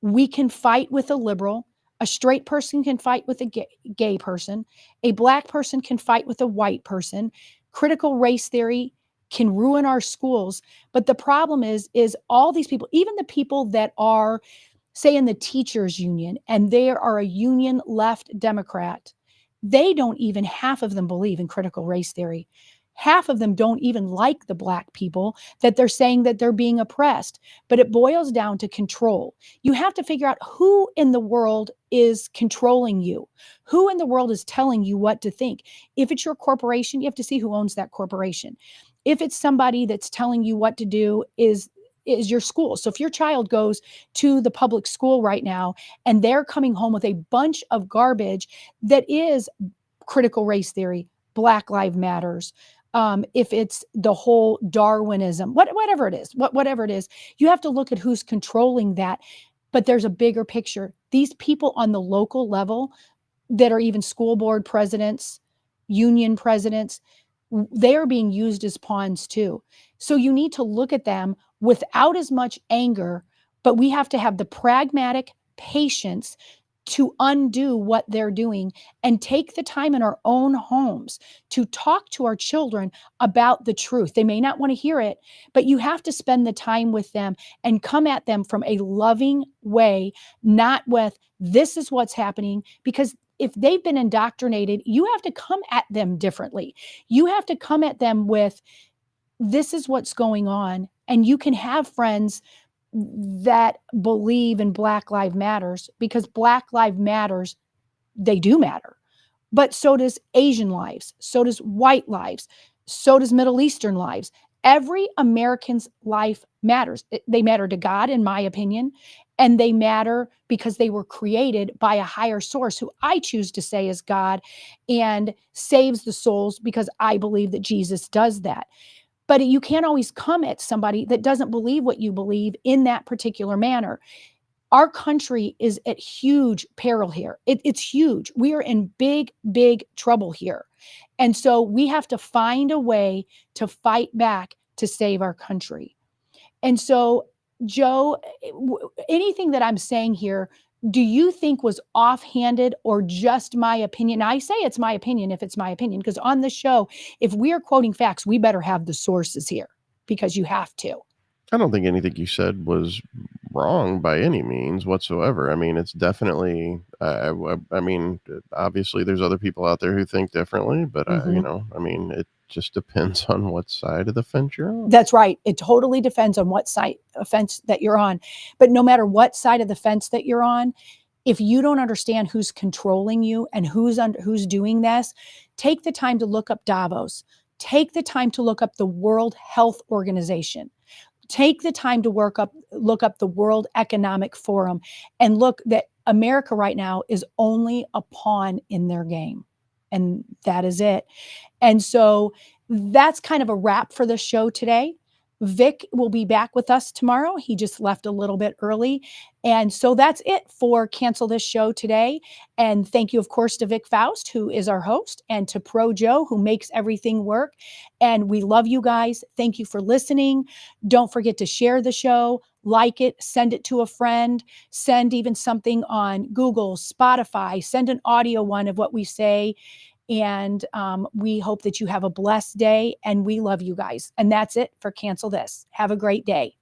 We can fight with a liberal. A straight person can fight with a gay person. A black person can fight with a white person. Critical race theory can ruin our schools. But the problem is all these people, even the people that are, say, in the teachers union, and they are a union left Democrat, they don't even, half of them believe in critical race theory. Half of them don't even like the black people, that they're saying that they're being oppressed. But it boils down to control. You have to figure out who in the world is controlling you. Who in the world is telling you what to think? If it's your corporation, you have to see who owns that corporation. If it's somebody that's telling you what to do is your school. So if your child goes to the public school right now and they're coming home with a bunch of garbage that is critical race theory, Black Lives Matters, if it's the whole Darwinism, whatever it is, you have to look at who's controlling that. But there's a bigger picture. These people on the local level that are even school board presidents, union presidents, they are being used as pawns too. So you need to look at them without as much anger, but we have to have the pragmatic patience to undo what they're doing and take the time in our own homes to talk to our children about the truth. They may not want to hear it, but you have to spend the time with them and come at them from a loving way, not with, this is what's happening, because if they've been indoctrinated, you have to come at them differently. You have to come at them with, this is what's going on. And you can have friends that believe in Black Lives Matters, because Black Lives Matters, they do matter. But so does Asian lives, so does white lives, so does Middle Eastern lives. Every American's life matters. They matter to God, in my opinion, and they matter because they were created by a higher source, who I choose to say is God, and saves the souls because I believe that Jesus does that. But you can't always come at somebody that doesn't believe what you believe in that particular manner. Our country is at huge peril here. It's huge. We are in big, big trouble here. And so we have to find a way to fight back to save our country. And so, Joe, anything that I'm saying here, do you think was offhanded or just my opinion? Now, I say it's my opinion if it's my opinion, because on the show, if we are quoting facts, we better have the sources here, because you have to. I don't think anything you said was wrong by any means whatsoever. I mean, it's definitely, I mean, obviously there's other people out there who think differently, but you know, I mean, it just depends on what side of the fence you're on. That's right. It totally depends on what side of fence that you're on. But no matter what side of the fence that you're on, if you don't understand who's controlling you and who's doing this, take the time to look up Davos. Take the time to look up the World Health Organization. Take the time to look up the World Economic Forum, and look that America right now is only a pawn in their game. And that is it. And so that's kind of a wrap for the show today. Vic will be back with us tomorrow. He just left a little bit early. And so that's it for Cancel This Show today. And thank you, of course, to Vic Faust, who is our host, and to Pro Joe, who makes everything work. And we love you guys. Thank you for listening. Don't forget to share the show, like it, send it to a friend, send even something on Google, Spotify, send an audio one of what we say. And we hope that you have a blessed day, and we love you guys. And that's it for Cancel This. Have a great day.